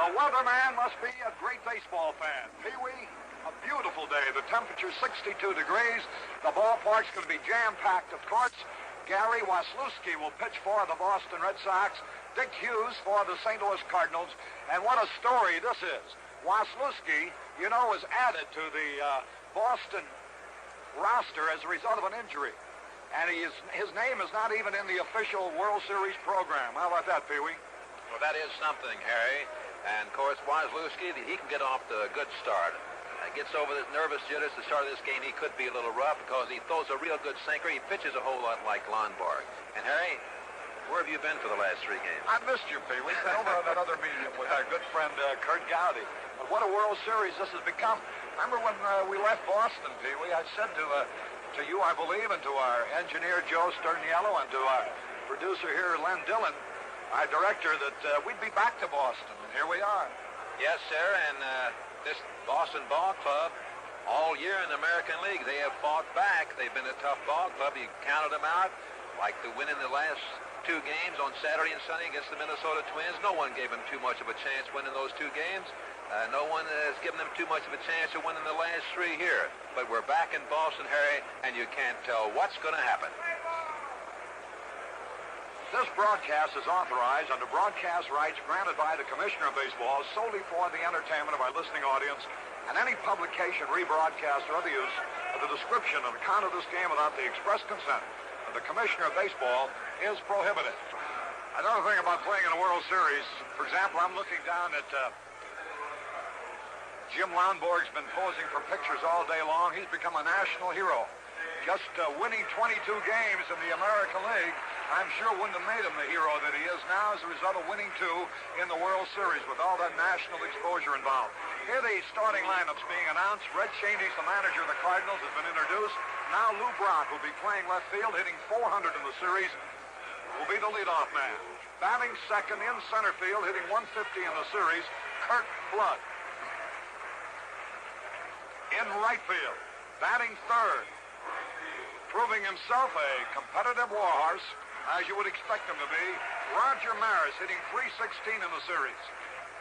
The weatherman must be a great baseball fan. Pee-wee, a beautiful day. The temperature's 62 degrees. The ballpark's going to be jam-packed, of course. Gary Waslewski will pitch for the Boston Red Sox. Dick Hughes for the St. Louis Cardinals. And what a story this is. Waslewski, you know, was added to the Boston roster as a result of an injury. And his name is not even in the official World Series program. How about that, Pee-wee? Well, that is something, Harry. And, of course, Waslewski, he can get off to a good start. Gets over this nervous jitters at the start of this game. He could be a little rough because he throws a real good sinker. He pitches a whole lot like Lonborg. And, Harry, where have you been for the last 3 games? I missed you, Pee-wee. Been over on that other medium with our good friend Kurt Gowdy. But what a World Series this has become. Remember when we left Boston, Pee-wee, I said to you, I believe, and to our engineer, Joe Sterniello, and to our producer here, Len Dillon, our director, that we'd be back to Boston. And here we are. Yes, sir, and this Boston Ball Club, all year in the American League, they have fought back. They've been a tough ball club. You counted them out, like the win in the last 2 games on Saturday and Sunday against the Minnesota Twins. No one gave them too much of a chance winning those 2 games. No one has given them too much of a chance of winning the last 3 here. But we're back in Boston, Harry, and you can't tell what's going to happen. This broadcast is authorized under broadcast rights granted by the Commissioner of Baseball solely for the entertainment of our listening audience, and any publication, rebroadcast, or other use of the description of the account of this game without the express consent of the Commissioner of Baseball is prohibited. Another thing about playing in a World Series, for example, I'm looking down at Jim Lonborg's been posing for pictures all day long. He's become a national hero. Just winning 22 games in the American League, I'm sure wouldn't have made him the hero that he is now as a result of winning 2 in the World Series with all that national exposure involved. Here the starting lineups being announced. Red Cheney's the manager of the Cardinals, has been introduced. Now Lou Brock will be playing left field, hitting .400 in the series, will be the leadoff man. Batting second in center field, hitting .150 in the series, Kurt Flood. In right field, batting third, proving himself a competitive warhorse, as you would expect him to be, Roger Maris, hitting .316 in the series,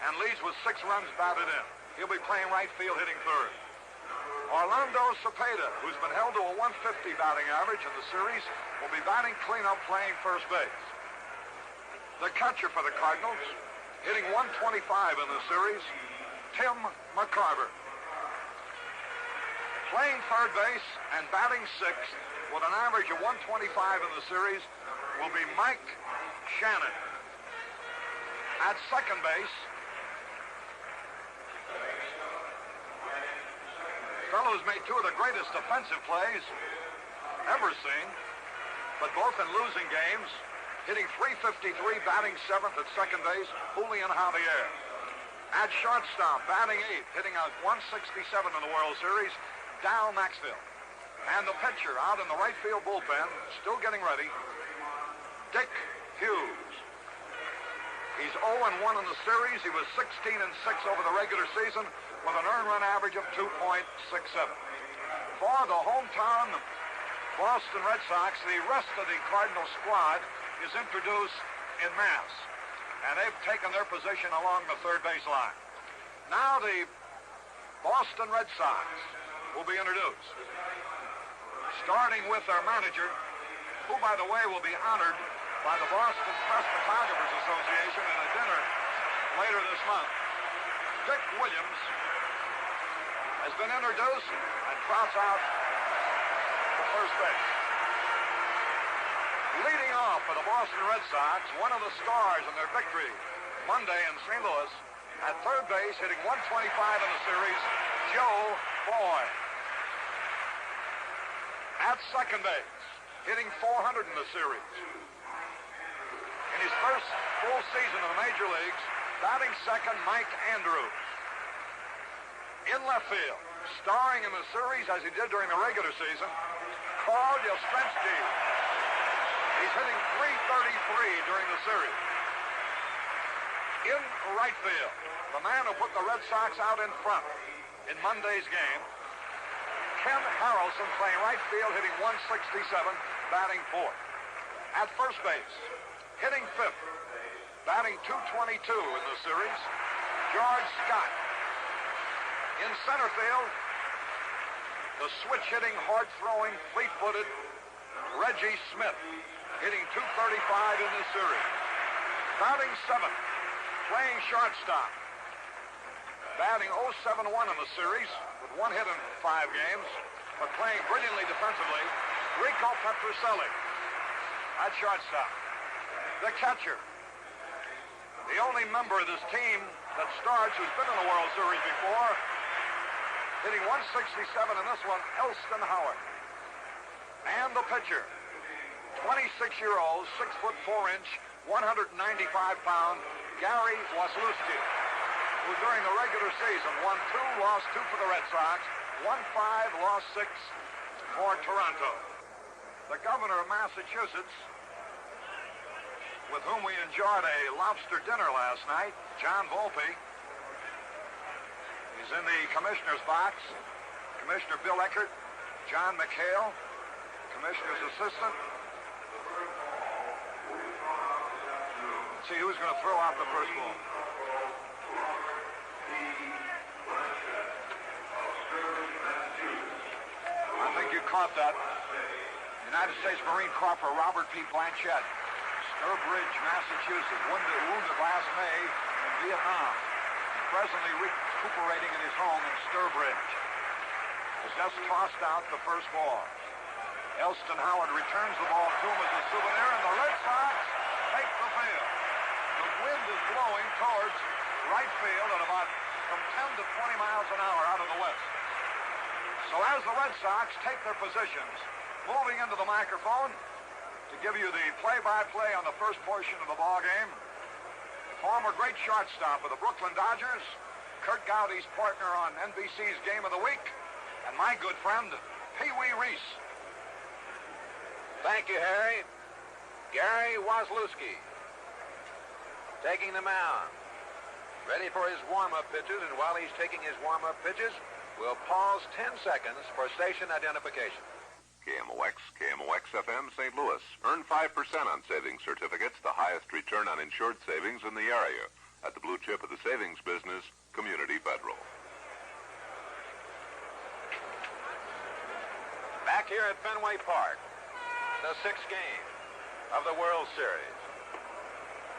and leads with 6 runs batted in. He'll be playing right field, hitting third. Orlando Cepeda, who's been held to a .150 batting average in the series, will be batting cleanup, playing first base. The catcher for the Cardinals, hitting .125 in the series, Tim McCarver. Playing third base and batting sixth with an average of .125 in the series will be Mike Shannon. At second base, fellows made 2 of the greatest defensive plays ever seen, but both in losing games, hitting .353, batting 7th at second base, Julian Javier. At shortstop, batting 8th, hitting out .167 in the World Series, Dal Maxfield. And the pitcher out in the right field bullpen, still getting ready, Dick Hughes. He's 0-1 in the series. He was 16-6 over the regular season with an earned run average of 2.67. For the hometown Boston Red Sox, the rest of the Cardinal squad is introduced en masse, and they've taken their position along the third base line. Now the Boston Red Sox will be introduced, starting with their manager, who, by the way, will be honored by the Boston Press Photographers Association at a dinner later this month. Dick Williams has been introduced and trots out to first base. Leading off for the Boston Red Sox, one of the stars in their victory Monday in St. Louis, at third base, hitting .125 in the series, Joe Boyd. At second base, hitting .400 in the series. In his first full season in the major leagues, batting second, Mike Andrews. In left field, starring in the series as he did during the regular season, Carl Yastrzemski. He's hitting .333 during the series. In right field, the man who put the Red Sox out in front in Monday's game, Ken Harrelson, playing right field, hitting .167, batting fourth. At first base, hitting fifth, batting .222 in the series, George Scott. In center field, the switch-hitting, hard-throwing, fleet-footed Reggie Smith, hitting .235 in this series. Batting seventh, playing shortstop. Batting .071 in the series, with 1 hit in 5 games, but playing brilliantly defensively, Rico Petrocelli at shortstop. The catcher, the only member of this team that starts who's been in the World Series before, hitting .167 in this one, Elston Howard. And the pitcher, 26-year-old, 6'4", 195-pound Caray who during the regular season won 2, lost 2 for the Red Sox, won 5, lost 6 for Toronto. The governor of Massachusetts, with whom we enjoyed a lobster dinner last night, John Volpe, he's in the commissioner's box. Commissioner Bill Eckert, John McHale, commissioner's assistant. Let's see who's going to throw out the first ball. I think you caught that. United States Marine Corporal Robert P. Blanchett, Sturbridge, Massachusetts, wounded last May in Vietnam. Presently recuperating in his home in Sturbridge. Has just tossed out the first ball. Elston Howard returns the ball to him as a souvenir, and the Red Sox take the field. The wind is blowing towards right field at about from 10 to 20 miles an hour out of the west. So as the Red Sox take their positions, moving into the microphone to give you the play-by-play on the first portion of the ball game, former great shortstop of the Brooklyn Dodgers, Kurt Gowdy's partner on NBC's Game of the Week, and my good friend, Pee Wee Reese. Thank you, Harry. Gary Waslewski taking the mound. Ready for his warm-up pitches, and while he's taking his warm-up pitches, we'll pause 10 seconds for station identification. KMOX, KMOX-FM, St. Louis. Earn 5% on savings certificates, the highest return on insured savings in the area. At the blue chip of the savings business, Community Federal. Back here at Fenway Park, the 6th game of the World Series.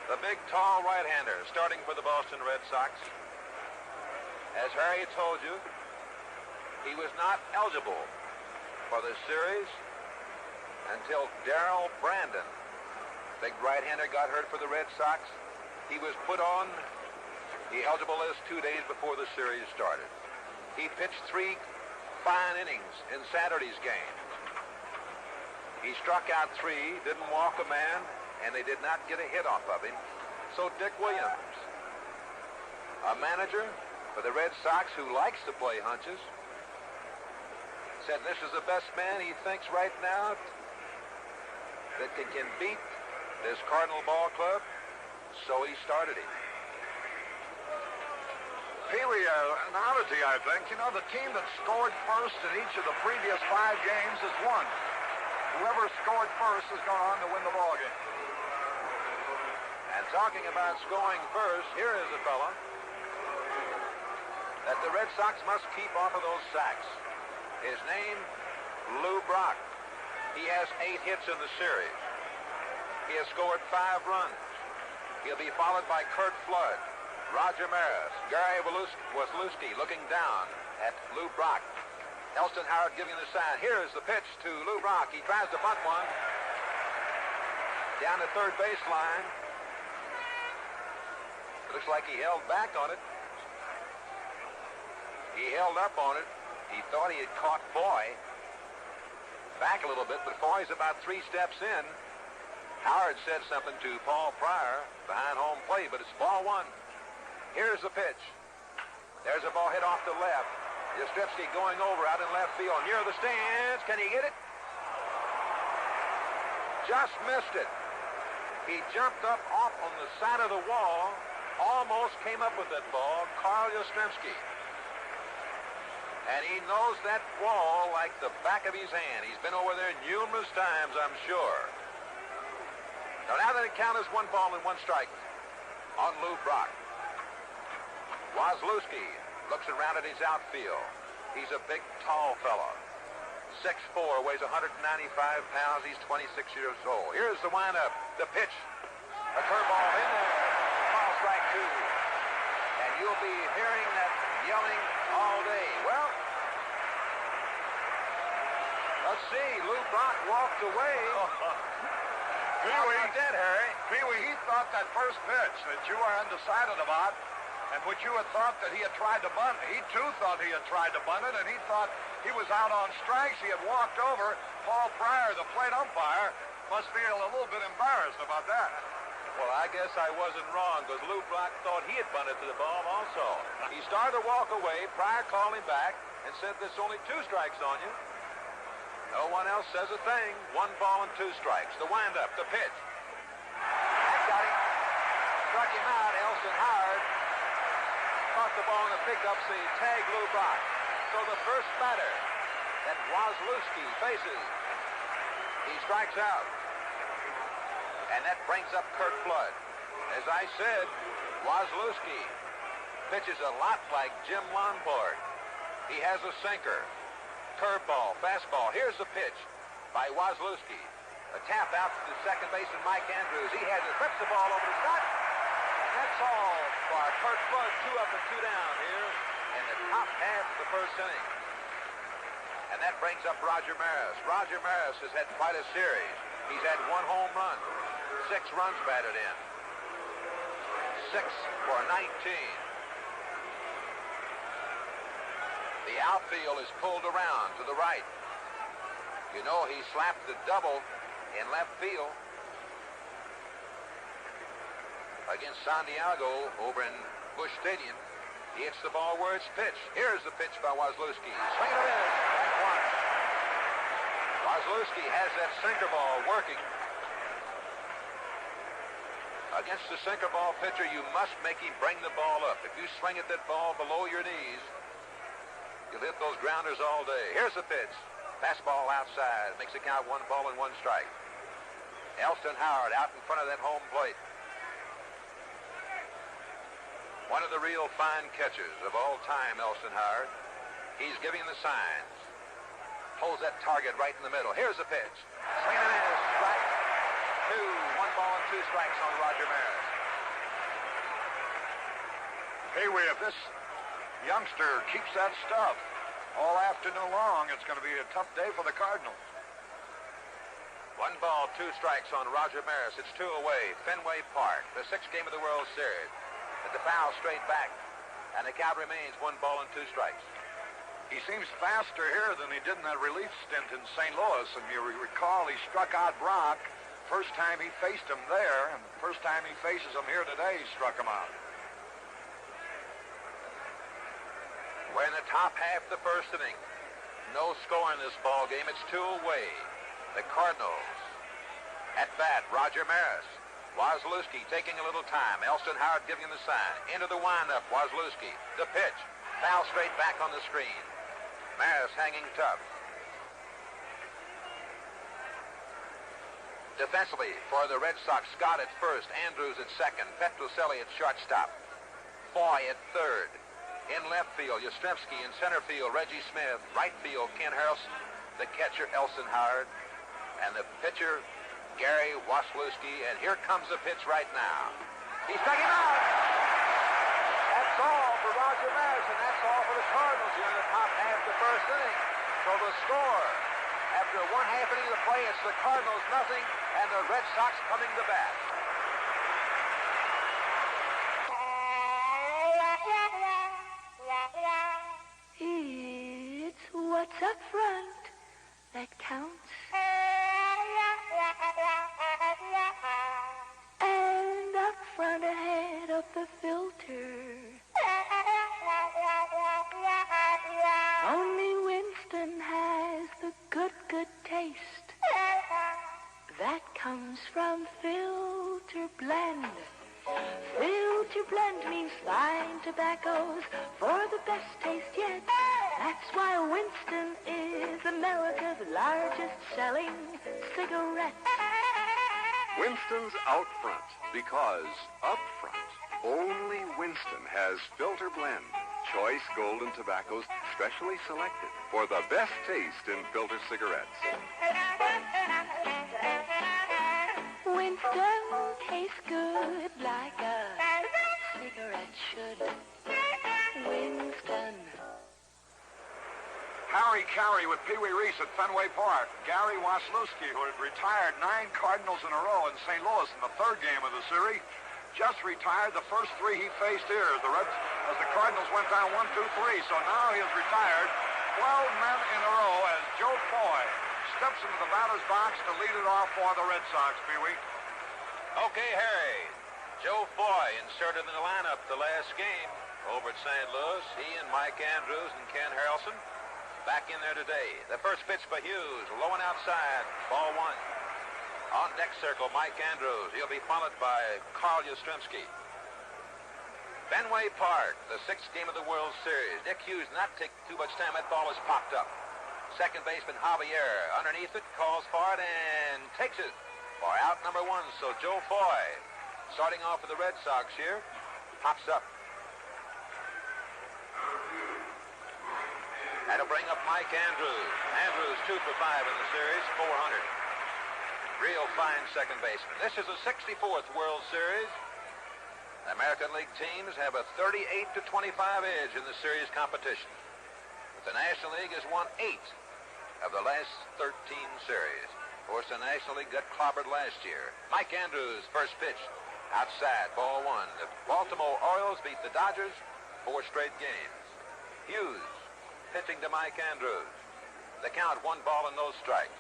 The big, tall right-hander starting for the Boston Red Sox. As Harry told you, he was not eligible for the series until Darrell Brandon, big right-hander, got hurt for the Red Sox. He was put on the eligible list 2 days before the series started. He pitched 3 fine innings in Saturday's game. He struck out 3, didn't walk a man, and they did not get a hit off of him. So Dick Williams, a manager for the Red Sox who likes to play hunches, said this is the best man he thinks right now that can beat this Cardinal ball club, so he started him. Pee Wee, an oddity, I think. You know, the team that scored first in each of the previous 5 games has won. Whoever scored first has gone on to win the ball game. And talking about scoring first, here is a fella that the Red Sox must keep off of those sacks. His name, Lou Brock. He has 8 hits in the series. He has scored 5 runs. He'll be followed by Curt Flood, Roger Maris, Gary Waslewski looking down at Lou Brock. Elston Howard giving the sign. Here is the pitch to Lou Brock. He tries to bunt one down the third baseline. It looks like he held back on it. He held up on it. He thought he had caught Foy back a little bit, but Foy's about 3 steps in. Howard said something to Paul Pryor behind home plate, but it's ball 1. Here's the pitch. There's a ball hit off the left. Yastrzemski going over out in left field near the stands. Can he get it? Just missed it. He jumped up off on the side of the wall, almost came up with that ball, Carl Yastrzemski. And he knows that wall like the back of his hand. He's been over there numerous times, I'm sure. Now that it count as 1 ball and 1 strike on Lou Brock. Wozlewski looks around at his outfield. He's a big, tall fellow. 6'4", weighs 195 pounds. He's 26 years old. Here's the windup. The pitch. A curveball in there. Ball strike 2. And you'll be hearing that yelling all day. Well, let's see. Lou Brock walked away. How about that, Harry? Pee-wee, he thought that first pitch that you were undecided about, and which you had thought that he had tried to bunt, he too thought he had tried to bunt it, and he thought he was out on strikes. He had walked over. Paul Pryor, the plate umpire, must feel a little bit embarrassed about that. Well, I guess I wasn't wrong, because Lou Brock thought he had bunted to the ball also. He started to walk away. Pryor called him back and said, "There's only 2 strikes on you." No one else says a thing. 1 ball and 2 strikes. The windup, the pitch. That got him. Struck him out. Elston Howard caught the ball in the pickup, so he tagged Lou Brock. So the first batter that Wozlewski faces, he strikes out. And that brings up Kurt Flood. As I said, Wozlewski pitches a lot like Jim Lombard. He has a sinker, curveball, fastball. Here's the pitch by Wozlewski. A tap out to second baseman Mike Andrews. He has it, flips the ball over the top. And that's all for Kurt Flood. 2 up and 2 down here in the top half of the first inning. And that brings up Roger Maris. Roger Maris has had quite a series. He's had 1 home run, 6 runs batted in. 6 for 19. The outfield is pulled around to the right. You know, he slapped the double in left field against San Diego over in Busch Stadium. He hits the ball where it's pitched. Here's the pitch by Wozlewski. Swing and a miss. Strike 1. Wozlewski has that sinker ball working. Against the sinker ball pitcher, you must make him bring the ball up. If you swing at that ball below your knees, you'll hit those grounders all day. Here's the pitch. Fastball outside. Makes it count 1 ball and 1 strike. Elston Howard out in front of that home plate. One of the real fine catchers of all time, Elston Howard. He's giving the signs. Holds that target right in the middle. Here's the pitch. Swing and a miss. Strike 2. 1 ball and 2 strikes on Roger Maris. Pee-wee, if this youngster keeps that stuff all afternoon long, it's going to be a tough day for the Cardinals. 1 ball, 2 strikes on Roger Maris. It's 2 away. Fenway Park, the 6th game of the World Series. At the foul straight back, and the count remains 1 ball and 2 strikes. He seems faster here than he did in that relief stint in St. Louis, and you recall he struck out Brock first time he faced him there, and the first time he faces him here today, he struck him out. We're in the top half of the first inning. No score in this ball game. It's 2 away. The Cardinals at bat. Roger Maris. Wozlewski taking a little time. Elston Howard giving him the sign. Into the windup. Wozlewski. The pitch. Foul straight back on the screen. Maris hanging tough. Defensively for the Red Sox, Scott at first. Andrews at second. Petrocelli at shortstop. Foy at third. In left field, Yastrzemski. In center field, Reggie Smith. Right field, Ken Harrelson. The catcher, Elston Howard. And the pitcher, Gary Wozlewski. And here comes the pitch right now. He struck him out. That's all for Roger Maris, and that's all for the Cardinals here in the top half of the first inning. So the score, after 1/2 inning of play, it's the Cardinals nothing, and the Red Sox coming to bat. It's what's up front that counts. And up front ahead of the filter, only Winston has the good taste that comes from Filter Blend. Filter Blend means fine tobaccos for the best taste yet. That's why Winston is America's largest selling cigarette. Winston's out front, because up front Only Winston has Filter Blend. Choice golden tobaccos specially selected for the best taste in filter cigarettes. Winston tastes good like a cigarette should. Winston. Caray with Pee Wee Reese at Fenway Park. Gary Waslewski, who had retired 9 Cardinals in a row in St. Louis in the 3rd game of the series, just retired the first 3 he faced here as the Cardinals went down 1, 2, 3. So now he has retired 12 men in a row as Joe Foy steps into the batter's box to lead it off for the Red Sox, Pee Wee. Okay, Harry. Joe Foy inserted in the lineup the last game over at St. Louis. He and Mike Andrews and Ken Harrelson back in there today. The first pitch by Hughes, low and outside, ball 1. On deck circle, Mike Andrews. He'll be followed by Carl Yastrzemski. Fenway Park, the 6th game of the World Series. Dick Hughes not take too much time. That ball is popped up. Second baseman Javier underneath it, calls for it and takes it for out number 1. So Joe Foy, starting off for the Red Sox here, pops up. That'll bring up Mike Andrews. Andrews 2 for 5 in the series, 400. Real fine second baseman. This is the 64th World Series. The American League teams have a 38-25 edge in the series competition. But the National League has won 8 of the last 13 series. Of course, the National League got clobbered last year. Mike Andrews, first pitch, outside, ball 1. The Baltimore Orioles beat the Dodgers 4 straight games. Hughes pitching to Mike Andrews. The count, 1 ball and no strike.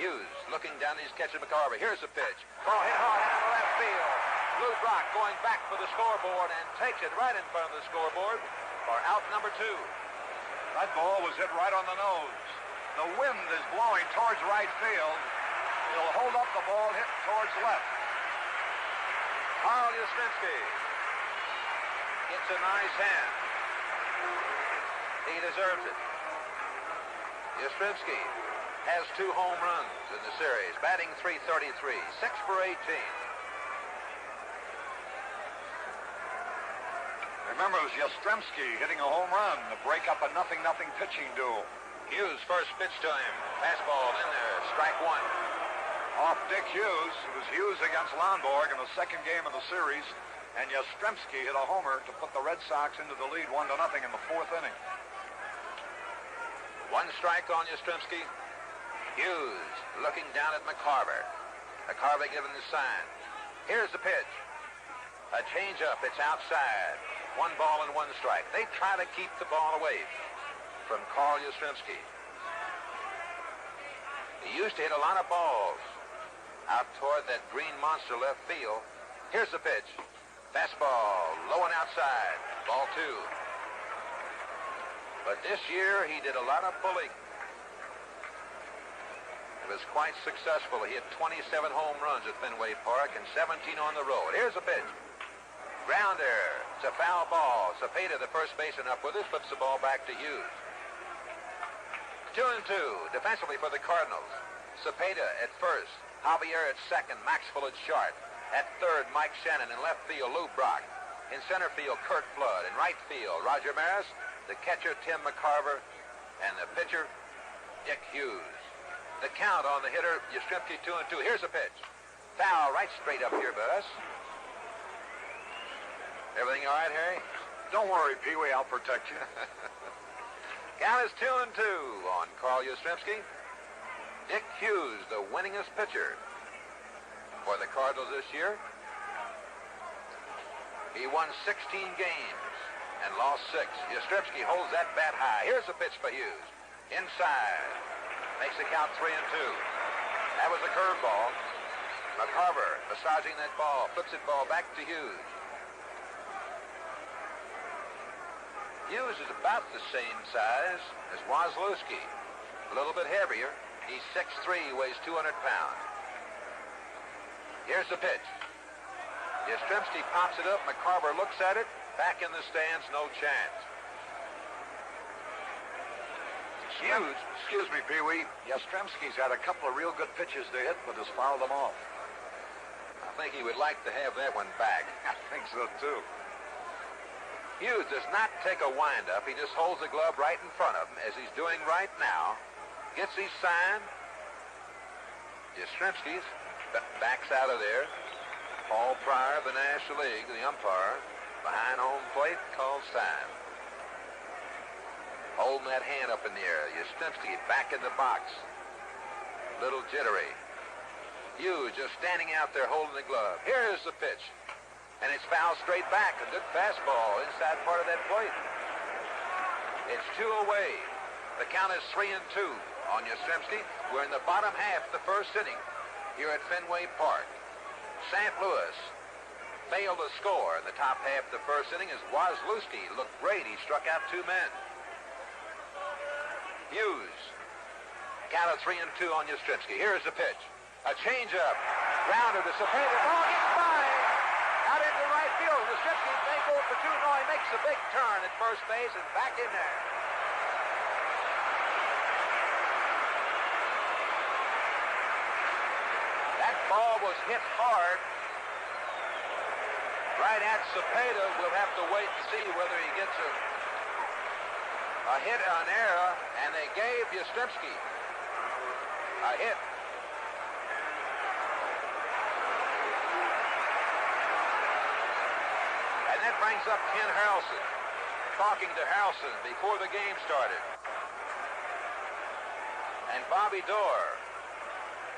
Hughes looking down, he's catching McCarver. Here's the pitch. Ball hit hard out of left field. Lou Brock going back for the scoreboard and takes it right in front of the scoreboard for out number 2. That ball was hit right on the nose. The wind is blowing towards right field. He'll hold up the ball hit towards left. Carl Yastrzemski gets a nice hand. He deserves it. Yastrzemski has 2 home runs in the series, batting .333, 6 for 18. Remember, it was Yastrzemski hitting a home run to break up a 0-0 pitching duel. Hughes first pitch to him. Fastball in there, strike 1. Off Dick Hughes. It was Hughes against Lonborg in the 2nd game of the series, and Yastrzemski hit a homer to put the Red Sox into the lead 1-0 in the 4th inning. 1 strike on Yastrzemski. Hughes looking down at McCarver. McCarver giving the sign. Here's the pitch. A changeup. It's outside. 1 ball and 1 strike. They try to keep the ball away from Carl Yastrzemski. He used to hit a lot of balls out toward that green monster left field. Here's the pitch. Fastball, low and outside. Ball 2. But this year, he did a lot of pulling. It was quite successful. He had 27 home runs at Fenway Park and 17 on the road. Here's the pitch. Grounder. It's a foul ball. Cepeda, the first baseman, up with it, flips the ball back to Hughes. 2-2 defensively for the Cardinals. Cepeda at first. Javier at second. Maxwell at short. At third, Mike Shannon. In left field, Lou Brock. In center field, Kurt Flood. In right field, Roger Maris. The catcher, Tim McCarver. And the pitcher, Dick Hughes. The count on the hitter, Yastrzemski 2-2. Here's a pitch. Foul right straight up here, Bus. Everything all right, Harry? Don't worry, Pee Wee, I'll protect you. Count is 2-2 on Carl Yastrzemski. Dick Hughes, the winningest pitcher for the Cardinals this year. He won 16 games and lost 6. Yastrzemski holds that bat high. Here's a pitch for Hughes. Inside. Makes the count 3-2. That was a curveball. McCarver massaging that ball. Flips it ball back to Hughes. Hughes is about the same size as Waslewski. A little bit heavier. He's 6'3", weighs 200 pounds. Here's the pitch. Yastrzemski pops it up. McCarver looks at it. Back in the stands, no chance. Hughes. Excuse me, Pee Wee. Yastrzemski's had a couple of real good pitches to hit, but has fouled them off. think he would like to have that one back. I think so, too. Hughes does not take a wind-up. He just holds the glove right in front of him, as he's doing right now. Gets his sign. Yastrzemski's backs out of there. Paul Pryor of the National League, the umpire, behind home plate, calls time. Holding that hand up in the air. Yastrzemski back in the box. Little jittery. Hughes just standing out there holding the glove. Here is the pitch. And it's fouled straight back. A good fastball inside part of that plate. It's 2 away. The count is 3-2 on Yastrzemski. We're in the bottom half of the first inning here at Fenway Park. St. Louis failed to score in the top half of the first inning as Wozlewski looked great. He struck out 2 men. Hughes. Count of 3-2 on Yastrzemski. Here's the pitch. A changeup. Grounder to Cepeda. Ball gets by. Out into right field. Yastrzemski may go for 2. No, he makes a big turn at first base and back in there. That ball was hit hard right at Cepeda. We'll have to wait and see whether he gets a hit on error, and they gave Yastrzemski a hit. And that brings up Ken Harrelson, talking to Harrelson before the game started. And Bobby Doerr,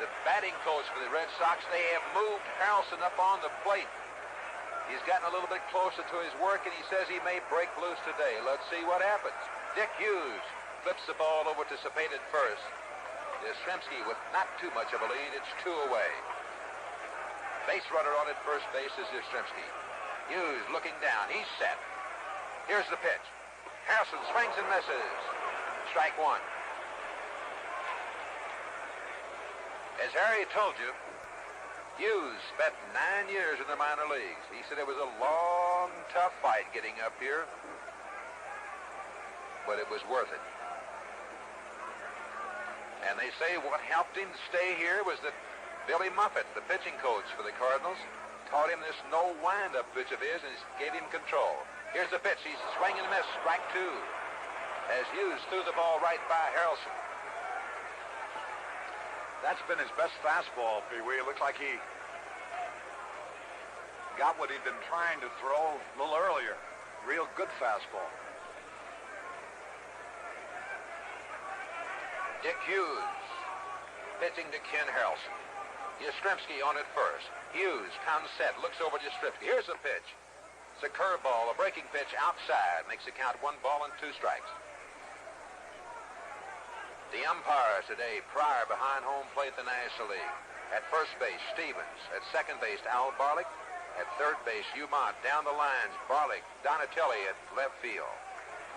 the batting coach for the Red Sox, they have moved Harrelson up on the plate. He's gotten a little bit closer to his work, and he says he may break loose today. Let's see what happens. Dick Hughes flips the ball over to Cepeda at first. Yastrzemski with not too much of a lead. It's 2 away. Base runner on at first base is Yastrzemski. Hughes looking down. He's set. Here's the pitch. Harrelson swings and misses. Strike 1. As Harry told you, Hughes spent 9 years in the minor leagues. He said it was a long, tough fight getting up here, but it was worth it. And they say what helped him stay here was that Billy Muffett, the pitching coach for the Cardinals, taught him this no wind-up pitch of his and gave him control. Here's the pitch. He's swing and miss. Strike 2. As Hughes threw the ball right by Harrelson. That's been his best fastball, Pee Wee. It looks like he got what he'd been trying to throw a little earlier. Real good fastball. Dick Hughes pitching to Ken Harrelson. Yastrzemski on at first. Hughes comes set, looks over to Yastrzemski. Here's the pitch. It's a curveball, a breaking pitch outside. Makes the count 1 ball and 2 strikes. The umpires today, Pryor behind home plate in the National League. At first base, Stevens. At second base, Al Barlick. At third base, Umont. Down the lines, Barlick, Donatelli at left field.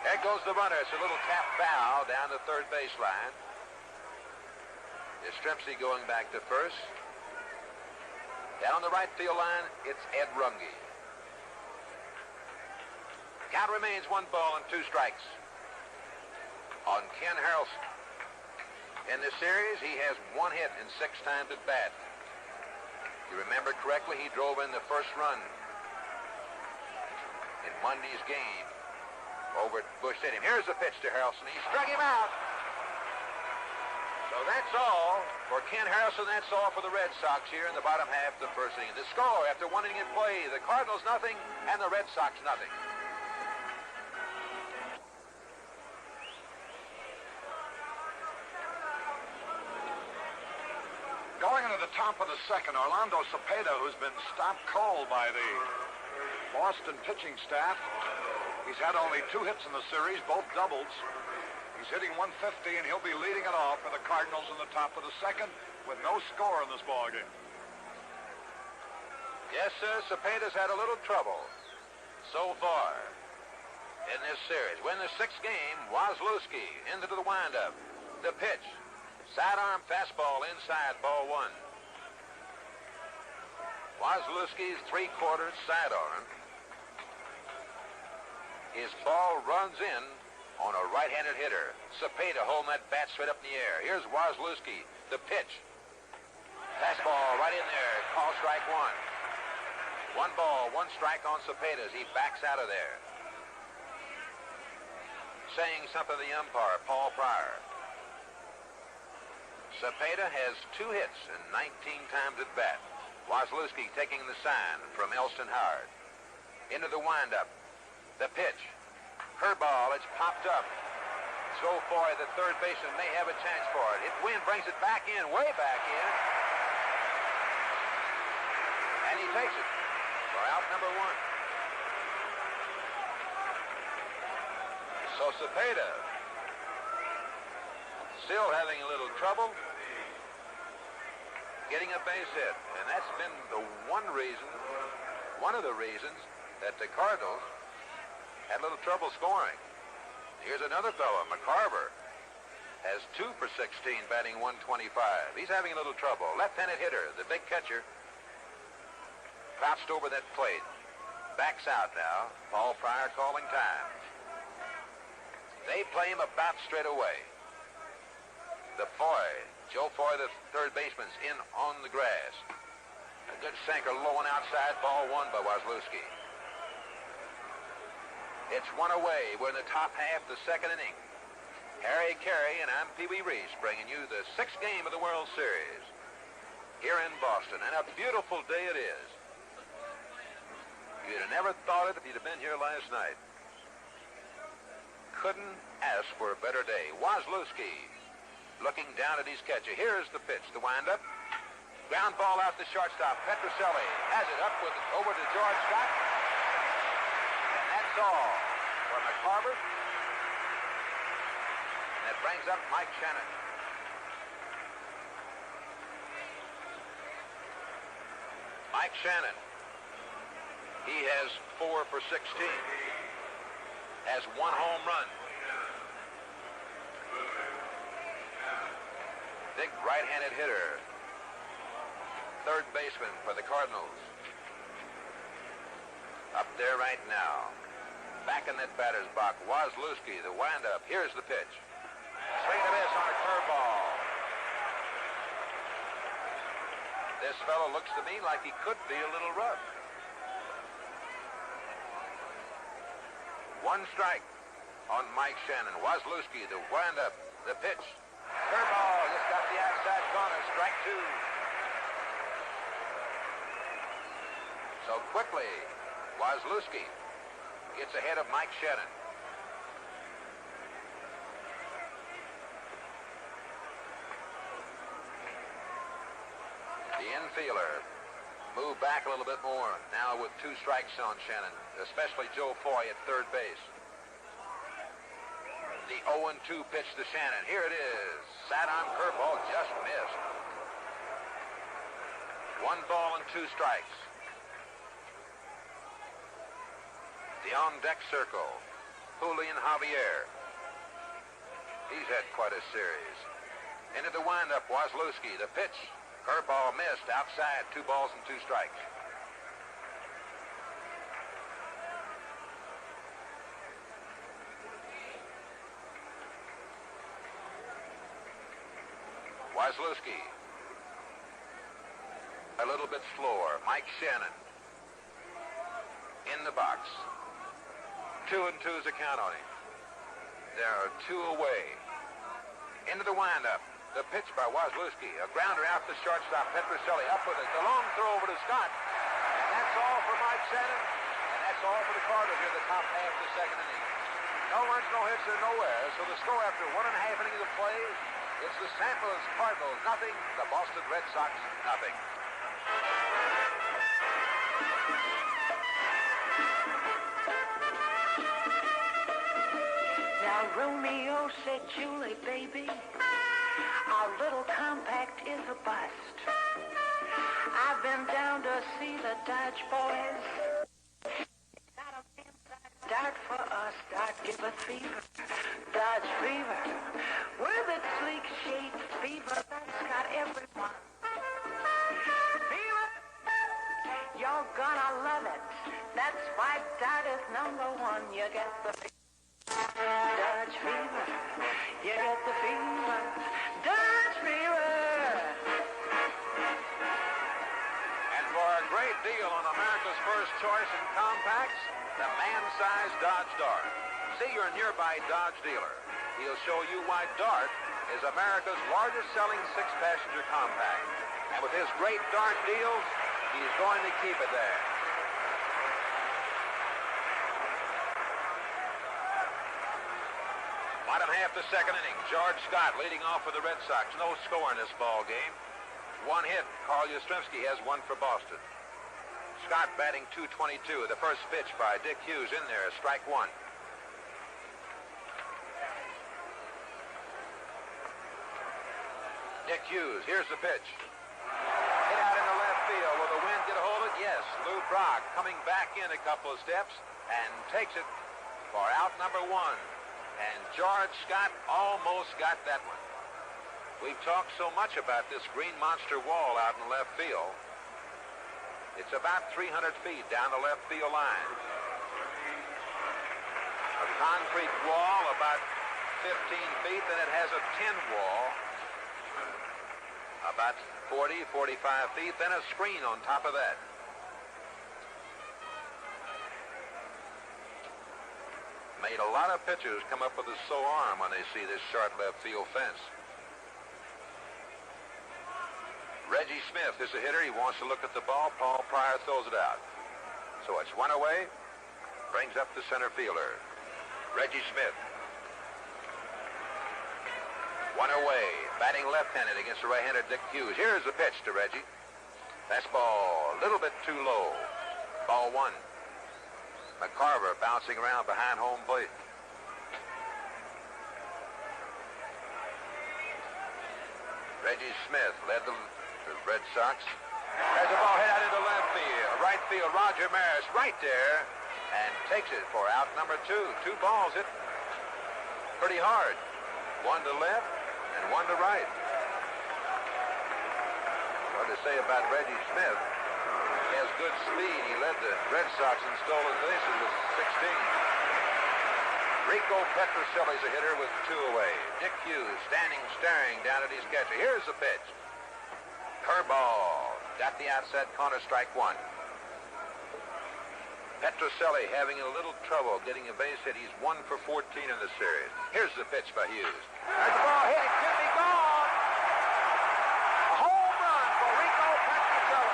There goes the runner. It's a little tap foul down the third baseline. Yastrzemski going back to first. Down the right field line, it's Ed Runge. Count remains 1 ball and 2 strikes on Ken Harrelson. In this series, he has 1 hit in 6 times at bat. You remember correctly, he drove in the first run in Monday's game over at Busch Stadium. Here's the pitch to Harrelson. He struck him out. So that's all for Ken Harrelson. That's all for the Red Sox here in the bottom half of the first inning. The score after 1 inning in play, the Cardinals nothing and the Red Sox nothing. Going into the top of the second, Orlando Cepeda, who's been stopped cold by the Boston pitching staff. He's had only 2 hits in the series, both doubles. He's hitting 150, and he'll be leading it off for the Cardinals in the top of the second with no score in this ballgame. Yes, sir, Cepeda's had a little trouble so far in this series. Win the 6th game, Wozlewski into the windup. The pitch, sidearm fastball inside, ball 1. Wozlewski's 3/4 sidearm. His ball runs in on a right-handed hitter. Cepeda holding that bat straight up in the air. Here's Wozlewski. The pitch. Fastball right in there. Call strike 1. 1 ball, 1 strike on Cepeda as he backs out of there. Saying something to the umpire, Paul Pryor. Cepeda has 2 hits and 19 times at bat. Wazlewski taking the sign from Elston Howard. Into the windup. The pitch. Curveball, it's popped up. Joe Foy, the third baseman, may have a chance for it. Wynn brings it back in, way back in. And he takes it for out number 1. So Cepeda still having a little trouble getting a base hit. And that's been the one of the reasons that the Cardinals had a little trouble scoring. Here's another fellow, McCarver, has 2 for 16, batting 125. He's having a little trouble. Left-handed hitter, the big catcher, crouched over that plate. Backs out now. Paul Pryor calling time. They play him about straight away. The Foy, Joe Foy, the third baseman's in on the grass. A good sinker low and outside, ball 1 by Wazlewski. It's 1 away. We're in the top half of the second inning. Caray, and I'm Pee Wee Reese, bringing you the 6th game of the World Series here in Boston. And a beautiful day it is. You'd have never thought it if you'd have been here last night. Couldn't ask for a better day. Wazlewski looking down at his catcher. Here's the pitch, the windup. Ground ball out to shortstop. Petrocelli has it up with over to George Scott. And that's all for McCarver. And that brings up Mike Shannon. Mike Shannon. He has 4 for 16. Has 1 home run. Big right-handed hitter. Third baseman for the Cardinals. Up there right now. Back in that batter's box. Wazlewski, the windup. Here's the pitch. Swing and a miss on a curveball. This fellow looks to me like he could be a little rough. 1 strike on Mike Shannon. Wazlewski, the windup, the pitch. Curveball, just got the outside corner. Strike 2. So quickly, Wazlewski gets ahead of Mike Shannon. The infielder moved back a little bit more. Now with 2 strikes on Shannon, especially Joe Foy at third base. The 0-2 pitch to Shannon. Here it is. Sat on curveball, just missed. 1 ball and 2 strikes. The on-deck circle, Julian Javier. He's had quite a series. Into the windup, Wazlewski. The pitch, curveball missed outside. 2 balls and 2 strikes. Wazlewski. A little bit slower. Mike Shannon. In the box. 2-2's a count on him. There are 2 away. Into the windup. The pitch by Wazlewski. A grounder out to shortstop. Petrocelli up with it. The long throw over to Scott. And that's all for Mike Shannon. And that's all for the Cardinals here, the top half of the second inning. No runs, no hits, or nowhere. So the score after 1.5 innings of play, it's the St. Louis Cardinals nothing, the Boston Red Sox nothing. Now Romeo said, Julie, baby, our little compact is a bust. I've been down to see the Dodge boys. Got a man start for us, start give us fever. Dodge fever, with its sleek shape fever, that's got everyone. Fever, you're gonna love it. That's why Dodge is #1. You get the fever. Dodge fever, you get the fever. Dodge fever. And for a great deal on America's America's first choice in compacts, the man-sized Dodge Dart. See your nearby Dodge dealer. He'll show you why Dart is America's largest-selling six-passenger compact. And with his great Dart deals, he's going to keep it there. Bottom half the second inning, George Scott leading off for the Red Sox. No score in this ball game. One hit. Carl Yastrzemski has one for Boston. Scott batting .222. The first pitch by Dick Hughes in there. Strike one. Dick Hughes, here's the pitch. Hit out into left field. Will the wind get a hold of it? Yes. Lou Brock coming back in a couple of steps and takes it for out number one. And George Scott almost got that one. We've talked so much about this green monster wall out in left field. It's about 300 feet down the left field line. A concrete wall about 15 feet, then it has a tin wall about 40, 45 feet, then a screen on top of that. Made a lot of pitchers come up with a sore arm when they see this short left field fence. Reggie Smith is a hitter. He wants to look at the ball. Paul Pryor throws it out. So it's one away. Brings up the center fielder, Reggie Smith. One away. Batting left-handed against the right-hander Dick Hughes. Here's the pitch to Reggie. Fastball a little bit too low. Ball one. McCarver bouncing around behind home plate. Reggie Smith led the Red Sox. There's a ball hit out into left field. Right field, Roger Maris right there and takes it for out number two. Two balls hit pretty hard. One to left and one to right. What to say about Reggie Smith? He has good speed. He led the Red Sox in stolen bases with 16. Rico Petrocelli's a hitter with two away. Dick Hughes standing, staring down at his catcher. Here's the pitch. Curveball. Got the outside corner, strike one. Petrocelli having a little trouble getting a base hit. He's 1 for 14 in the series. Here's the pitch by Hughes. There's the ball hit. It could be gone. A home run for Rico Petrocelli.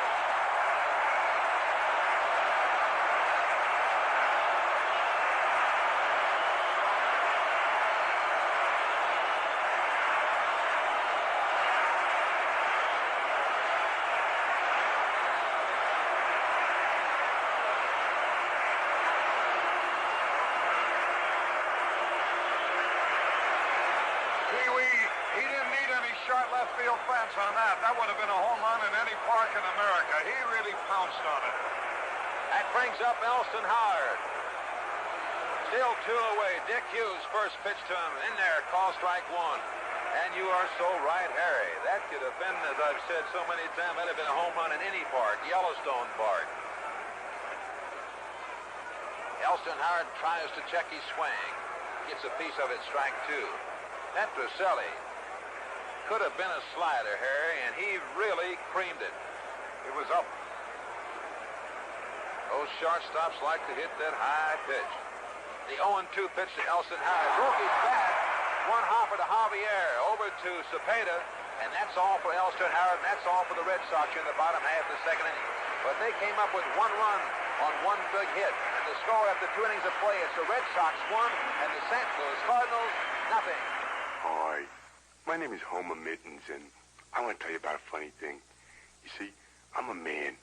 Left field fence on that. That would have been a home run in any park in America. He really pounced on it. That brings up Elston Howard. Still two away. Dick Hughes first pitch to him. In there, call strike one. And you are so right, Harry. That could have been, as I've said so many times, that would have been a home run in any park. Yellowstone Park. Elston Howard tries to check his swing. Gets a piece of it, strike two. Petrocelli could have been a slider, Harry, and he really creamed it. It was up. Those shortstops like to hit that high pitch. The 0-2 pitch to Elston Howard. Broke his bat. One hopper to Javier. Over to Cepeda. And that's all for Elston Howard, and that's all for the Red Sox in the bottom half of the second inning. But they came up with one run on one big hit. And the score after 2 innings of play is the Red Sox 1 and the St. Louis Cardinals nothing. Hi. My name is Homer Mittens, and I want to tell you about a funny thing. You see, I'm a man,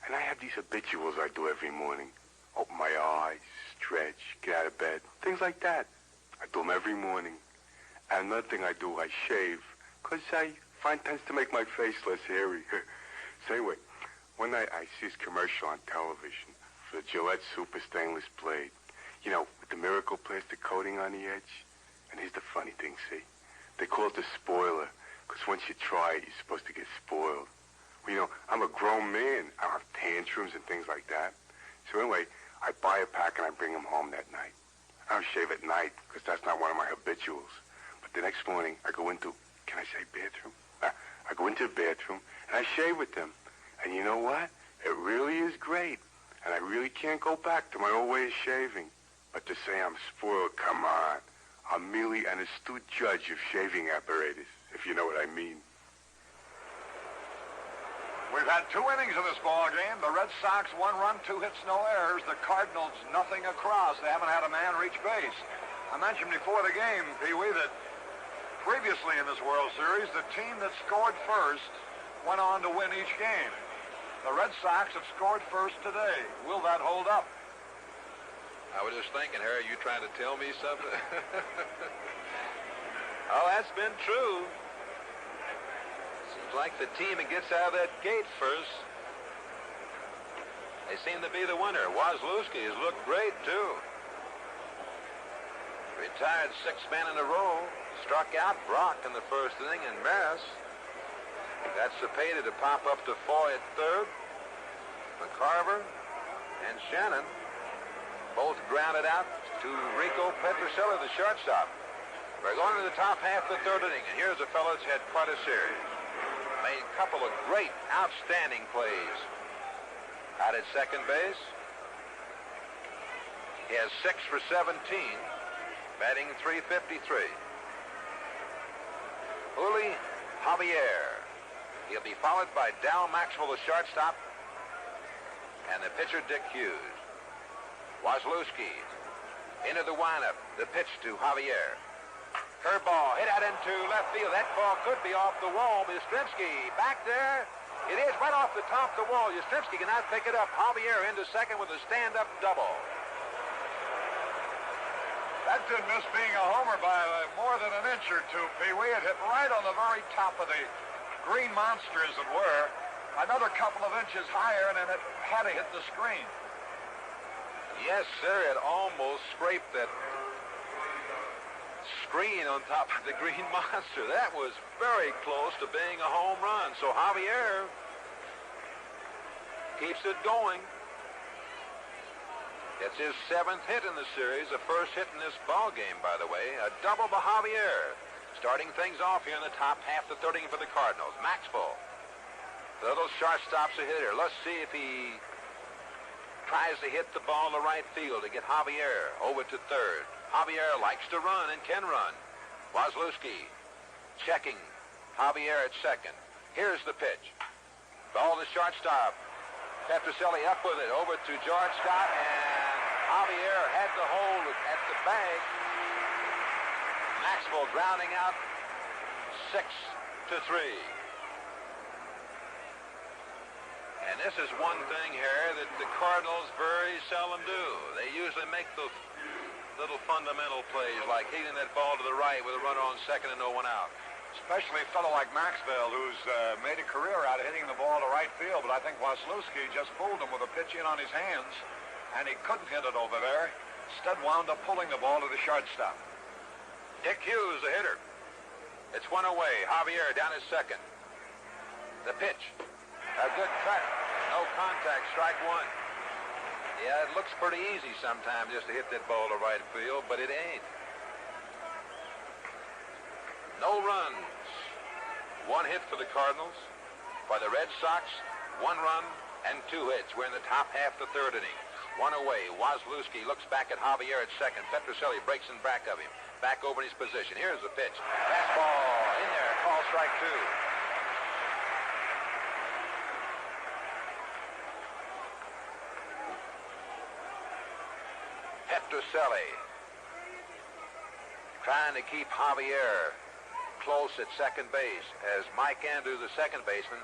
and I have these habituals I do every morning. Open my eyes, stretch, get out of bed, things like that. I do them every morning. And another thing I do, I shave, because I find it tends to make my face less hairy. So anyway, one night I see this commercial on television for the Gillette Super Stainless Blade. You know, with the miracle plastic coating on the edge. And here's the funny thing, see? They call it the spoiler, because once you try it, you're supposed to get spoiled. Well, you know, I'm a grown man. I don't have tantrums and things like that. So anyway, I buy a pack and I bring them home that night. I don't shave at night, because that's not one of my habituals. But the next morning, I go into, can I say bathroom? I go into the bathroom, and I shave with them. And you know what? It really is great. And I really can't go back to my old way of shaving. But to say I'm spoiled, come on. I'm merely an astute judge of shaving apparatus, if you know what I mean. We've had 2 innings of this ball game. The Red Sox 1 run, 2 hits, no errors. The Cardinals nothing across. They haven't had a man reach base. I mentioned before the game, Pee-wee, that previously in this World Series, the team that scored first went on to win each game. The Red Sox have scored first today. Will that hold up? I was just thinking, Harry, you trying to tell me something? Oh, that's been true. Seems like the team that gets out of that gate first, they seem to be the winner. Wozlewski has looked great, too. Retired 6 men in a row. Struck out Brock in the first inning, and Maris got Cepeda to pop up to Foy at third. McCarver and Shannon both grounded out to Rico Petroselli, the shortstop. We're going to the top half of the 3rd inning, and here's a fellow that's had quite a series. Made a couple of great, outstanding plays. Out at second base, he has 6 for 17, batting .353. Uli Javier. He'll be followed by Dal Maxwell, the shortstop, and the pitcher, Dick Hughes. Wozlewski into the windup. The pitch to Javier. Curveball hit out into left field. That ball could be off the wall. Yastrzemski back there. It is right off the top of the wall. Yastrzemski cannot pick it up. Javier into second with a stand-up double. That didn't miss being a homer by more than an inch or two, Pee-wee. It hit right on the very top of the green monster, as it were. Another couple of inches higher, and then it had to hit the screen. Yes, sir. It almost scraped that screen on top of the green monster. That was very close to being a home run. So Javier keeps it going. It's his 7th hit in the series, the first hit in this ball game, by the way. A double by Javier. Starting things off here in the top half of the 3rd inning for the Cardinals. Maxwell. The little shortstop's a hitter. Let's see if he tries to hit the ball to right field to get Javier over to third. Javier likes to run and can run. Wozlewski checking Javier at second. Here's the pitch. Ball to shortstop. Petroselli up with it over to George Scott, and Javier had the hold at the bag. Maxwell grounding out 6-3. And this is one thing here that the Cardinals very seldom do. They usually make those little fundamental plays, like hitting that ball to the right with a runner on second and no one out. Especially a fellow like Maxwell, who's made a career out of hitting the ball to right field. But I think Wozlewski just fooled him with a pitch in on his hands, and he couldn't hit it over there. Instead wound up pulling the ball to the shortstop. Dick Hughes, the hitter. It's one away. Javier down at second. The pitch. A good cut. No contact. Strike one. Yeah, it looks pretty easy sometimes just to hit that ball to right field, but it ain't. No runs. 1 hit for the Cardinals. For the Red Sox, 1 run and 2 hits. We're in the top half of the 3rd inning. 1 away. Wozlewski looks back at Javier at second. Petroselli breaks in back of him. Back over in his position. Here's the pitch. Fastball in there. Call strike 2. Petroselli trying to keep Javier close at second base as Mike Andrews, the second baseman,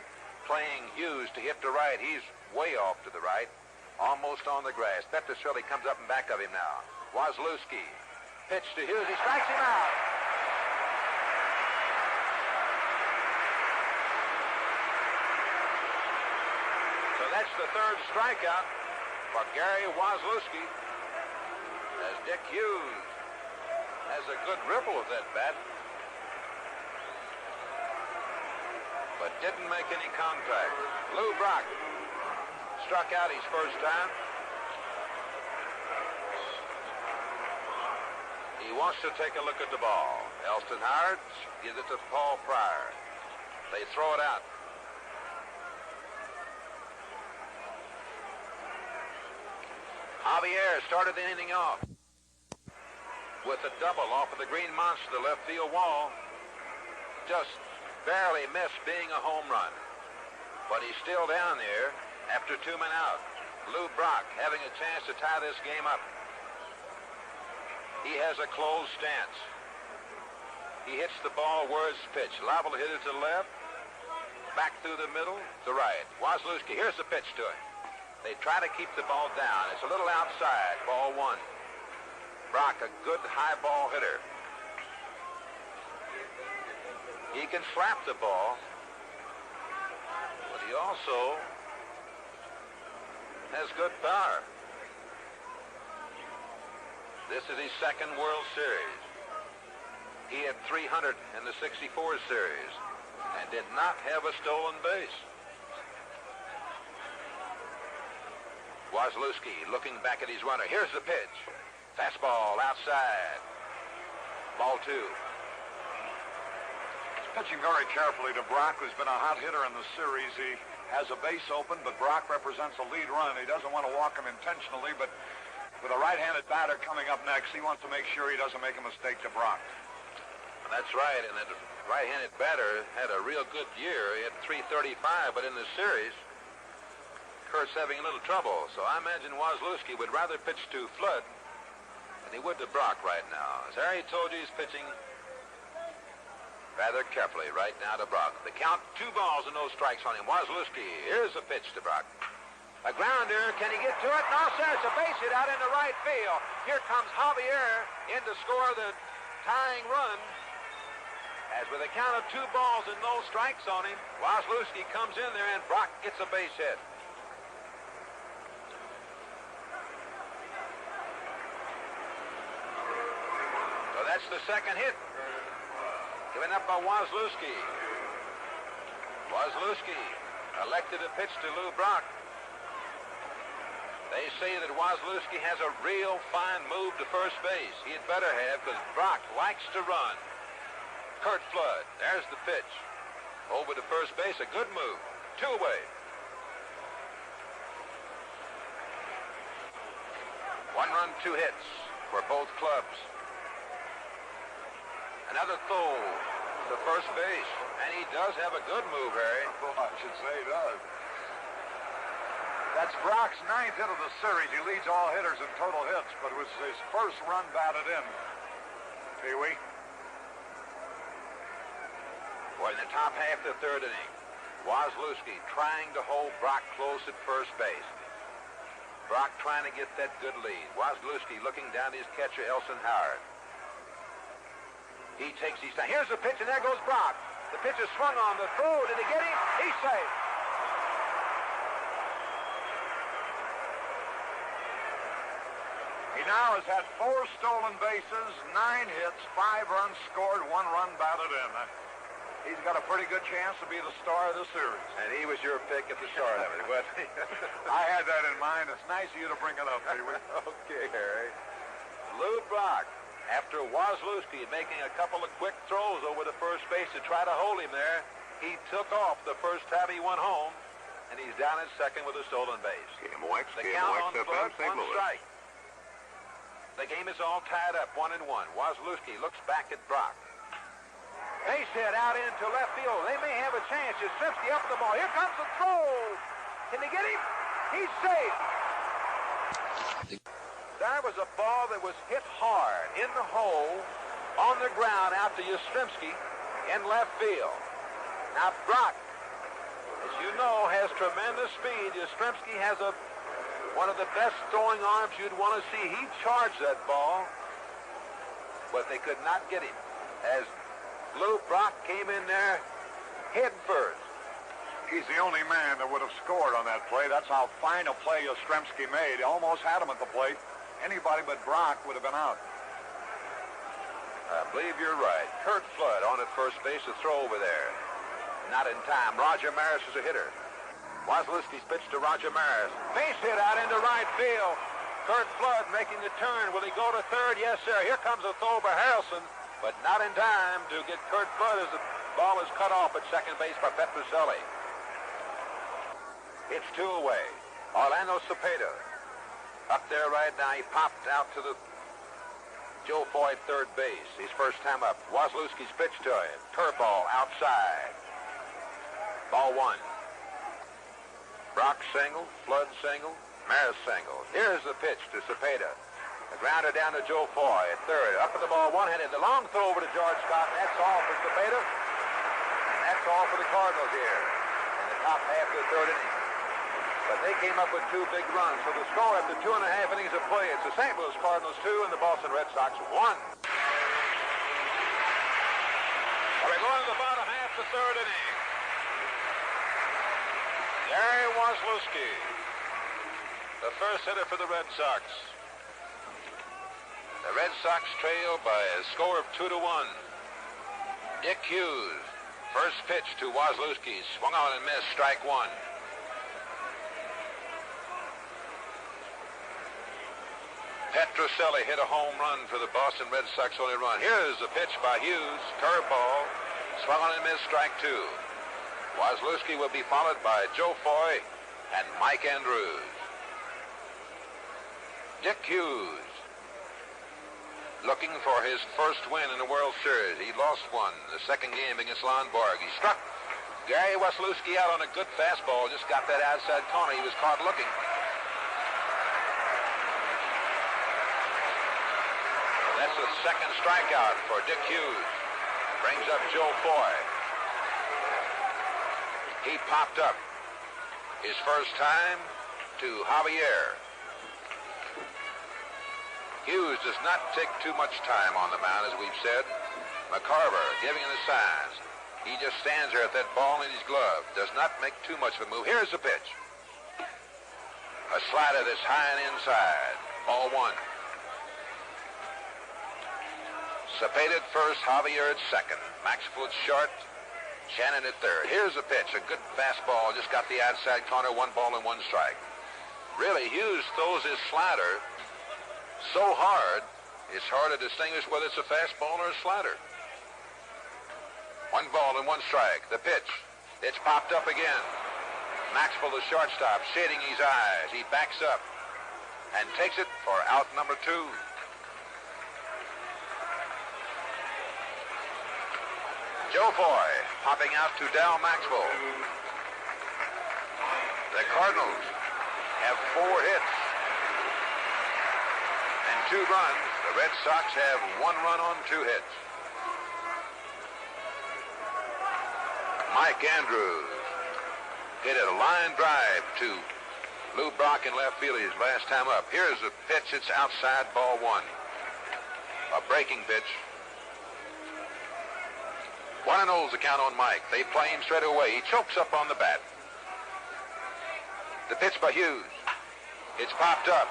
playing Hughes to hit to right. He's way off to the right, almost on the grass. Petroselli comes up in back of him now. Wozlewski, pitch to Hughes. He strikes him out. So that's the 3rd strikeout for Gary Wozlewski, as Dick Hughes has a good ripple with that bat, but didn't make any contact. Lou Brock struck out his first time. He wants to take a look at the ball. Elston Howard gives it to Paul Pryor. They throw it out. Javier started the inning off with a double off of the Green Monster, the left field wall. Just barely missed being a home run. But he's still down there after 2 men out. Lou Brock having a chance to tie this game up. He has a closed stance. He hits the ball where it's pitched. Liable to hit it to the left, back through the middle, to right. Wazlewski, here's the pitch to him. They try to keep the ball down. It's a little outside, ball one. Brock, a good high ball hitter. He can slap the ball, but he also has good power. This is his second World Series. He had 300 in the '64 series and did not have a stolen base. Wazlewski looking back at his runner. Here's the pitch. Fastball outside. Ball two. He's pitching very carefully to Brock, who's been a hot hitter in the series. He has a base open, but Brock represents a lead run. He doesn't want to walk him intentionally, but with a right-handed batter coming up next, he wants to make sure he doesn't make a mistake to Brock. That's right, and the right-handed batter had a real good year. He had 335, but in the series, Kurt's having a little trouble. So I imagine Wazlewski would rather pitch to Flood than he would to Brock right now. As Harry told you, he's pitching rather carefully right now to Brock. The count, 2 balls and no strikes on him. Wazlewski, here's a pitch to Brock. A grounder, can he get to it? No, sir, it's a base hit out into right field. Here comes Javier in to score the tying run. As with a count of 2 balls and no strikes on him, Wazlewski comes in there and Brock gets a base hit. So that's the second hit given up by Wazlewski. Wazlewski elected to pitch to Lou Brock. They say that Wazlewski has a real fine move to first base. He'd better have, because Brock likes to run. Curt Flood, there's the pitch. Over to first base, a good move. 2 away. 1 run, 2 hits for both clubs. Another throw to first base, and he does have a good move, Harry. Well, I should say he does. That's Brock's 9th hit of the series. He leads all hitters in total hits, but it was his first run batted in. Pee-wee. Well, in the top half of the 3rd inning, Wazlewski trying to hold Brock close at first base. Brock trying to get that good lead. Wazlewski looking down his catcher, Elson Howard. He takes his time. Here's the pitch, and there goes Brock. The pitch is swung on. The throw. Did he get him? He's safe. He now has had 4 stolen bases, 9 hits, 5 runs scored, 1 run batted in. He's got a pretty good chance to be the star of the series. And he was your pick at the start of it, wasn't he? I had that in mind. It's nice of you to bring it up, Pee-wee. Okay, Harry. Lou Brock, after Wazlewski making a couple of quick throws over to first base to try to hold him there, he took off the first time he went home, and he's down at second with a stolen base. KMOX, The count on KMOX Flood, FM, St. 1 Louis. strike. The game is all tied up, 1-1. Wazlewski looks back at Brock. Base hit out into left field. They may have a chance. Yastrzemski up the ball. Here comes the throw. Can they get him? He's safe. There was a ball that was hit hard in the hole on the ground out to Yastrzemski in left field. Now Brock, as you know, has tremendous speed. Yastrzemski has one of the best throwing arms you'd want to see. He charged that ball, but they could not get him. As Lou Brock came in there head first. He's the only man that would have scored on that play. That's how fine a play Yastrzemski made. He almost had him at the plate. Anybody but Brock would have been out. I believe you're right. Curt Flood on at first base to throw over there. Not in time. Roger Maris is a hitter. Wazlewski's pitch to Roger Maris. Base hit out into right field. Curt Flood making the turn. Will he go to third? Yes, sir. Here comes a throw by Harrelson, but not in time to get Curt Flood as the ball is cut off at second base by Petroselli. It's 2 away. Orlando Cepeda Up there right now, he popped out to the Joe Foy at third base. His first time up. Wasilewski's pitch to him. Curveball outside. Ball one. Brock single, Flood single, Maris single. Here's the pitch to Cepeda. The grounder down to Joe Foy at third. Up at the ball, one-handed. The long throw over to George Scott. And that's all for Cepeda. And that's all for the Cardinals here in the top half of the third inning. But they came up with two big runs. So the score after 2.5 innings of play, it's the St. Louis Cardinals 2 and the Boston Red Sox 1. Well, we're going to the bottom half of the third inning. Caray Wasilewski, the first hitter for the Red Sox. The Red Sox trail by a score of 2-1. Dick Hughes, first pitch to Wasilewski, swung on and missed, strike one. Petrocelli hit a home run for the Boston Red Sox only run. Here's the pitch by Hughes, curveball, swung on and missed, strike two. Wasilewski will be followed by Joe Foy and Mike Andrews. Dick Hughes, looking for his first win in the World Series. He lost one the second game against Lonborg. He struck Caray Wasilewski out on a good fastball, just got that outside corner. He was caught looking. That's the second strikeout for Dick Hughes. Brings up Joe Foy. He popped up his first time to Javier. Hughes does not take too much time on the mound, as we've said. McCarver giving him the signs. He just stands there with that ball in his glove. Does not make too much of a move. Here's the pitch. A slider that's high and inside. Ball one. Cepeda at first, Javier at second. Maxwell at short, Shannon at third. Here's the pitch. A good fastball. Just got the outside corner. 1 ball and 1 strike. Really, Hughes throws his slider so hard, it's hard to distinguish whether it's a fastball or a slider. 1 ball and 1 strike. The pitch. It's popped up again. Maxwell, the shortstop, shading his eyes. He backs up and takes it for out number 2. Joe Foy popping out to Dal Maxwell. The Cardinals have 4 hits and 2 runs. The Red Sox have 1 run on 2 hits. Mike Andrews hit a line drive to Lou Brock in left field his last time up. Here's the pitch. It's outside, ball 1. A breaking pitch. 1-0's the count on Mike. They play him straight away. He chokes up on the bat. The pitch by Hughes. It's popped up.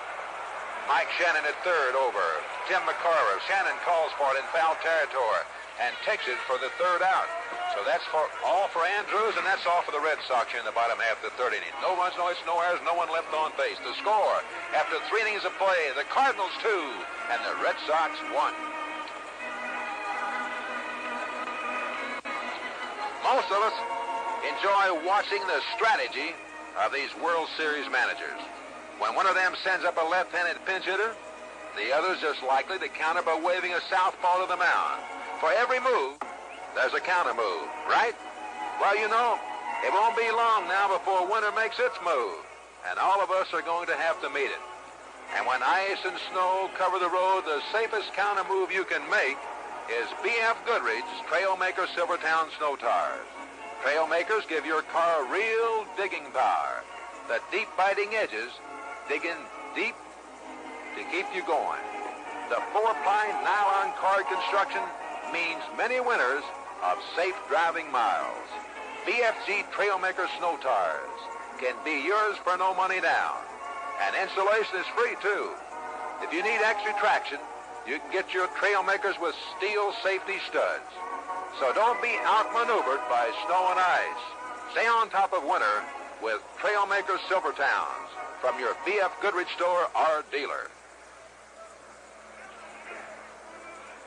Mike Shannon at third over Tim McCarver. Shannon calls for it in foul territory and takes it for the 3rd out. So that's all for Andrews, and that's all for the Red Sox here in the bottom half of the 3rd inning. No runs, no hits, no errors, no one left on base. The score after 3 innings of play, the Cardinals 2 and the Red Sox 1. Most of us enjoy watching the strategy of these World Series managers. When one of them sends up a left-handed pinch hitter, the other's just likely to counter by waving a southpaw to the mound. For every move, there's a counter move, right? Well, you know, it won't be long now before winter makes its move, and all of us are going to have to meet it. And when ice and snow cover the road, the safest counter move you can make is B.F. Goodrich's Trailmaker Silvertown Snow Tires. Trailmakers give your car real digging power. The deep biting edges digging deep to keep you going. The 4-ply nylon cord construction means many winters of safe driving miles. BFG Trailmaker Snow Tires can be yours for no money down. And installation is free, too. If you need extra traction, you can get your Trailmakers with steel safety studs. So don't be outmaneuvered by snow and ice. Stay on top of winter with Trailmaker Silvertowns from your B.F. Goodrich store or dealer.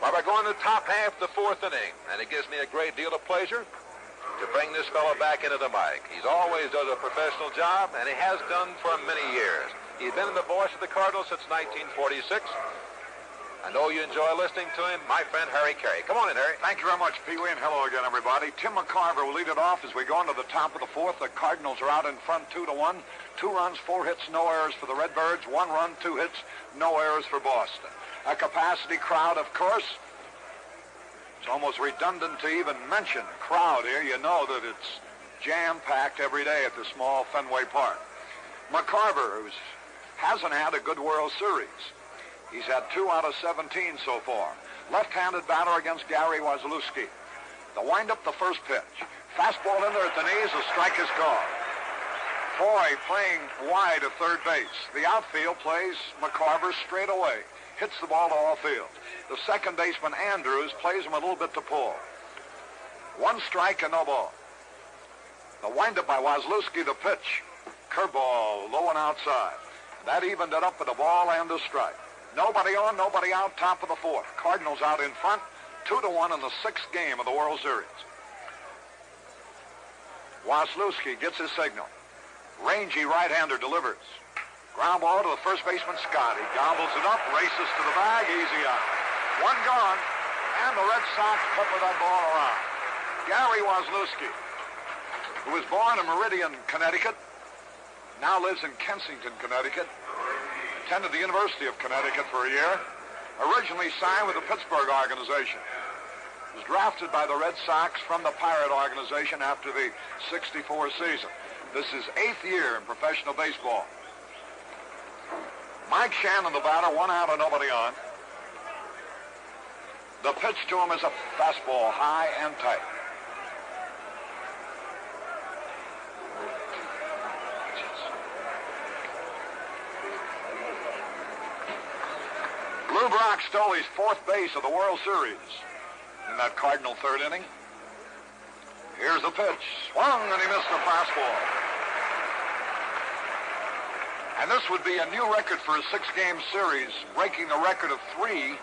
Well, we're going to the top half of the 4th inning, and it gives me a great deal of pleasure to bring this fellow back into the mic. He's always done a professional job, and he has done for many years. He's been the voice of the Cardinals since 1946. I know you enjoy listening to him, my friend Harry Caray. Come on in, Harry. Thank you very much, Pee Wee, and hello again, everybody. Tim McCarver will lead it off as we go into the top of the fourth. The Cardinals are out in front 2-1. 2 runs, 4 hits, no errors for the Redbirds. 1 run, 2 hits, no errors for Boston. A capacity crowd, of course. It's almost redundant to even mention crowd here. You know that it's jam-packed every day at the small Fenway Park. McCarver hasn't had a good World Series. He's had 2 out of 17 so far. Left-handed batter against Gary Wasilewski. The wind-up, the first pitch. Fastball in there at the knees, a strike is called. Foy playing wide at third base. The outfield plays McCarver straight away. Hits the ball to all field. The second baseman, Andrews, plays him a little bit to pull. 1 strike and no ball. The wind-up by Wasilewski, the pitch. Curveball, low and outside. That evened it up with a ball and a strike. Nobody on, nobody out, top of the fourth. Cardinals out in front, 2-1 in the 6th game of the World Series. Wasilewski gets his signal. Rangy right-hander delivers. Ground ball to the first baseman, Scott. He gobbles it up, races to the bag, easy out. 1 gone, and the Red Sox pepper that ball around. Gary Wasilewski, who was born in Meridian, Connecticut, now lives in Kensington, Connecticut. Attended the University of Connecticut for a year. Originally signed with the Pittsburgh organization. Was drafted by the Red Sox from the Pirate organization after the '64 season. This is 8th year in professional baseball. Mike Shannon, the batter, 1 out and nobody on. The pitch to him is a fastball, high and tight. Lou Brock stole his 4th base of the World Series in that Cardinal 3rd inning. Here's the pitch. Swung, and he missed the fastball. And this would be a new record for a 6-game series, breaking the record of 3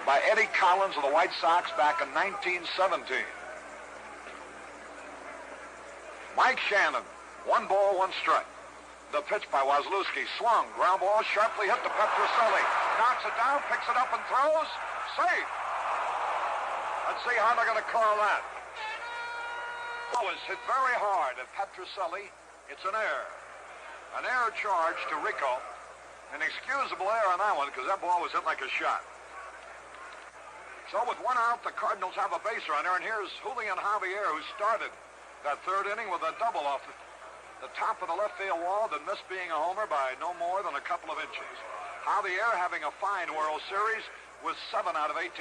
by Eddie Collins of the White Sox back in 1917. Mike Shannon, 1 ball, 1 strike. The pitch by Wasilewski, swung, ground ball, sharply hit to Petroselli. Knocks it down, picks it up and throws. Safe. Let's see how they're going to call that. Ball was hit very hard at Petroselli. It's an error. An error charge to Rico. An excusable error on that one because that ball was hit like a shot. So with 1 out, the Cardinals have a base runner, and here's Julian Javier, who started that 3rd inning with a double off the top of the left field wall that missed being a homer by no more than a couple of inches. Javier having a fine World Series with 7 out of 18.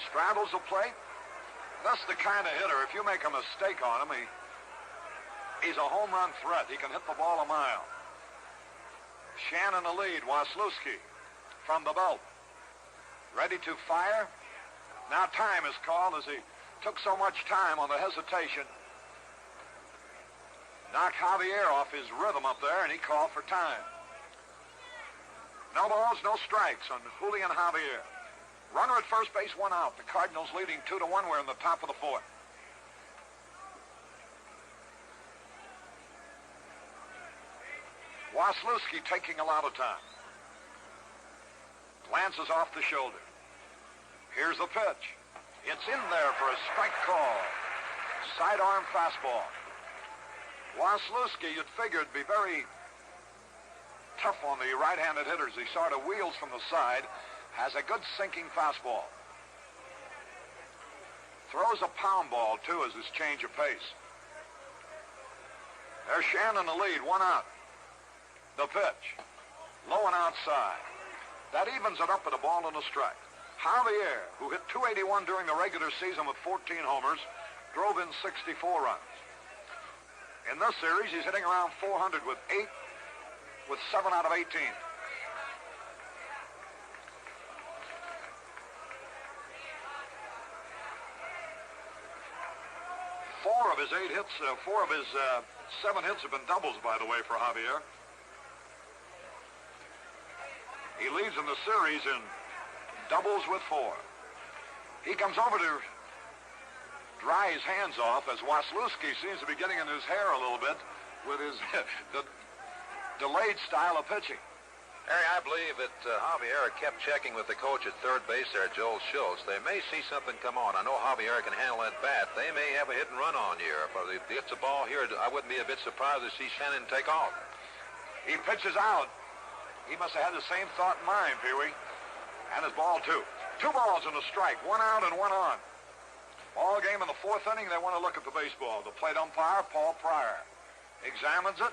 Straddles the plate. That's the kind of hitter, if you make a mistake on him, he's a home run threat. He can hit the ball a mile. Shannon the lead. Wasilewski from the belt. Ready to fire. Now time is called as he took so much time on the hesitation. Knocked Javier off his rhythm up there, and he called for time. No balls, no strikes on Julian Javier. Runner at first base, 1 out. The Cardinals leading 2-1. We're in the top of the 4th. Wasilewski taking a lot of time. Glances off the shoulder. Here's the pitch. It's in there for a strike call. Sidearm fastball. Wasilewski, you'd figure, would be very tough on the right-handed hitters. He sort of wheels from the side. Has a good sinking fastball. Throws a pound ball, too, as his change of pace. There's Shannon the lead, 1 out. The pitch. Low and outside. That evens it up with a ball and a strike. Javier, who hit .281 during the regular season with 14 homers, drove in 64 runs. In this series, he's hitting around 400 with 7 out of 18. Four of his 7 hits have been doubles, by the way, for Javier. He leads in the series in doubles with 4. He comes over to dry his hands off as Waslewski seems to be getting in his hair a little bit with his the delayed style of pitching. Harry, I believe that Javier kept checking with the coach at third base there, Joel Schultz. They may see something come on. I know Javier can handle that bat. They may have a hit and run on here. But if it's a ball here, I wouldn't be a bit surprised to see Shannon take off. He pitches out. He must have had the same thought in mind, Pee-wee. And his ball, too. 2 balls and a strike. 1 out and 1 on. Ball game in the 4th inning. They want to look at the baseball. The plate umpire, Paul Pryor, examines it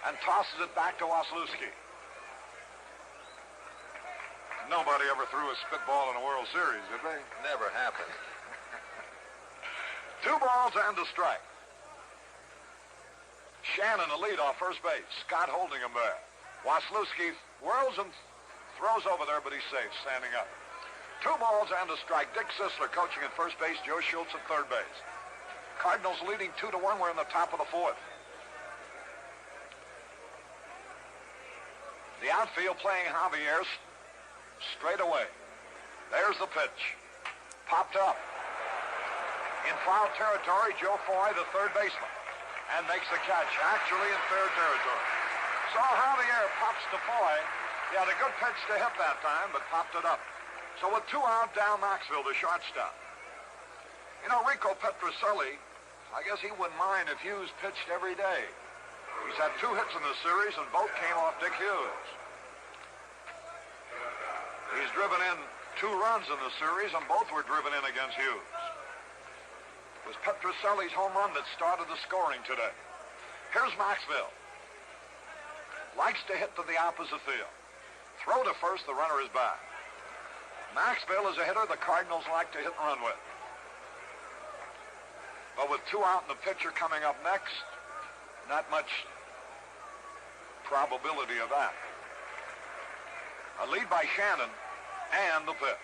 and tosses it back to Waslewski. Nobody ever threw a spitball in a World Series, did they? Never happened. 2 balls and a strike. Shannon, the lead off first base. Scott holding him there. Waslewski whirls and throws over there, but he's safe, standing up. 2 balls and a strike. Dick Sisler coaching at first base. Joe Schultz at third base. Cardinals leading 2-1. We're in the top of the 4th. The outfield playing Javier straight away. There's the pitch. Popped up. In foul territory, Joe Foy, the third baseman, and makes the catch, actually in fair territory. So Javier pops to Foy. He had a good pitch to hit that time, but popped it up. So with 2 out, Dal Maxfield, the shortstop. You know, Rico Petrocelli, I guess he wouldn't mind if Hughes pitched every day. He's had 2 hits in the series, and both came off Dick Hughes. He's driven in 2 runs in the series, and both were driven in against Hughes. It was Petrocelli's home run that started the scoring today. Here's Maxfield. Likes to hit to the opposite field. Throw to first, the runner is back. Maxfield is a hitter the Cardinals like to hit and run with. But with 2 out and the pitcher coming up next, not much probability of that. A lead by Shannon and the pitch.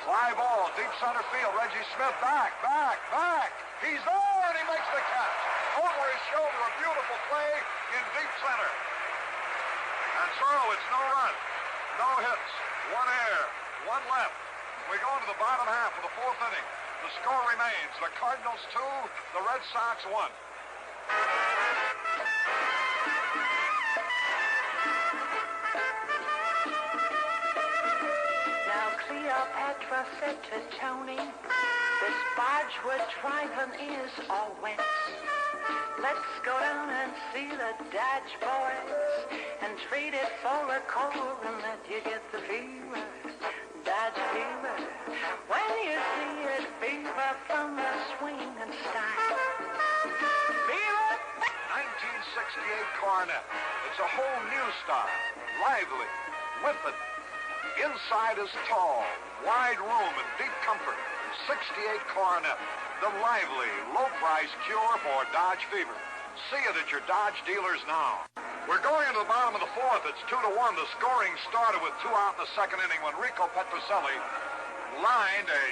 Fly ball, deep center field. Reggie Smith back. He's there, and he makes the catch. Over his shoulder, a beautiful play in deep center. And so it's no run, no hits, 1 error, 1 left. We go into the bottom half of the 4th inning. The score remains the Cardinals 2, the Red Sox 1. Cleopatra said to Tony, this barge we're driving is all wet. Let's go down and see the Dodge boys and trade it for a cold and let you get the fever, Dodge fever. When you see it, fever from the swing and style. Fever! 1968 Coronet. It's a whole new style. Lively, whipping. Inside is tall, wide room and deep comfort. 68 Coronet, the lively, low-price cure for Dodge fever. See it at your Dodge dealers now. We're going into the bottom of the 4th. It's 2-1. The scoring started with 2 out in the 2nd inning when Rico Petrocelli lined a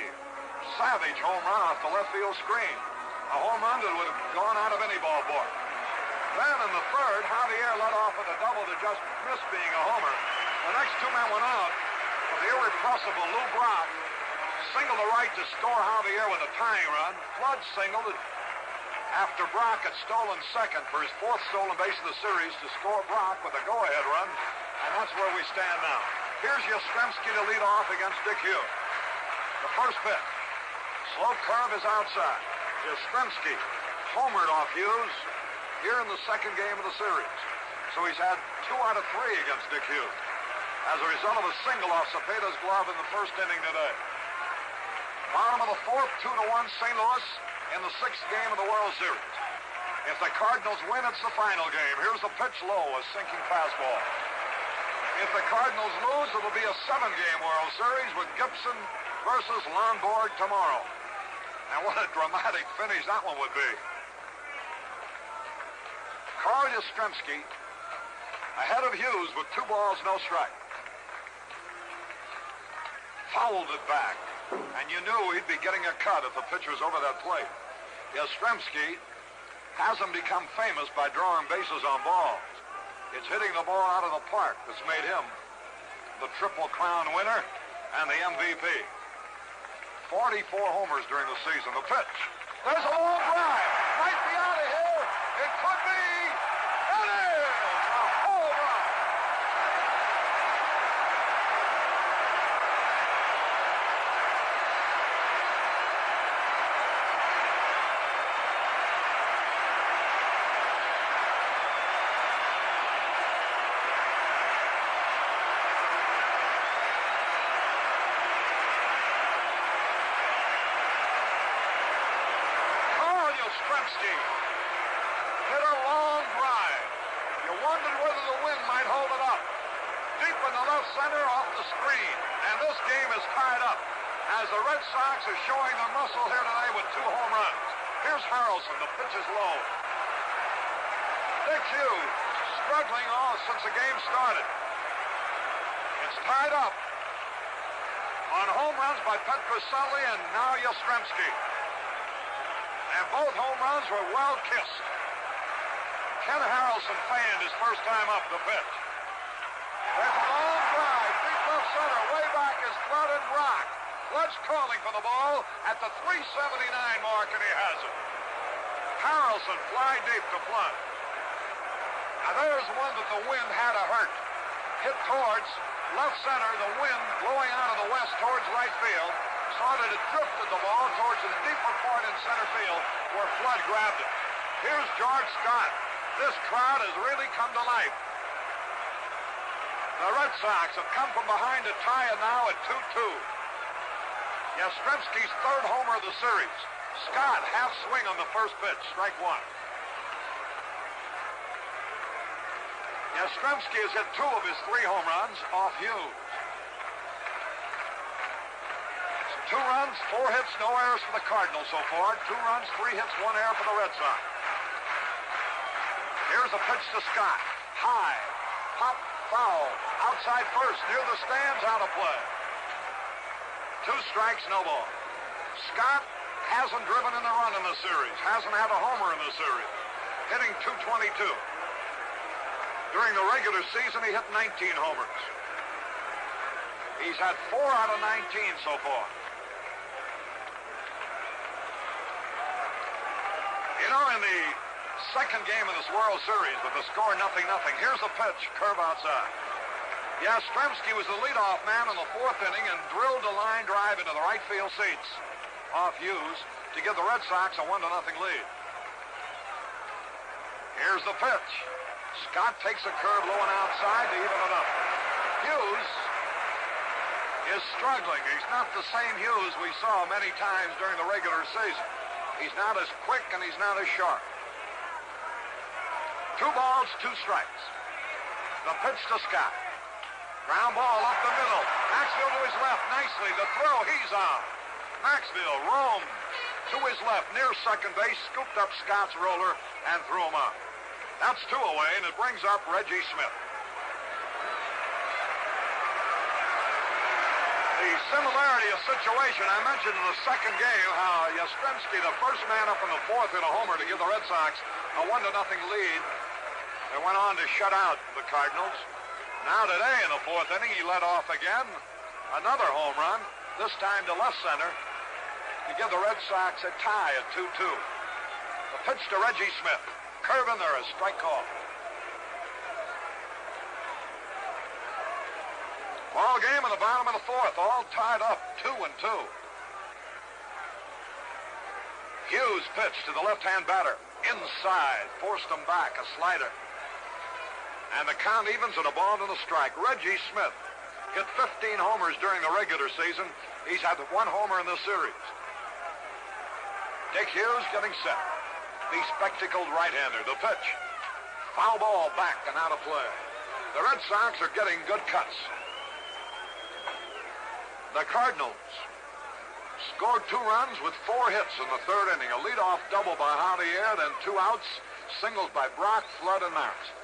savage home run off the left field screen. A home run that would have gone out of any ballpark. Then in the 3rd, Javier led off with a double to just miss being a homer. The next 2 men went out. The irrepressible Lou Brock singled to right to score Javier with a tying run. Flood singled after Brock had stolen second for his 4th stolen base of the series to score Brock with a go-ahead run, and that's where we stand now. Here's Yastrzemski to lead off against Dick Hughes. The first pitch. Slow curve is outside. Yastrzemski homered off Hughes here in the 2nd game of the series. So he's had 2 out of 3 against Dick Hughes as a result of a single off Cepeda's glove in the 1st inning today. Bottom of the 4th, 2-1 St. Louis in the 6th game of the World Series. If the Cardinals win, it's the final game. Here's the pitch low, a sinking fastball. If the Cardinals lose, it'll be a 7-game World Series with Gibson versus Lonborg tomorrow. And what a dramatic finish that one would be. Carl Yastrzemski ahead of Hughes with 2 balls, no strike. Fouled it back, and you knew he'd be getting a cut if the pitch was over that plate. Yastrzemski hasn't become famous by drawing bases on balls. It's hitting the ball out of the park that's made him the Triple Crown winner and the MVP. 44 homers during the season. The pitch. There's a long drive. Might be out of here. It could be. It is a home run. Hit a long drive. You wondered whether the wind might hold it up. Deep in the left center off the screen. And this game is tied up as the Red Sox are showing their muscle here today with 2 home runs. Here's Harrelson. The pitch is low. Dick Hughes struggling all since the game started. It's tied up on home runs by Petrocelli and now Yastrzemski. And both home runs were well kissed. Ken Harrelson fanned his first time up the pitch. There's a long drive, deep left center, way back is Flood and Brock. Flood's calling for the ball at the 379 mark, and he has it. Harrelson fly deep to Flood. Now there's one that the wind had to hurt. Hit towards left center, the wind blowing out of the west towards right field. Saw that it drifted the ball towards the deeper point in center field where Flood grabbed it. Here's George Scott. This crowd has really come to life. The Red Sox have come from behind to tie it now at 2-2. Yastrzemski's 3rd homer of the series. Scott half swing on the first pitch, strike 1. Yastrzemski has hit 2 of his 3 home runs off Hughes. 2 runs, 4 hits, no errors for the Cardinals so far. 2 runs, 3 hits, 1 error for the Red Sox. Here's a pitch to Scott. High, pop, foul, outside first, near the stands, out of play. 2 strikes, no ball. Scott hasn't driven in a run in the series, hasn't had a homer in the series, hitting .222. During the regular season, he hit 19 homers. He's had 4 out of 19 so far. You know, in the second game of this World Series with the score 0-0, here's a pitch, curve outside. Yastrzemski was the leadoff man in the 4th inning and drilled a line drive into the right field seats off Hughes to give the Red Sox a 1-0 lead. Here's the pitch. Scott takes a curve low and outside to even it up. Hughes is struggling. He's not the same Hughes we saw many times during the regular season. He's not as quick and he's not as sharp. 2 balls, 2 strikes. The pitch to Scott. Ground ball up the middle. Maxfield to his left nicely. The throw, he's on. Maxfield roamed to his left near second base, scooped up Scott's roller and threw him out. That's 2 away, and it brings up Reggie Smith. The similarity of situation, I mentioned in the second game how Yastrzemski, the first man up in the 4th, hit a homer to give the Red Sox a 1-0 lead. They went on to shut out the Cardinals. Now today in the 4th inning, he led off again. Another home run, this time to left center, to give the Red Sox a tie at 2-2. The pitch to Reggie Smith. Curve in there, a strike call. Ball game in the bottom of the 4th, all tied up 2-2. Hughes pitched to the left-hand batter. Inside, forced him back, a slider. And the count evens at a ball and a strike. Reggie Smith hit 15 homers during the regular season. He's had 1 homer in this series. Dick Hughes getting set. The spectacled right-hander. The pitch. Foul ball back and out of play. The Red Sox are getting good cuts. The Cardinals scored 2 runs with 4 hits in the 3rd inning. A leadoff double by Javier, then 2 outs, singles by Brock, Flood, and Maris.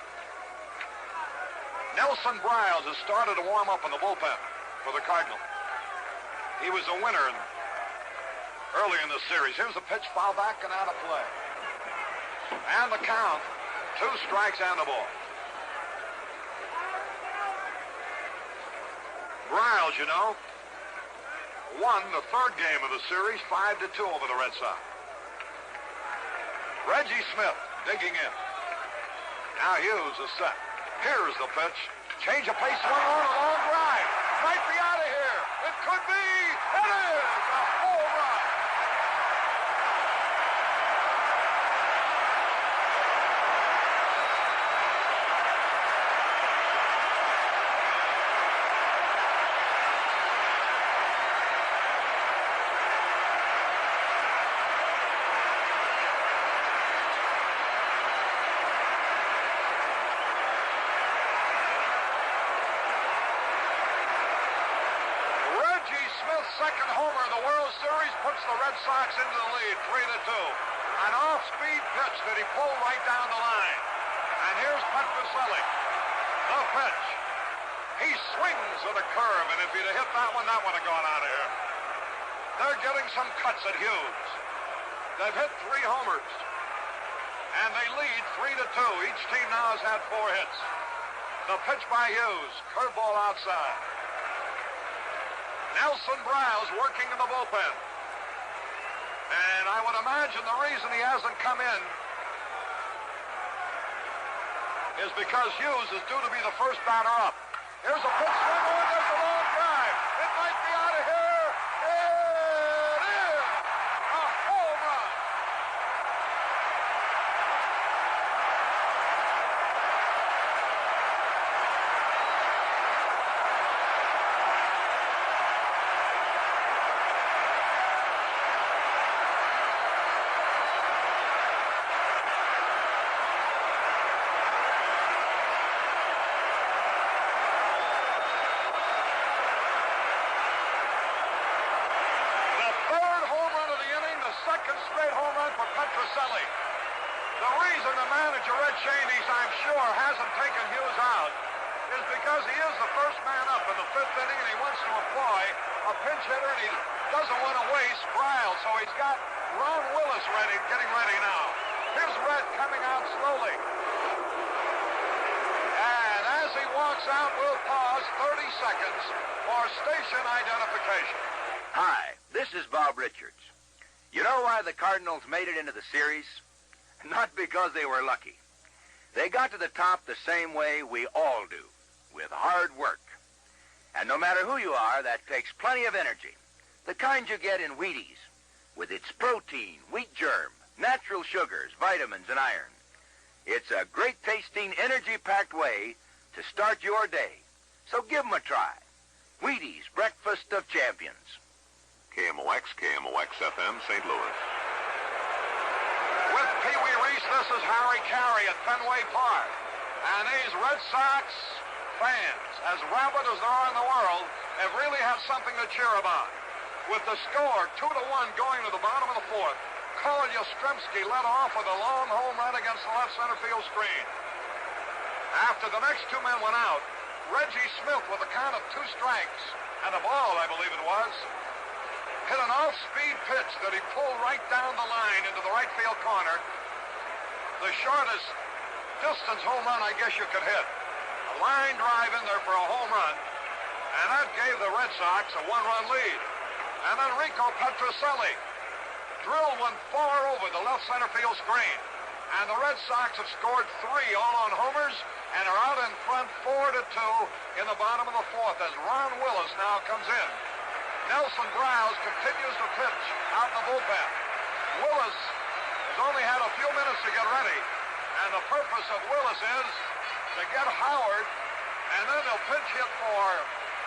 Nelson Briles has started to warm up in the bullpen for the Cardinals. He was a winner early in the series. Here's the pitch, foul back and out of play. And the count, 2 strikes and a ball. Briles, you know, won the third game of the series 5-2 over the Red Sox. Reggie Smith digging in. Now Hughes is set. Here's the pitch. Change of pace, one on a long drive. Might be out of here. It could be. It is a home run. Second homer in the World Series puts the Red Sox into the lead, 3-2. An off-speed pitch that he pulled right down the line. And here's Petroselli. The pitch. He swings with a curve, and if he'd have hit that one would have gone out of here. They're getting some cuts at Hughes. They've hit 3 homers. And they lead 3-2. Each team now has had 4 hits. The pitch by Hughes. Curveball outside. Nelson Browse working in the bullpen. And I would imagine the reason he hasn't come in is because Hughes is due to be the first batter up. Here's a pitch swing on, there's a long drive. It might be out of here. It is a home run. Second straight home run for Petroselli. The reason the manager, Red Cheney's, I'm sure, hasn't taken Hughes out is because he is the first man up in the 5th inning, and he wants to employ a pinch hitter, and he doesn't want to waste Bryle, so he's got Ron Willis getting ready now. Here's Red coming out slowly. And as he walks out, we'll pause 30 seconds for station identification. Hi, this is Bob Richards. You know why the Cardinals made it into the series? Not because they were lucky. They got to the top the same way we all do, with hard work. And no matter who you are, that takes plenty of energy. The kind you get in Wheaties, with its protein, wheat germ, natural sugars, vitamins, and iron. It's a great-tasting, energy-packed way to start your day. So give them a try. Wheaties, breakfast of champions. KMOX, KMOX-FM, St. Louis. With Pee Wee Reese, this is Harry Caray at Fenway Park. And these Red Sox fans, as rabid as there are in the world, have really had something to cheer about. With the score 2-1 going to the bottom of the 4th, Carl Yastrzemski led off with a long home run against the left center field screen. After the next 2 men went out, Reggie Smith, with a count of 2 strikes and a ball, I believe it was, hit an off-speed pitch that he pulled right down the line into the right field corner. The shortest distance home run I guess you could hit. A line drive in there for a home run, and that gave the Red Sox a 1-run lead. And then Rico Petroselli drilled one far over the left center field screen. And the Red Sox have scored 3 all on homers and are out in front 4-2 in the bottom of the 4th as Ron Willis now comes in. Nelson Browse continues to pitch out in the bullpen. Willis has only had a few minutes to get ready, and the purpose of Willis is to get Howard, and then they'll pinch hit for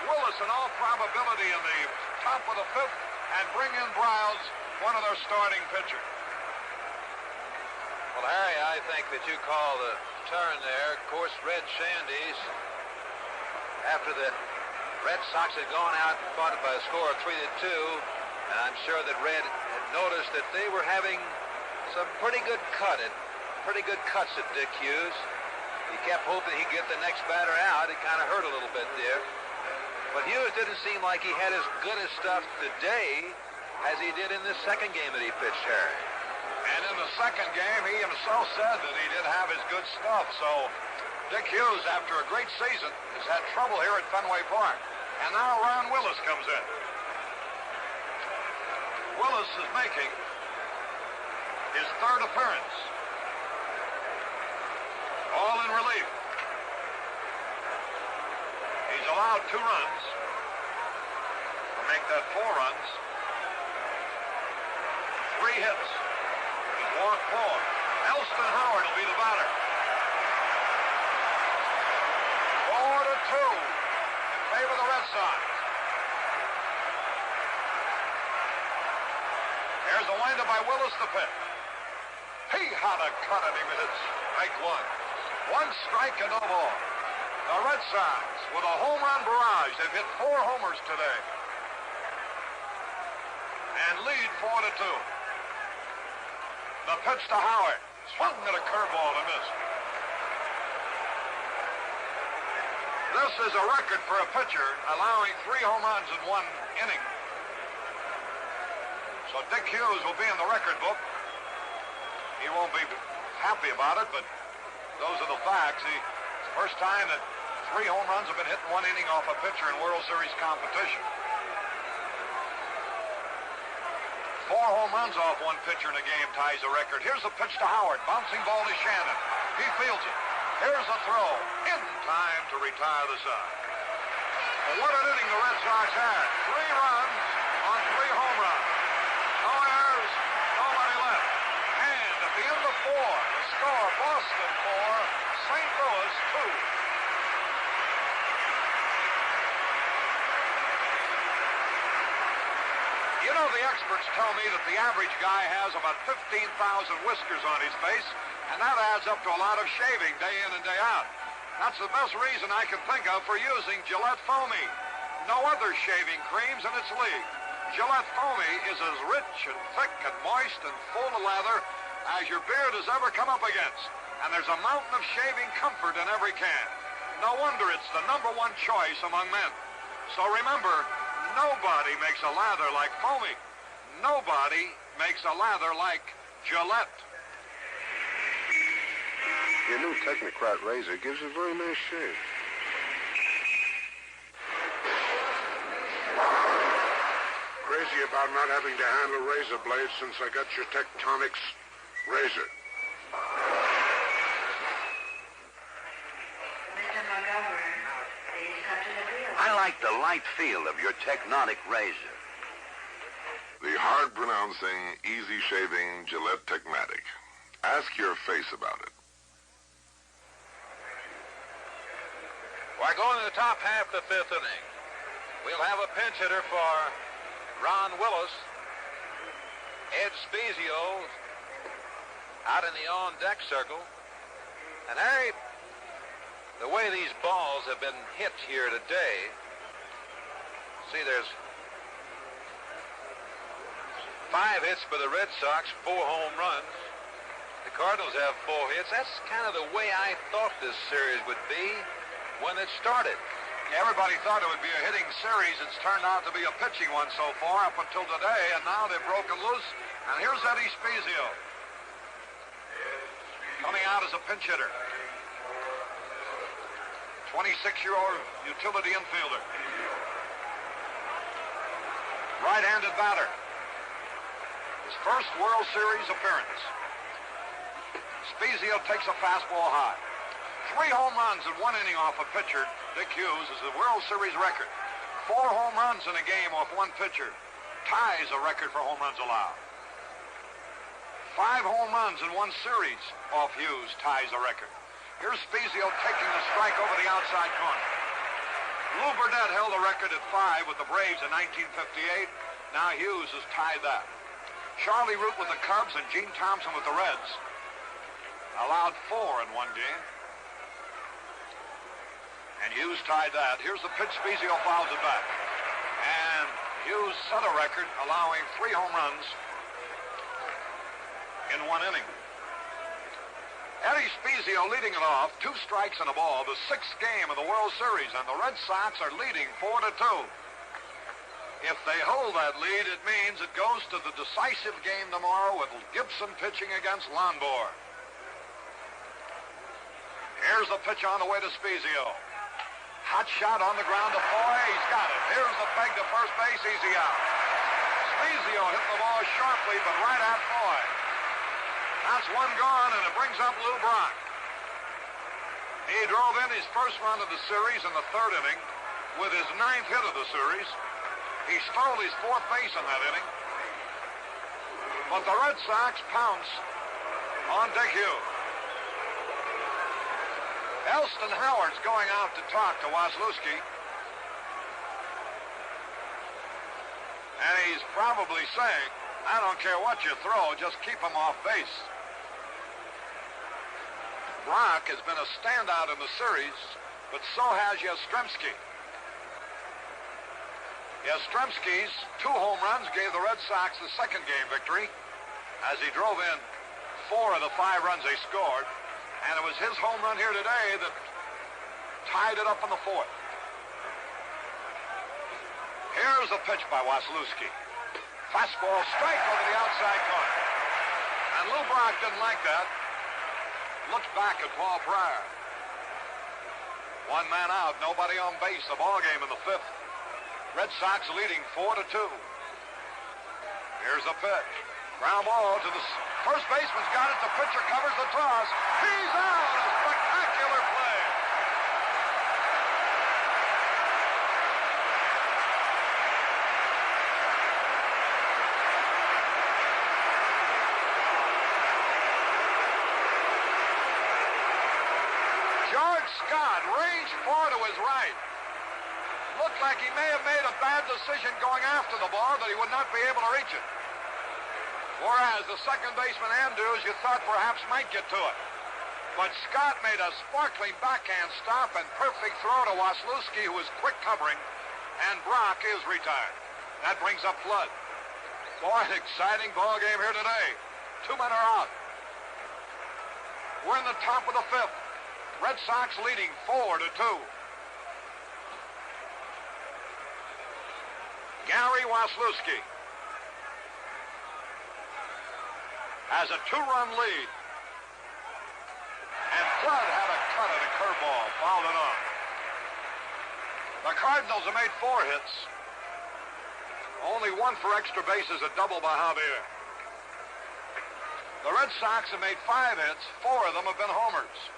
Willis in all probability in the top of the 5th and bring in Browse, one of their starting pitchers. Well, Harry, I think that you call the turn there. Of course, Red Shandy's, after the Red Sox had gone out and fought it by a score of 3-2, and I'm sure that Red had noticed that they were having some pretty good cuts at Dick Hughes. He kept hoping he'd get the next batter out. It kind of hurt a little bit there. But Hughes didn't seem like he had as good a stuff today as he did in the second game that he pitched, Harry. And in the second game, he himself said that he didn't have his good stuff. So Dick Hughes, after a great season, has had trouble here at Fenway Park. And now Ron Willis comes in. Willis is making his third appearance. All in relief. He's allowed 2 runs to make that 4 runs. 3 hits. He's walked 4. Elston Howard will be the batter. 4-2 in favor of the Red Sox. Here's a windup by Willis to pitch. He had a cut and he hits strike 1. 1 strike and no ball. The Red Sox with a home run barrage. They've hit 4 homers today. And lead 4-2. The pitch to Howard. Swung at a curveball and missed. This is a record for a pitcher, allowing 3 home runs in 1 inning. So Dick Hughes will be in the record book. He won't be happy about it, but those are the facts. It's the first time that 3 home runs have been hit in 1 inning off a pitcher in World Series competition. 4 home runs off 1 pitcher in a game ties the record. Here's a pitch to Howard. Bouncing ball to Shannon. He fields it. Here's a throw. In time to retire the side. Well, what an inning the Red Sox had. 3 runs on 3 home runs. No errors, nobody left. And at the end of 4, the score, Boston 4, St. Louis 2. You know, the experts tell me that the average guy has about 15,000 whiskers on his face, and that adds up to a lot of shaving day in and day out. That's the best reason I can think of for using Gillette Foamy. No other shaving creams in its league. Gillette Foamy is as rich and thick and moist and full of lather as your beard has ever come up against. And there's a mountain of shaving comfort in every can. No wonder it's the #1 choice among men. So remember, nobody makes a lather like Foamy. Nobody makes a lather like Gillette. Your new Technocrat razor gives a very nice shave. Crazy about not having to handle razor blades since I got your Tectonics razor. Mr. Montgomery, please come to the field. I like the light feel of your Technonic razor. The hard-pronouncing, easy-shaving Gillette Techmatic. Ask your face about it. We're going to the top half of the 5th inning. We'll have a pinch hitter for Ron Willis. Ed Spezio out in the on-deck circle. And Harry, the way these balls have been hit here today, see, there's 5 hits for the Red Sox, 4 home runs. The Cardinals have 4 hits. That's kind of the way I thought this series would be when it started. Everybody thought it would be a hitting series. It's turned out to be a pitching one so far up until today, and now they've broken loose. And here's Eddie Spezio coming out as a pinch hitter. 26-year-old utility infielder. Right-handed batter. His first World Series appearance. Spezio takes a fastball high. 3 home runs in 1 inning off a pitcher, Dick Hughes, is the World Series record. 4 home runs in a game off 1 pitcher ties a record for home runs allowed. 5 home runs in 1 series off Hughes ties a record. Here's Spezio taking the strike over the outside corner. Lou Burdett held the record at 5 with the Braves in 1958. Now Hughes has tied that. Charlie Root with the Cubs and Gene Thompson with the Reds allowed 4 in 1 game. And Hughes tied that. Here's the pitch. Spezio fouls it back. And Hughes set a record allowing 3 home runs in 1 inning. Eddie Spezio leading it off, 2 strikes and a ball, the 6th game of the World Series, and the Red Sox are leading 4-2. If they hold that lead, it means it goes to the decisive game tomorrow with Gibson pitching against Lonborg. Here's the pitch on the way to Spezio. Hot shot on the ground to Foy. He's got it. Here's the peg to first base. Easy out. Fazio hit the ball sharply, but right at Floyd. That's one gone, and it brings up Lou Brock. He drove in his first run of the series in the third inning with his 9th hit of the series. He stole his 4th base in that inning. But the Red Sox pounce on Dick Hughes. Elston Howard's going out to talk to Waslewski. And he's probably saying, I don't care what you throw, just keep him off base. Brock has been a standout in the series, but so has Yastrzemski. Yastrzemski's 2 home runs gave the Red Sox the second game victory as he drove in 4 of the 5 runs they scored, and it was his home run here today that tied it up in the 4th. Here's a pitch by Waslewski. Fastball strike over the outside corner. And Lou Brock didn't like that. Looked back at Paul Pryor. 1 man out, nobody on base, the ball game in the 5th. Red Sox leading 4-2. Here's a pitch. Ground ball to the first baseman's got it. The pitcher covers the toss. He's out. A spectacular play. George Scott ranged far to his right. Looked like he may have made a bad decision going after the ball, that he would not be able to reach it. Whereas the second baseman, Andrews, you thought perhaps might get to it. But Scott made a sparkling backhand stop and perfect throw to Waslewski, who was quick covering, and Brock is retired. That brings up Flood. Boy, an exciting ball game here today. 2 men are out. We're in the top of the 5th. Red Sox leading 4-2. Gary Waslewski has a 2-run lead. And Flood had a cut at a curveball, fouled it off. The Cardinals have made 4 hits. Only 1 for extra bases, a double by Javier. The Red Sox have made 5 hits. 4 of them have been homers.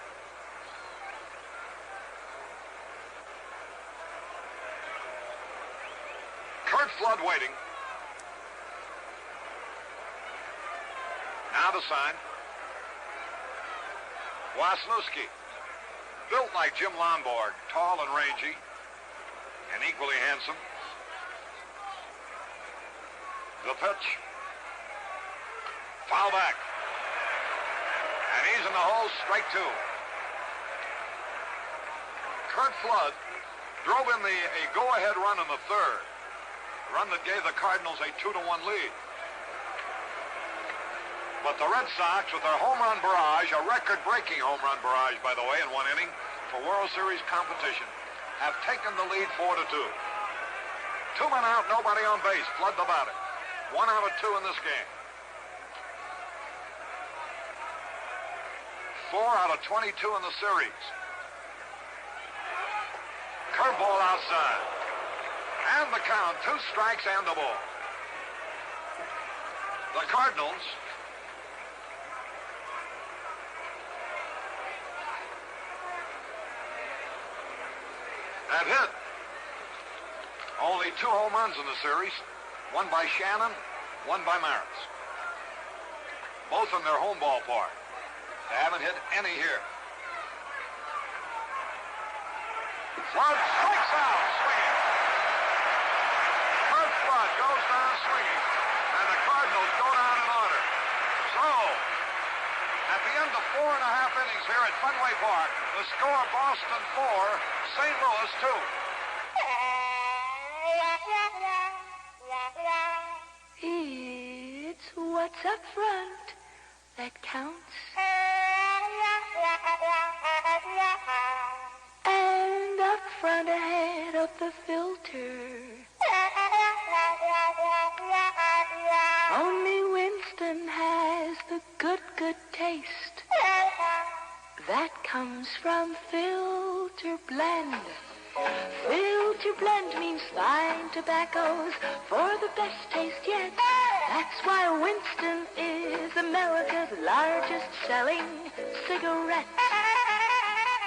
Curt Flood waiting. Now the sign. Waslewski, built like Jim Lonborg, tall and rangy, and equally handsome. The pitch. Foul back. And he's in the hole, strike 2. Curt Flood drove in a go-ahead run in the 3rd. Run that gave the Cardinals a 2-1 lead. But the Red Sox, with their home run barrage, a record-breaking home run barrage, by the way, in 1 inning for World Series competition, have taken the lead 4-2. 2 men out, nobody on base. Flood the batter. 1 out of 2 in this game. 4 out of 22 in the series. Curveball outside. And the count, 2 strikes and a ball. The Cardinals have hit only 2 home runs in the series. 1 by Shannon, 1 by Maris. Both in their home ballpark. They haven't hit any here. Flood strikes out, swinging. Curt Flood goes down swinging, and the Cardinals go down in order. So, at the end of 4 1/2 innings here at Fenway Park, the score: Boston 4, St. Louis 2. It's what's up front that counts. And up front ahead of the filter, only Winston has the good taste that comes from Filter Blend. Filter blend means fine tobaccos for the best taste yet. That's why Winston is America's largest selling cigarette.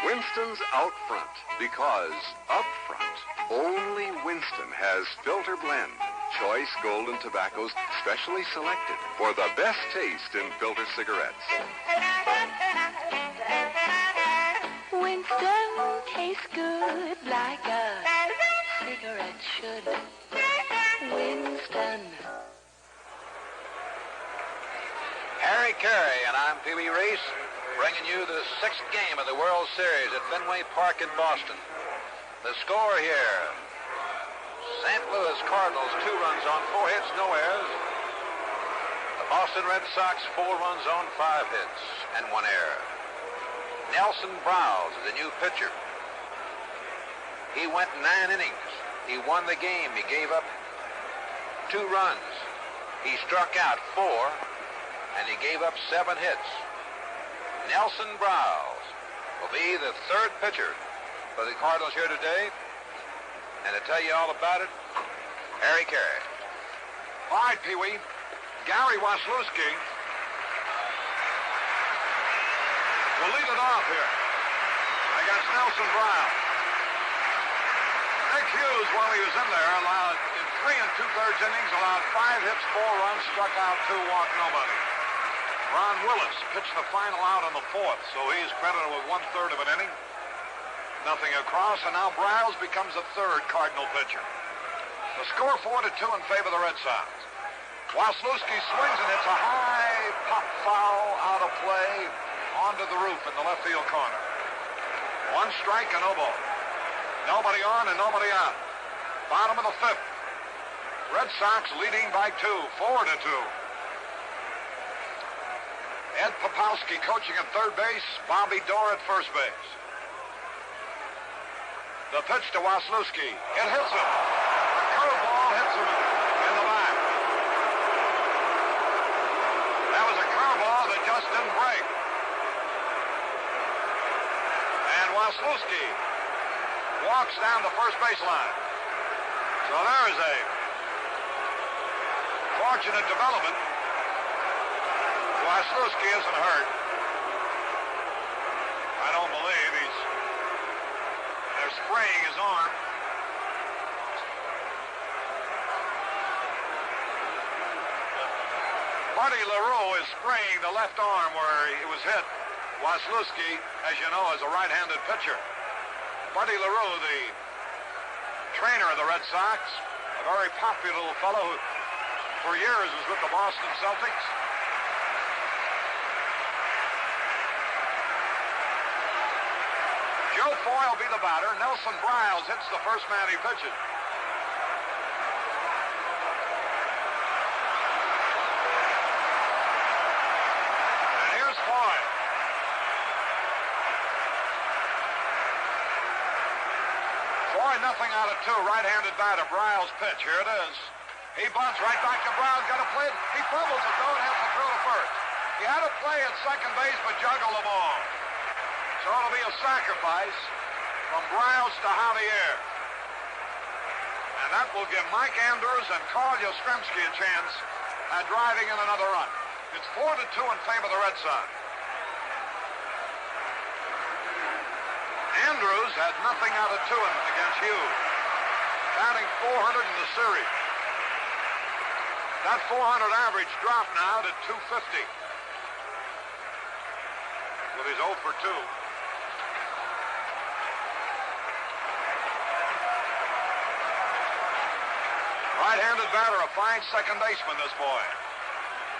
Winston's out front, because up front, only Winston has Filter Blend, choice golden tobaccos specially selected for the best taste in filter cigarettes. Winston tastes good like a cigarette should. Winston. Caray, and I'm Pee Wee Reese, bringing you the 6th game of the World Series at Fenway Park in Boston. The score here, St. Louis Cardinals 2 runs on 4 hits, no errors. The Boston Red Sox 4 runs on 5 hits and 1 error. Nelson Browse is the new pitcher. He went 9 innings. He won the game. He gave up 2 runs. He struck out 4, and he gave up 7 hits. Nelson Browse will be the 3rd pitcher for the Cardinals here today. And to tell you all about it, Caray. All right, Pee Wee. Gary Waslewski will lead it off here against Nelson Browse. Nick Hughes, while he was in there, allowed in 3 2/3 innings, allowed 5 hits, 4 runs, struck out 2, walked nobody. Ron Willis pitched the final out on the 4th, so he's credited with 1/3 of an inning. Nothing across, and now Browse becomes the 3rd Cardinal pitcher. The score 4-2 in favor of the Red Sox. Waslewski swings and hits a high pop foul out of play onto the roof in the left field corner. 1 strike and no ball. Nobody on and nobody out. Bottom of the 5th. Red Sox leading by 2, 4-2. Ed Popowski coaching at third base, Bobby Dorr at first base. The pitch to Waslewski. It hits him. A curveball hits him in the back. That was a curveball that just didn't break. And Waslewski walks down the first baseline. So there's a fortunate development. Waslewski isn't hurt. I don't believe they're spraying his arm. Buddy LaRue is spraying the left arm where he was hit. Waslewski, as you know, is a right-handed pitcher. Buddy LaRue, the trainer of the Red Sox, a very popular little fellow who for years was with the Boston Celtics. Joe Foy will be the batter. Nelson Browse hits the first man he pitches. And here's Foy. Foy, nothing out of 2. Right-handed batter. Browse pitch. Here it is. He bunts right back to Browse. Got to play it. He fumbles it, though, and has to throw to first. He had to play at second base, but juggle the ball. So it'll be a sacrifice from Browse to Javier. And that will give Mike Andrews and Carl Yastrzemski a chance at driving in another run. It's 4-2 in favor of the Red Sox. Andrews had nothing out of 2 against Hughes, batting 400 in the series. That 400 average dropped now to 250 with his 0 for 2. Right-handed batter, a fine second baseman, this boy.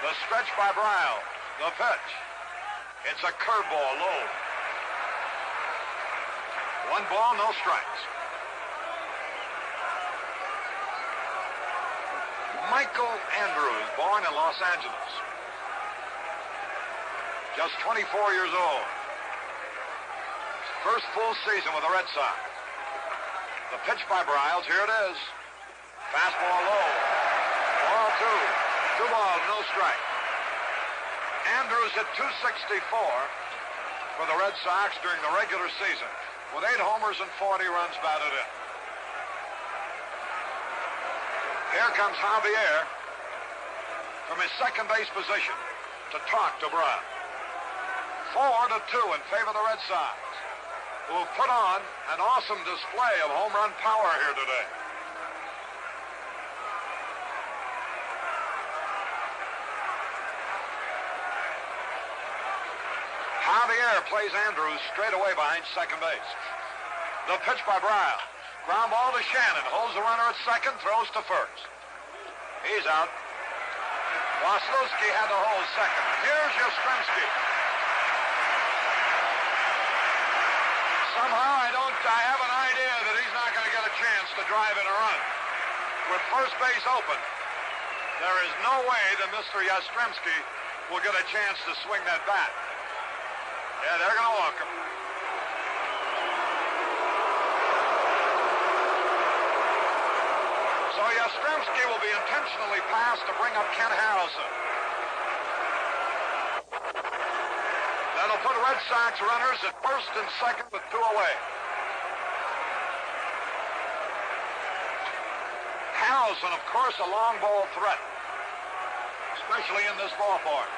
The stretch by Browse. The pitch. It's a curveball, low. 1 ball, no strikes. Michael Andrews, born in Los Angeles. Just 24 years old. First full season with the Red Sox. The pitch by Browse, here it is. Fastball low. Ball 2. 2 balls, no strike. Andrews hit .264 for the Red Sox during the regular season. with 8 homers and 40 runs batted in. Here comes Javier from his second base position to talk to Brown. 4-2 in favor of the Red Sox, who have put on an awesome display of home run power here today. Javier plays Andrews straight away behind second base. The pitch by Brown. Ground ball to Shannon. Holds the runner at second, throws to first. He's out. Waslewski had to hold second. Here's Yastrzemski. Somehow I have an idea that he's not going to get a chance to drive in a run. With first base open, there is no way that Mr. Yastrzemski will get a chance to swing that bat. Yeah, they're going to walk him. So Yastrzemski will be intentionally passed to bring up Ken Harrelson. That'll put Red Sox runners at first and second with 2 away. Harrelson, of course, a long ball threat, especially in this ballpark.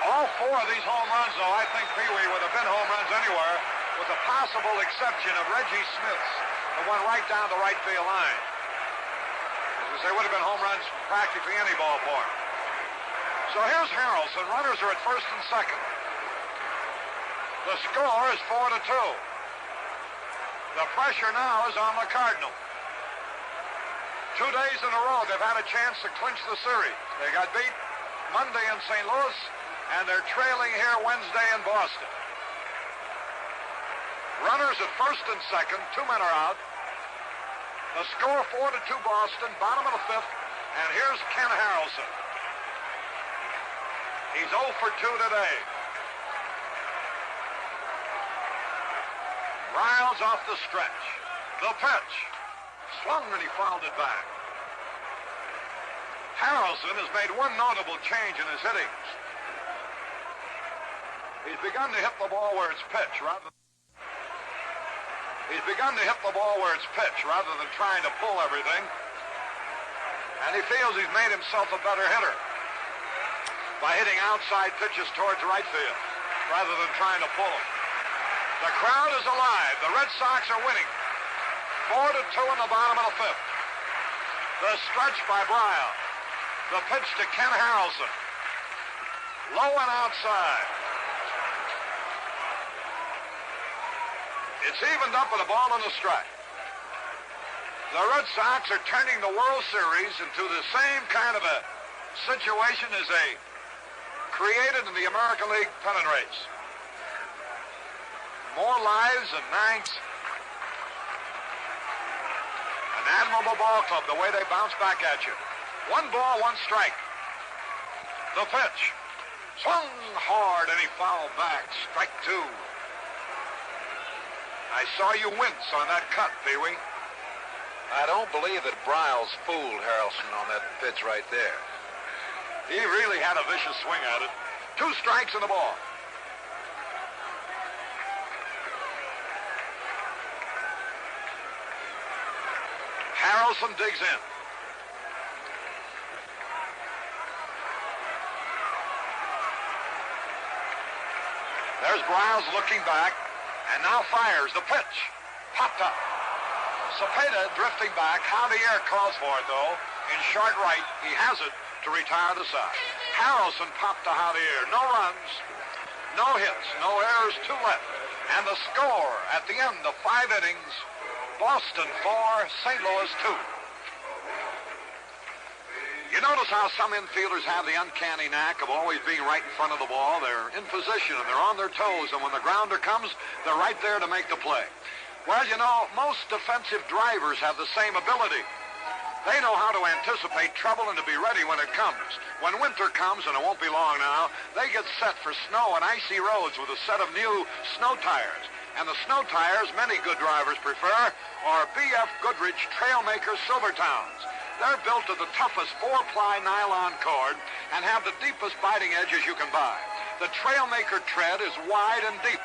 All 4 of these home runs, though, I think, Pee-wee, would have been home runs anywhere, with the possible exception of Reggie Smith's, the one right down the right field line. As I say, would have been home runs practically any ballpark. So here's Harrelson. Runners are at first and second. The score is 4-2. The pressure now is on the Cardinals. 2 days in a row, they've had a chance to clinch the series. They got beat Monday in St. Louis, and they're trailing here Wednesday in Boston. Runners at first and second, 2 men are out. The score 4-2 Boston, bottom of the 5th, and here's Ken Harrelson. He's 0 for 2 today. Riles off the stretch. The pitch. Swung and he fouled it back. Harrelson has made one notable change in his hittings. He's begun to hit the ball where it's pitched rather than trying to pull everything. And he feels he's made himself a better hitter by hitting outside pitches towards right field rather than trying to pull them. The crowd is alive. The Red Sox are winning. 4-2 in the bottom of the 5th. The stretch by Bryle. The pitch to Ken Harrelson. Low and outside. It's evened up with a ball and a strike. The Red Sox are turning the World Series into the same kind of a situation as they created in the American League pennant race. More lives and ninths. An admirable ball club, the way they bounce back at you. 1 ball, 1 strike. The pitch. Swung hard and he fouled back. Strike 2. I saw you wince on that cut, Pee-wee. I don't believe that Briles fooled Harrelson on that pitch right there. He really had a vicious swing at it. 2 strikes and a ball. Harrelson digs in. There's Briles looking back, and now fires. The pitch. Popped up. Cepeda drifting back. Javier calls for it, though. In short right, he has it to retire the side. Harrelson popped to Javier. No runs, no hits, no errors, 2 left. And the score at the end of 5 innings, Boston 4, St. Louis 2. You notice how some infielders have the uncanny knack of always being right in front of the ball. They're in position and they're on their toes, and when the grounder comes, they're right there to make the play. Well, you know, most defensive drivers have the same ability. They know how to anticipate trouble and to be ready when it comes. When winter comes, and it won't be long now, they get set for snow and icy roads with a set of new snow tires. And the snow tires many good drivers prefer are B.F. Goodrich Trailmaker Silvertowns. They're built of the toughest 4-ply nylon cord and have the deepest biting edges you can buy. The Trailmaker tread is wide and deep.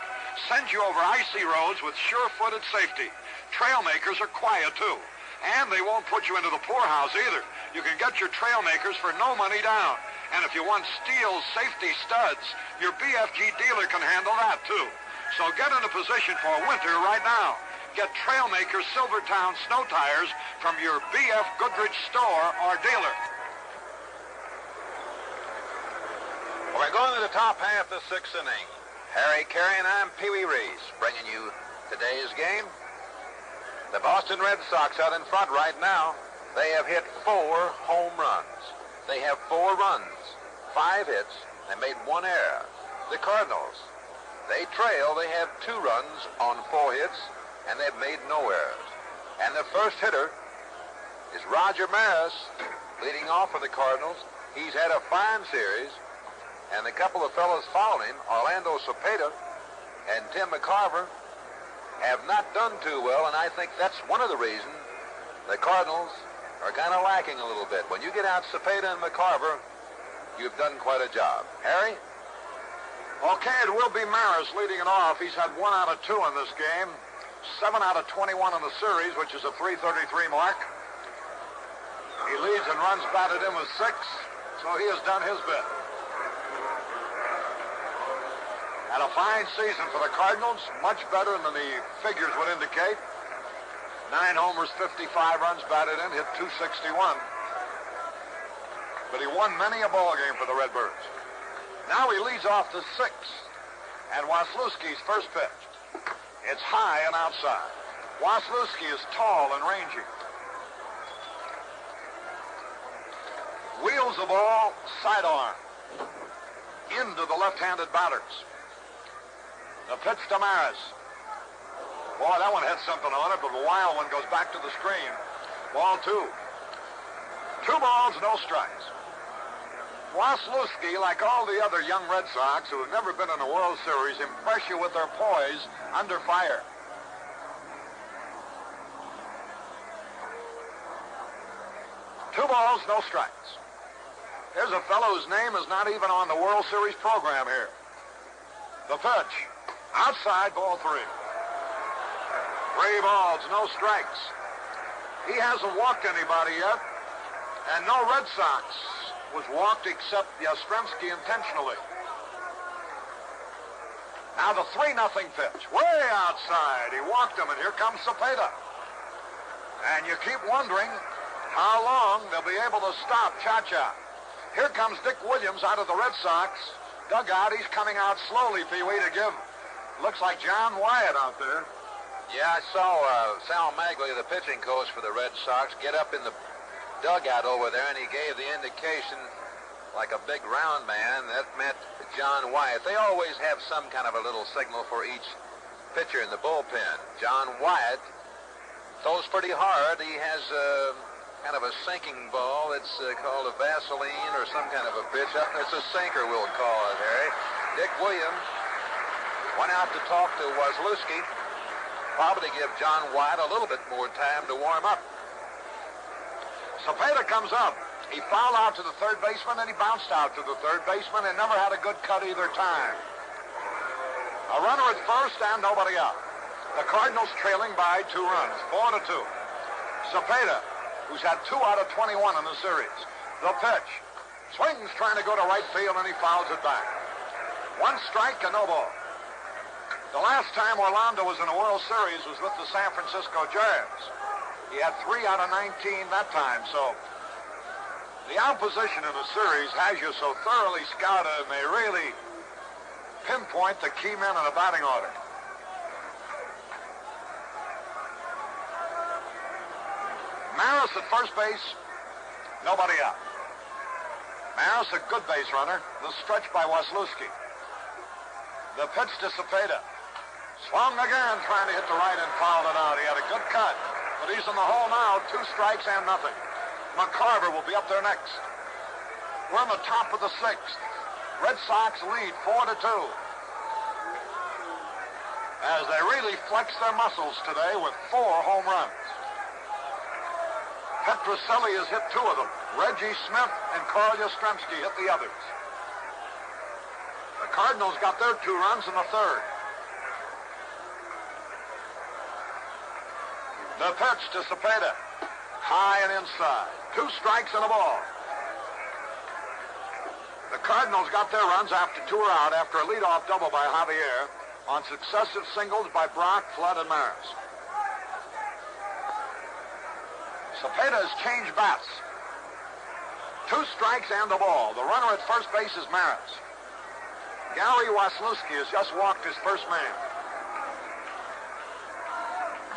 Sends you over icy roads with sure-footed safety. Trailmakers are quiet, too. And they won't put you into the poorhouse either. You can get your Trailmakers for no money down. And if you want steel safety studs, your BFG dealer can handle that, too. So get in a position for winter right now. Get Trailmaker Silvertown snow tires from your BF Goodrich store or dealer. We're going to the top half of the sixth inning. Harry Caray and I'm Pee Wee Reese, bringing you today's game. The Boston Red Sox out in front right now. They have hit 4 home runs. They have 4 runs, 5 hits. They made 1 error. The Cardinals, they trail. They have 2 runs on 4 hits, and they've made no errors. And the first hitter is Roger Maris, leading off for the Cardinals. He's had a fine series, and a couple of fellows following him, Orlando Cepeda and Tim McCarver, have not done too well, and I think that's one of the reasons the Cardinals are kind of lacking a little bit. When you get out Cepeda and McCarver, you've done quite a job. Harry? Okay, it will be Maris leading it off. He's had 1 out of 2 in this game. 7 out of 21 in the series, which is a .333 mark. He leads and runs batted in with 6, so he has done his bit. Had a fine season for the Cardinals, much better than the figures would indicate. 9 homers, 55 runs batted in, hit .261. But he won many a ball game for the Redbirds. Now he leads off the 6th, and Waslewski's first pitch. It's high and outside. Waslewski is tall and rangy. Wheels the ball sidearm into the left-handed batters. The pitch to Maris. Boy, that one had something on it, but the wild one goes back to the screen. Ball 2. 2 balls, no strikes. Waslewski, like all the other young Red Sox who have never been in a World Series, impress you with their poise under fire. Two balls, no strikes. Here's a fellow whose name is not even on the World Series program here. The pitch. Outside, ball 3. 3 balls, no strikes. He hasn't walked anybody yet, and no Red Sox was walked except Yastrzemski intentionally. Now the 3-0 pitch, way outside. He walked him, and here comes Cepeda. And you keep wondering how long they'll be able to stop Cha-Cha. Here comes Dick Williams out of the Red Sox dugout. He's coming out slowly, Pee-wee, to give. Looks like John Wyatt out there. Yeah, I saw Sal Magley, the pitching coach for the Red Sox, get up in the dugout over there, and he gave the indication like a big round man. That meant John Wyatt. They always have some kind of a little signal for each pitcher in the bullpen. John Wyatt throws pretty hard. He has kind of a sinking ball. It's called a Vaseline or some kind of a pitch. It's a sinker, we'll call it, Harry. Dick Williams went out to talk to Waslewski, probably give John Wyatt a little bit more time to warm up. Cepeda comes up. He fouled out to the third baseman, and he bounced out to the third baseman and never had a good cut either time. A runner at first and nobody out. The Cardinals trailing by 2 runs, 4-2. Cepeda, who's had 2 out of 21 in the series. The pitch. Swings trying to go to right field, and he fouls it back. 1 strike and no ball. The last time Orlando was in a World Series was with the San Francisco Giants. He had 3 out of 19 that time, so the opposition in the series has you so thoroughly scouted, and they really pinpoint the key men in the batting order. Maris at first base, nobody out. Maris a good base runner, the stretch by Waslewski. The pitch to Cepeda. Swung again, trying to hit the right and fouled it out. He had a good cut, but he's in the hole now, 2 strikes and nothing. McCarver will be up there next. We're on the top of the 6th. Red Sox lead 4-2. As they really flex their muscles today with 4 home runs. Petrocelli has hit 2 of them. Reggie Smith and Carl Yastrzemski hit the others. The The Cardinals got their 2 runs in the third. The pitch to Cepeda. High and inside. 2 strikes and a ball. The Cardinals got their runs after 2 are out after a leadoff double by Javier on successive singles by Brock, Flood, and Maris. Cepeda has changed bats. 2 strikes and a ball. The runner at first base is Maris. Gary Waslewski has just walked his first man.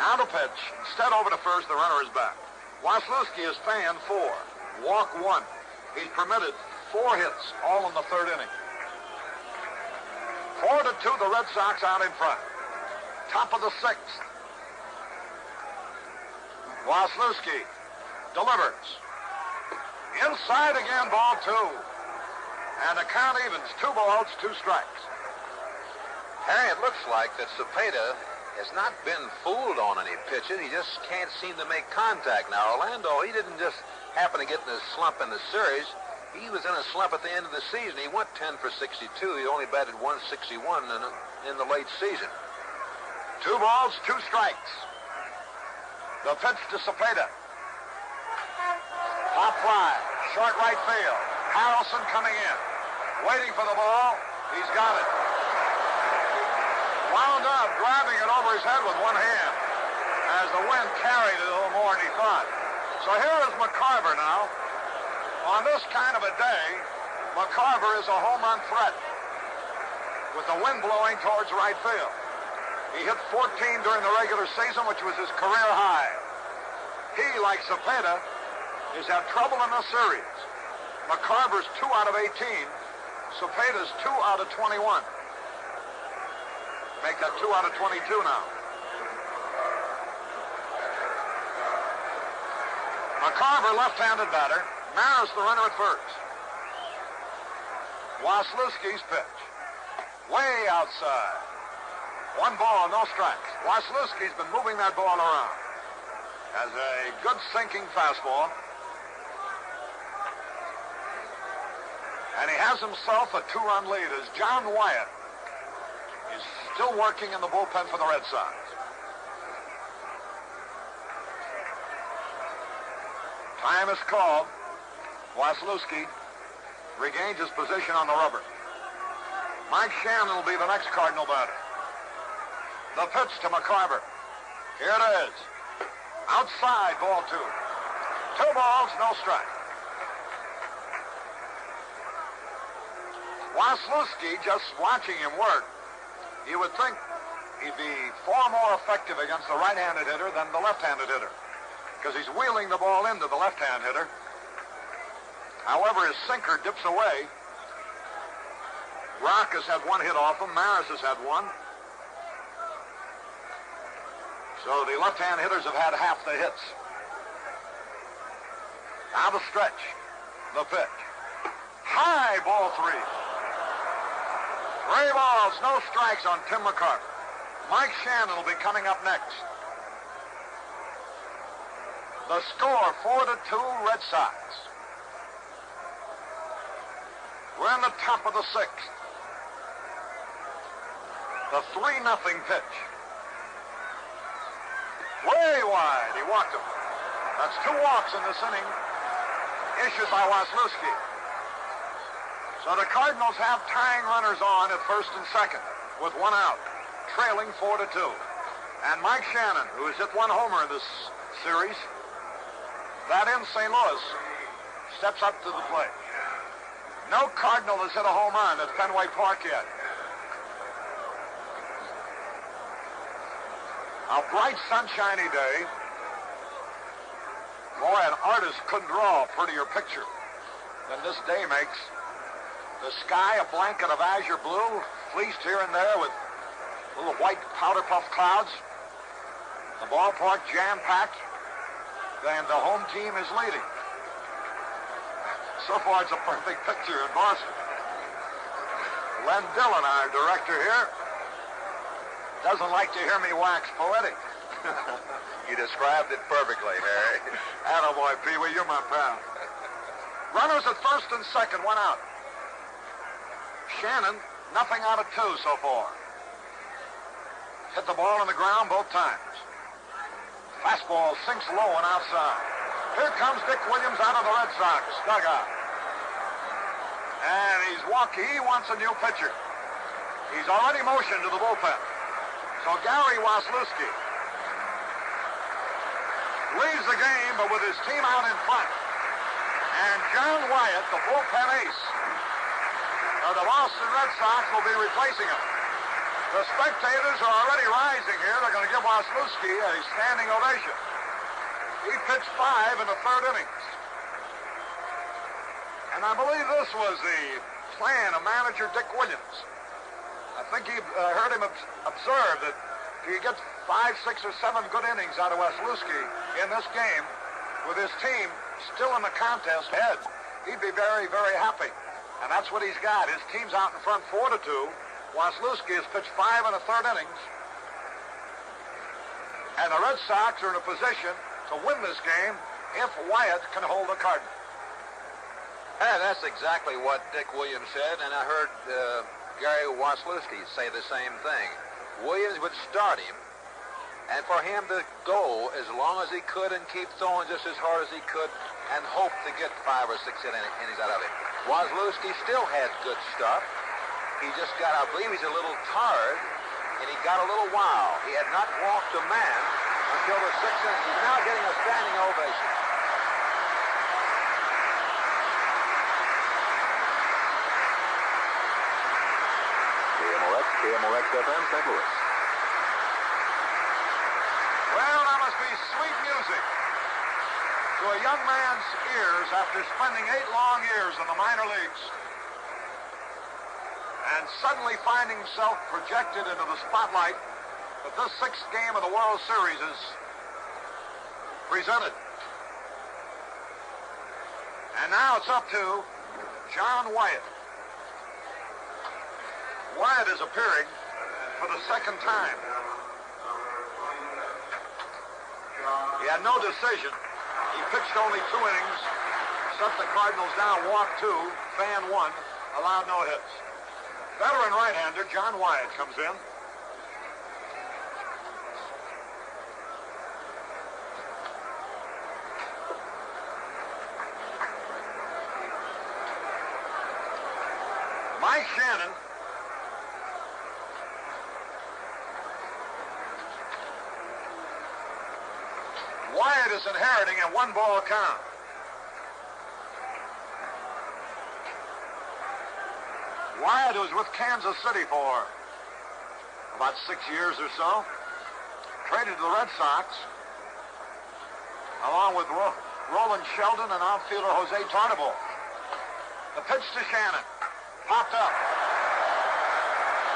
Now to pitch. Instead over to first, the runner is back. Waslewski is fanned 4. Walk 1. He's permitted 4 hits, all in the third inning. 4-2, the Red Sox out in front. Top of the 6th. Waslewski delivers. Inside again, ball 2. And the count evens. 2 balls, 2 strikes. Harry, it looks like that Cepeda has not been fooled on any pitches. He just can't seem to make contact. Now, Orlando, he didn't just happen to get in a slump in the series. He was in a slump at the end of the season. He went 10 for 62. He only batted 161 in the late season. 2 balls, 2 strikes. The pitch to Cepeda. Pop fly, short right field. Harrelson coming in. Waiting for the ball. He's got it. Wound up, grabbing it over his head with one hand as the wind carried it a little more than he thought. So here is McCarver now. On this kind of a day, McCarver is a home run threat with the wind blowing towards right field. He hit 14 during the regular season, which was his career high. He, like Cepeda, has had trouble in the series. McCarver's 2 out of 18. Cepeda's 2 out of 21. Make that 2 out of 22 now. McCarver, left-handed batter. Maris, the runner at first. Waslewski's pitch. Way outside. 1 ball, no strikes. Waslewski's been moving that ball around. Has a good sinking fastball. And he has himself a 2-run lead as John Wyatt is still working in the bullpen for the Red Sox. Time is called. Waslewski regains his position on the rubber. Mike Shannon will be the next Cardinal batter. The pitch to McCarver. Here it is. Outside, ball 2. 2 balls, no strike. Waslewski, just watching him work, you would think he'd be far more effective against the right-handed hitter than the left-handed hitter, because he's wheeling the ball into the left-hand hitter. However, his sinker dips away. Rock has had 1 hit off him. Maris has had 1. So the left-hand hitters have had half the hits. Now the stretch. The pitch. High, ball 3. 3 balls, no strikes on Tim McCarver. Mike Shannon will be coming up next. The score, 4-2, Red Sox. We're in the top of the 6th. The 3-0 pitch. Way wide. He walked him. That's 2 walks in this inning issued by Waslewski. So the Cardinals have tying runners on at first and second with 1 out, trailing 4-2. And Mike Shannon, who has hit 1 homer in this series, that in St. Louis, steps up to the plate. No Cardinal has hit a home run at Fenway Park yet. A bright, sunshiny day. Boy, an artist couldn't draw a prettier picture than this day makes. The sky, a blanket of azure blue, fleeced here and there with little white powder puff clouds. The ballpark jam-packed, and the home team is leading. So far, it's a perfect picture in Boston. Len Dillon, our director here, doesn't like to hear me wax poetic. You described it perfectly, Harry. Attaboy, Pee-wee, you're my pal. Runners at first and second, 1 out. Shannon Nothing out of 2 so far. Hit the ball on the ground both times. Fastball sinks low and outside. Here comes Dick Williams out of the Red Sox dugout. And he's walking. He wants a new pitcher. He's already motioned to the bullpen. So Gary Waslewski leaves the game, but with his team out in front. And John Wyatt, the bullpen ace of the Boston Red Sox, will be replacing him. The spectators are already rising here. They're going to give Waslewski a standing ovation. He pitched 5 in the 3rd innings. And I believe this was the plan of manager Dick Williams. I think he heard him observe that if you get 5, 6, or 7 good innings out of Waslewski in this game, with his team still in the contest ahead, he'd be very, very happy. And that's what he's got. His team's out in front 4-2. Waslewski has pitched 5 in the 3rd innings. And the Red Sox are in a position to win this game if Wyatt can hold the Cardinals. Yeah, that's exactly what Dick Williams said, and I heard Gary Waslewski say the same thing. Williams would start him, and for him to go as long as he could and keep throwing just as hard as he could and hope to get 5 or 6 innings out of it. Waslewski still had good stuff. He just got, I believe he's a little tired, and he got a little wild. He had not walked a man until the 6th inning. He's now getting a standing ovation. KMOX FM, St. Louis. Well, that must be sweet music to a young man's ears after spending 8 long years in the minor leagues and suddenly finding himself projected into the spotlight that this 6th game of the World Series is presented. And now it's up to John Wyatt. Wyatt is appearing for the 2nd time. He had no decision. He pitched only 2 innings, shut the Cardinals down, walked 2, fan 1, allowed no hits. Veteran right-hander John Wyatt comes in. Mike Shannon Wyatt is inheriting a 1-ball count. Wyatt was with Kansas City for about 6 years or so. Traded to the Red Sox, along with Roland Sheldon and outfielder Jose Tarnable. The pitch to Shannon. Popped up.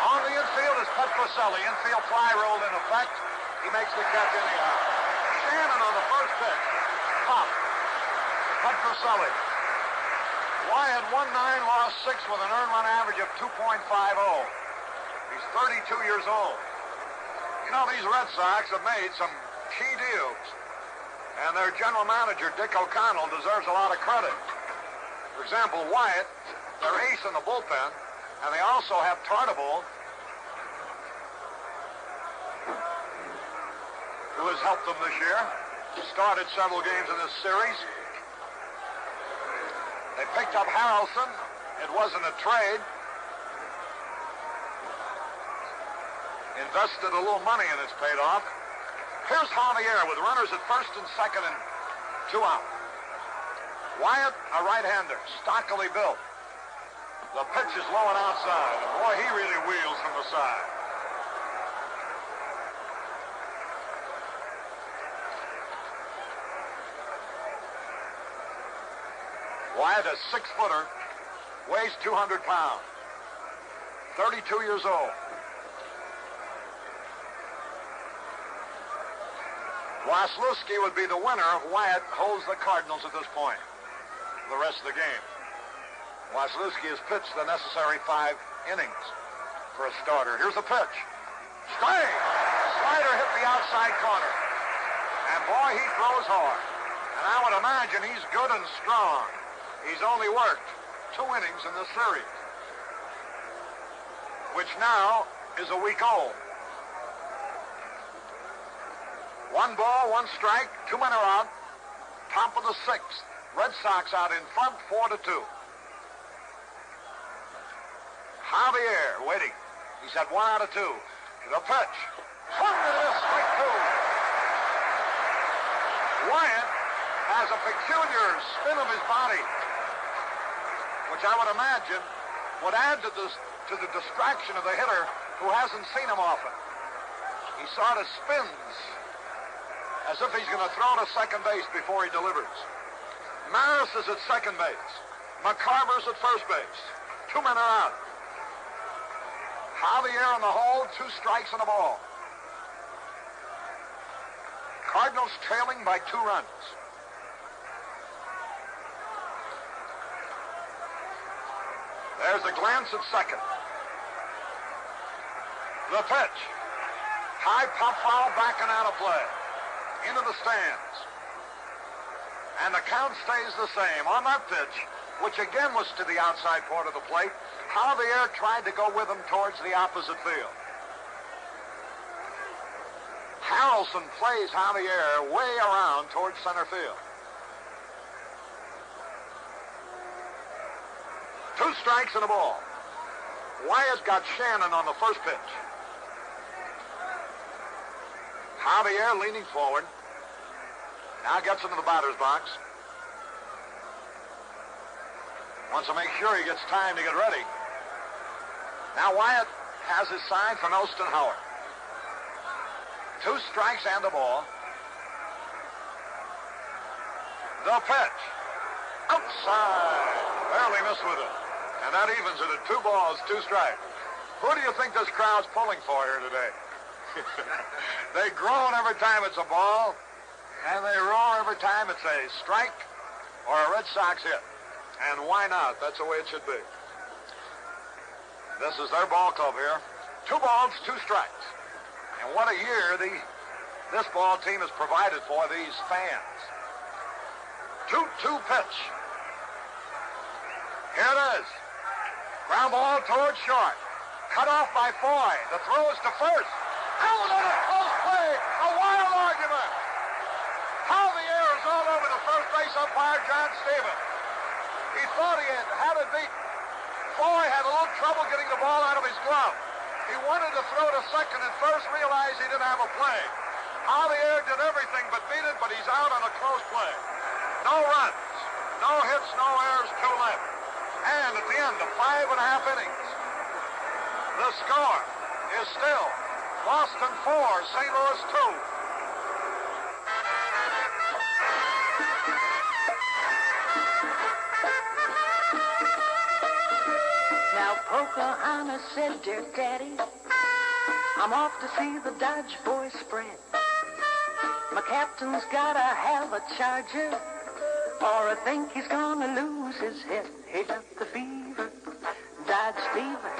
On the infield is Petroselli. Infield fly rolled in effect. He makes the catch anyhow. Shannon on the first pitch. Pop. Petroselli. Wyatt won 9, lost 6 with an earned run average of 2.50. He's 32 years old. You know, these Red Sox have made some key deals. And their general manager, Dick O'Connell, deserves a lot of credit. For example, Wyatt, their ace in the bullpen, and they also have Tarnable, who has helped them this year. Started several games in this series. They picked up Harrelson. It wasn't a trade. Invested a little money and it's paid off. Here's Javier with runners at first and second and 2 out. Wyatt, a right-hander, stockily built. The pitch is low and outside. And boy, he really wheels from the side. Wyatt, a 6-footer, weighs 200 pounds. 32 years old. Waslewski would be the winner if Wyatt holds the Cardinals at this point for the rest of the game. Waslewski has pitched the necessary 5 innings for a starter. Here's the pitch. Straight! Slider hit the outside corner. And boy, he throws hard. And I would imagine he's good and strong. He's only worked 2 innings in this series. which now is a week old. 1 ball, 1 strike, 2 men are out. Top of the 6th. Red Sox out in front, 4-2. Javier waiting. He's had 1 out of 2. The pitch. Swung and a miss, strike 2. Wyatt has a peculiar spin of his body, which I would imagine would add to the distraction of the hitter who hasn't seen him often. He sort of spins as if he's going to throw to second base before he delivers. Maris is at second base. McCarver's at first base. 2 men are out. Javier in the hole, 2 strikes and a ball. Cardinals trailing by 2 runs. There's a glance at second. The pitch. High pop foul, backing out of play. Into the stands. And the count stays the same. On that pitch, which again was to the outside part of the plate, Javier tried to go with him towards the opposite field. Harrelson plays Javier way around towards center field. 2 strikes and a ball. Wyatt's got Shannon on the first pitch. Javier leaning forward. Now gets into the batter's box. Wants to make sure he gets time to get ready. Now Wyatt has his sign from Elston Howard. 2 strikes and a ball. The pitch. Outside. Barely missed with it. And that evens it at 2 balls, 2 strikes. Who do you think this crowd's pulling for here today? They groan every time it's a ball, and they roar every time it's a strike or a Red Sox hit. And why not? That's the way it should be. This is their ball club here. 2 balls, 2 strikes. And what a year this ball team has provided for these fans. 2-2 pitch. Here it is. Ground ball towards short. Cut off by Foy. The throw is to first. Out on a close play. A wild argument. Javier is all over the first base umpire, John Stevens. He thought he had it beat. Foy had a little trouble getting the ball out of his glove. He wanted to throw to second and first, realized he didn't have a play. Javier did everything but beat it, but he's out on a close play. No runs, no hits, no errors, 2 left. And at the end of 5.5 innings, the score is still Boston 4, St. Louis 2. Now Pocahontas said, "Dear Daddy, I'm off to see the Dodge boys spread. My captain's gotta have a charger, or I think he's gonna lose his head. He got the fever, Dodge fever,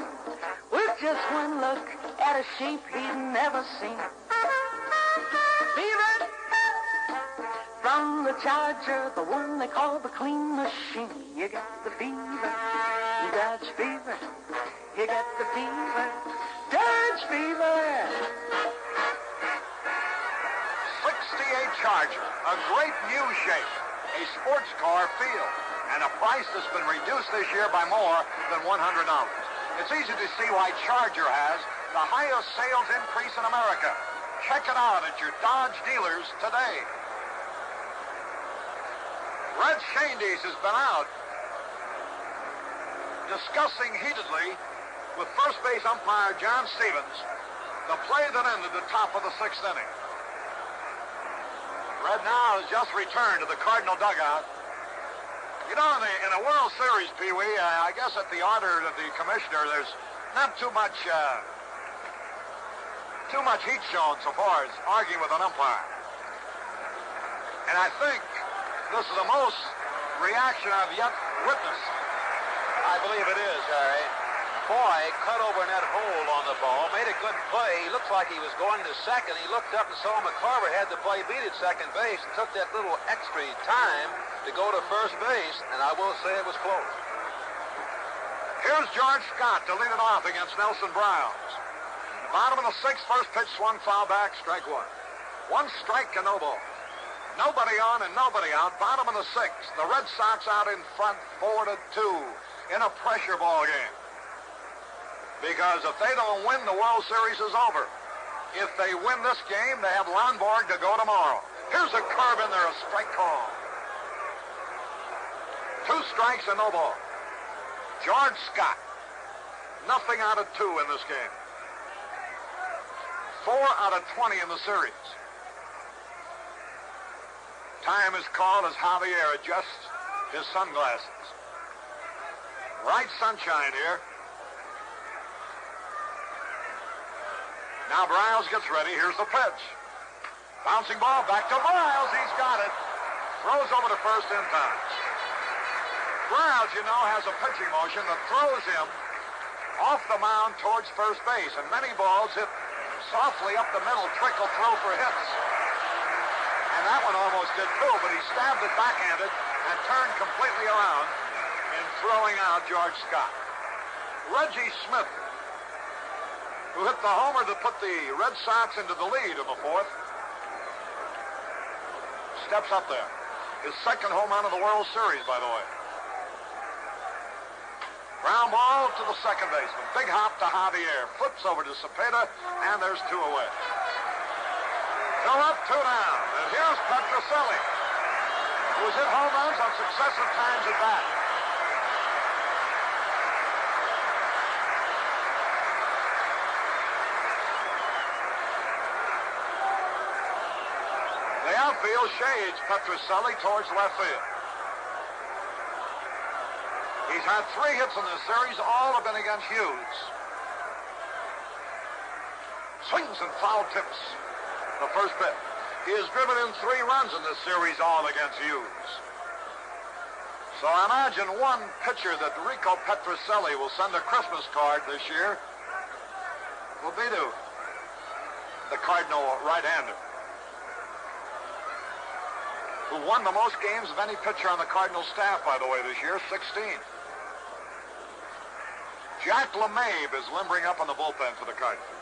with just one look at a sheep he'd never seen. Fever from the Charger, the one they call the clean machine. You got the fever, Dodge fever. You got the fever, Dodge fever." 68 Charger, a great new shape, a sports car feel, and a price that's been reduced this year by more than $100. It's easy to see why Charger has the highest sales increase in America. Check it out at your Dodge dealers today. Red Shandies has been out discussing heatedly with first base umpire John Stevens the play that ended the top of the 6th inning. Red now has just returned to the Cardinal dugout. You know, in a World Series, Pee Wee, I guess at the order of the commissioner, there's not too much heat shown so far as arguing with an umpire. And I think this is the most reaction I've yet witnessed. I believe it is, Harry. Foy cut over in that hole on the ball, made a good play. He looked like he was going to second. He looked up and saw McCarver had the play beat at second base and took that little extra time to go to first base, and I will say it was close. Here's George Scott to lead it off against Nelson Browns. Bottom of the sixth, first pitch swung foul back, strike one. One strike and no ball. Nobody on and nobody out. Bottom of the sixth. The Red Sox out in front 4-2 in a pressure ball game. Because if they don't win, the World Series is over. If they win this game, they have Lonborg to go tomorrow. Here's a curve in there, a strike call. 2 strikes and no ball. George Scott. Nothing out of 2 in this game. 4 out of 20 in the series. Time is called as Javier adjusts his sunglasses. Bright sunshine here. Now Briles gets ready. Here's the pitch. Bouncing ball back to Briles. He's got it. Throws over to first in time. Briles, you know, has a pitching motion that throws him off the mound towards first base. And many balls hit softly up the middle, trickle through for hits. And that one almost did too, but he stabbed it backhanded and turned completely around in throwing out George Scott. Reggie Smith, who hit the homer that put the Red Sox into the lead in the fourth, steps up there. His second home run of the World Series, by the way. Ground ball to the second baseman. Big hop to Javier. Flips over to Cepeda, and there's 2 away. 2 up, 2 down. And here's Petrocelli, who's hit home runs on successive times at bat. The outfield shades Petrocelli towards left field. He's had 3 hits in this series. All have been against Hughes. Swings and foul tips the first pitch. He has driven in 3 runs in this series, all against Hughes. So I imagine one pitcher that Rico Petrocelli will send a Christmas card this year will be to the Cardinal right-hander, who won the most games of any pitcher on the Cardinal staff, by the way, this year, 16. Jack LeMahieu is limbering up on the bullpen for the Cardinals.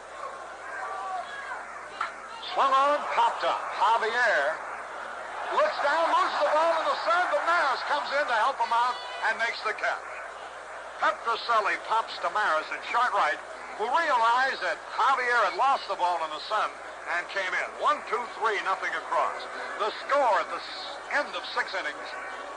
Swung on, popped up. Javier looks down, loses the ball in the sun, but Maris comes in to help him out and makes the catch. Petrocelli pops to Maris in short right, who realized that Javier had lost the ball in the sun and came in. 1-2-3, nothing across. The score at the end of 6 innings,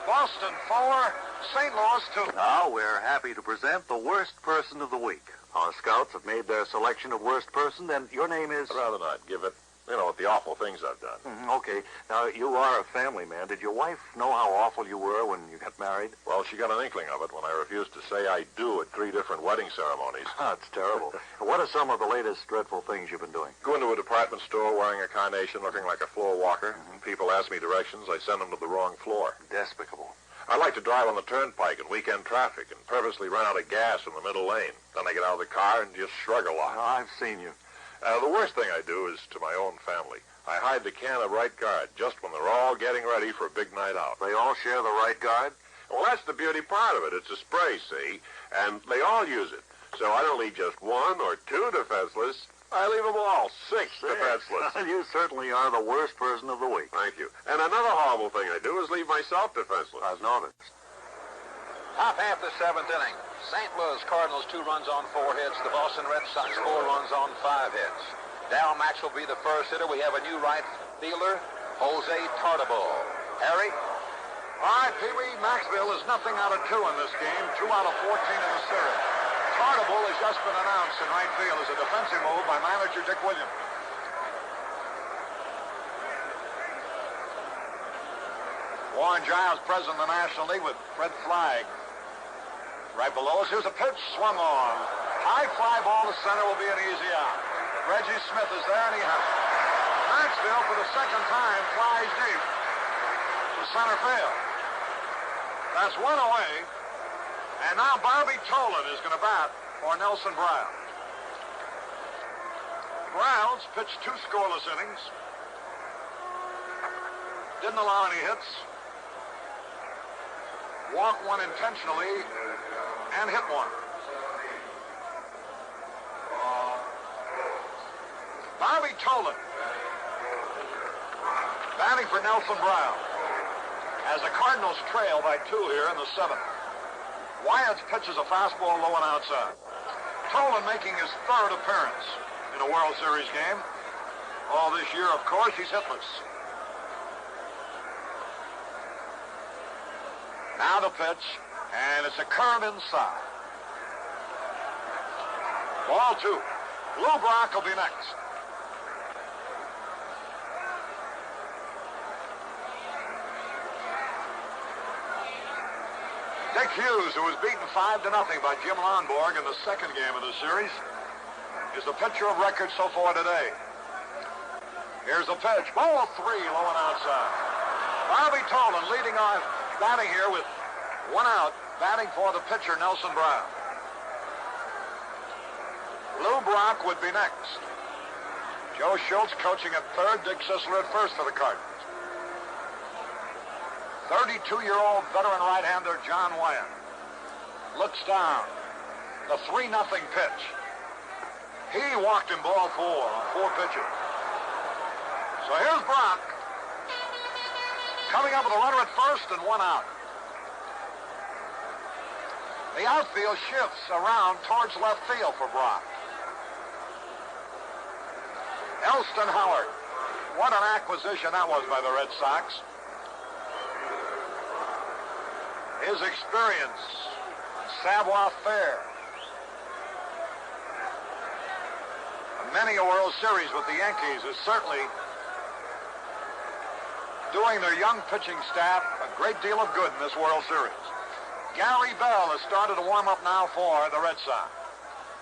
Boston 4, St. Louis 2. Now we're happy to present the worst person of the week. Our scouts have made their selection of worst person, and your name is... I'd rather not give it. You know, with the awful things I've done. Okay. Now, you are a family man. Did your wife know how awful you were when you got married? Well, she got an inkling of it when I refused to say I do at 3 different wedding ceremonies. That's terrible. What are some of the latest dreadful things you've been doing? Go into a department store wearing a carnation looking like a floor walker. People ask me directions. I send them to the wrong floor. Despicable. I like to drive on the turnpike in weekend traffic and purposely run out of gas in the middle lane. Then I get out of the car and just shrug a lot. Oh, I've seen you. The worst thing I do is to my own family. I hide the can of Right Guard just when they're all getting ready for a big night out. They all share the Right Guard? Well, that's the beauty part of it. It's a spray, see? And they all use it. So I don't leave just 1 or 2 defenseless. I leave them all 6 defenseless. You certainly are the worst person of the week. Thank you. And another horrible thing I do is leave myself defenseless. I've noticed. Top half the 7th inning. St. Louis Cardinals 2 runs on 4 hits. The Boston Red Sox 4 runs on 5 hits. Darryl Max will be the first hitter. We have a new right fielder, Jose Tartabull. Harry? All right, Pee Wee, Maxville is nothing out of 2 in this game. 2 out of 14 in the series. Tartabull has just been announced in right field as a defensive move by manager Dick Williams. Warren Giles, president of the National League, with Fred Flagg right below us. Here's a pitch swung on. High fly ball to center will be an easy out. Reggie Smith is there, and he has it. Maxville, for the second time, flies deep to center field. That's 1 away. And now Bobby Tolan is going to bat for Nelson Browns. Browns pitched 2 scoreless innings. Didn't allow any hits. Walked 1 intentionally and hit 1. Bobby Tolan batting for Nelson Brown as the Cardinals trail by 2 here in the 7th. Wyatt pitches a fastball low and outside. Tolan making his 3rd appearance in a World Series game. All this year, of course, he's hitless. Now the pitch, and it's a curve inside. Ball 2. Lou Brock will be next. Dick Hughes, who was beaten 5-0 by Jim Lonborg in the 2nd game of the series, is the pitcher of record so far today. Here's the pitch. Ball 3, low and outside. Bobby Tolan leading off, batting here with 1 out, batting for the pitcher, Nelson Brown. Lou Brock would be next. Joe Schultz coaching at 3rd, Dick Sisler at 1st for the Cardinals. 32-year-old veteran right-hander John Wyatt looks down. The 3-0 pitch. He walked in ball 4 on 4 pitches. So here's Brock coming up with a runner at 1st and 1 out. The outfield shifts around towards left field for Brock. Elston Howard. What an acquisition that was by the Red Sox. His experience, savoir-faire. Many a World Series with the Yankees is certainly doing their young pitching staff a great deal of good in this World Series. Gary Bell has started to warm up now for the Red Sox.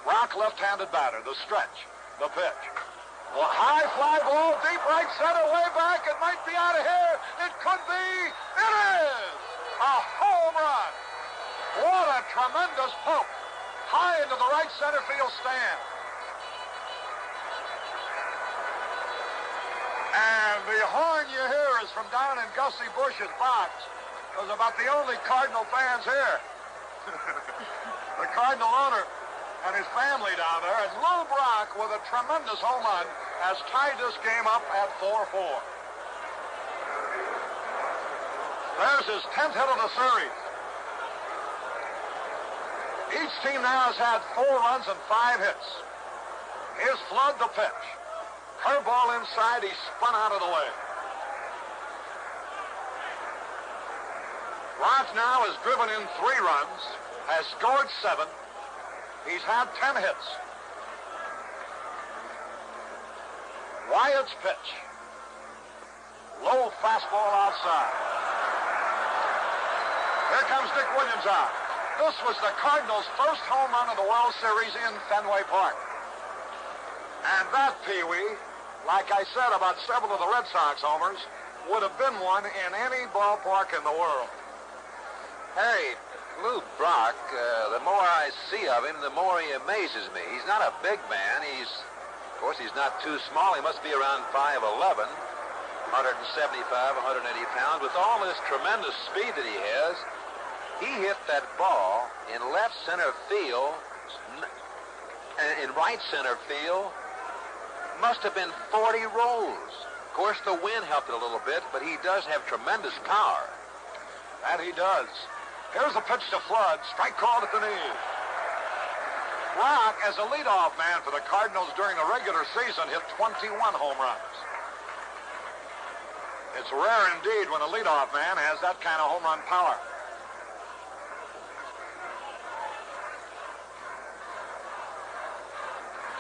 Brock, left-handed batter, the stretch, the pitch. A high fly ball, deep right center, way back. It might be out of here. It could be. It is a home run. What a tremendous poke. High into the right center field stand. And the horn you hear is from down in Gussie Bush's box. There's about the only Cardinal fans here. The Cardinal owner and his family down there. And Lou Brock, with a tremendous home run, has tied this game up at 4-4. There's his 10th hit of the series. Each team now has had 4 runs and 5 hits. Here's Flood, the pitch. Curveball inside, he spun out of the way. Raj now has driven in 3 runs, has scored 7. He's had 10 hits. Wyatt's pitch. Low fastball outside. Here comes Dick Williams out. This was the Cardinals' first home run of the World Series in Fenway Park. And that, Pee-wee, like I said about several of the Red Sox homers, would have been one in any ballpark in the world. Harry, Lou Brock, the more I see of him, the more he amazes me. He's not a big man. Of course, he's not too small. He must be around 5'11", 175, 180 pounds. With all this tremendous speed that he has, he hit that ball in left center field, in right center field, must have been 40 rolls. Of course, the wind helped it a little bit, but he does have tremendous power. That he does. Here's a pitch to Flood. Strike called at the knees. Brock, as a leadoff man for the Cardinals during the regular season, hit 21 home runs. It's rare indeed when a leadoff man has that kind of home run power.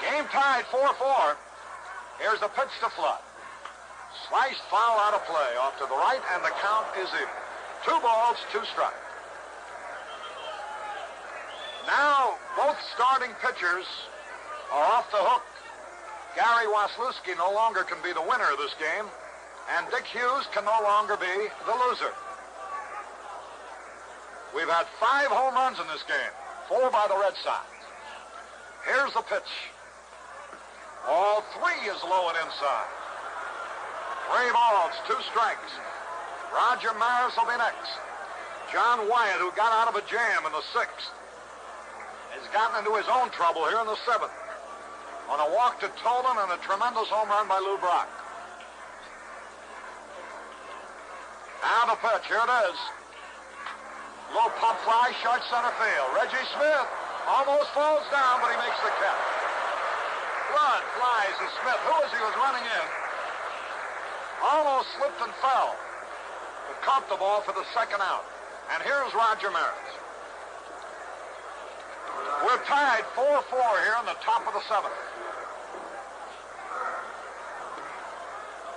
Game tied 4-4. Here's the pitch to Flood. Sliced foul out of play off to the right, and the count is even. 2 balls, 2 strikes. Now, both starting pitchers are off the hook. Gary Waslewski no longer can be the winner of this game, and Dick Hughes can no longer be the loser. We've had 5 home runs in this game, 4 by the Red Sox. Here's the pitch. All 3 is low and inside. 3 balls, 2 strikes. Roger Maris will be next. John Wyatt, who got out of a jam in the 6th, has gotten into his own trouble here in the 7th. on a walk to Tolan and a tremendous home run by Lou Brock. Now the pitch. Here it is. Low pop fly, short center field. Reggie Smith almost falls down, but he makes the catch. Blood flies to Smith, who, as he was running in, almost slipped and fell, but caught the ball for the second out. And here's Roger Maris. We're tied 4-4 here in the top of the seventh.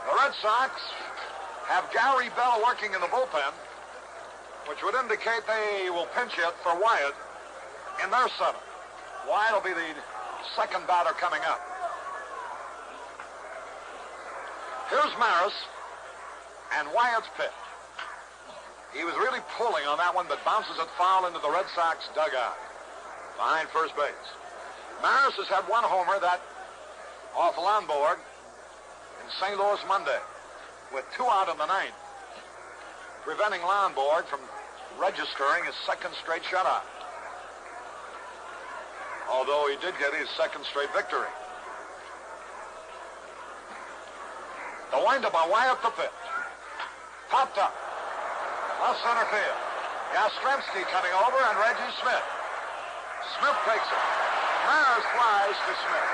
The Red Sox have Gary Bell working in the bullpen, which would indicate they will pinch hit for Wyatt in their seventh. Wyatt will be the second batter coming up. Here's Maris and Wyatt's pitch. He was really pulling on that one, but bounces it foul into the Red Sox dugout behind first base. Maris has had one homer, that off Lonborg in St. Louis Monday, with 2 out in the ninth, preventing Lonborg from registering his second straight shutout. Although he did get his second straight victory. The windup by Wyatt, the pitch. Popped up. Left center field. Yastrzemski coming over and Reggie Smith. Smith takes it. Maris flies to Smith.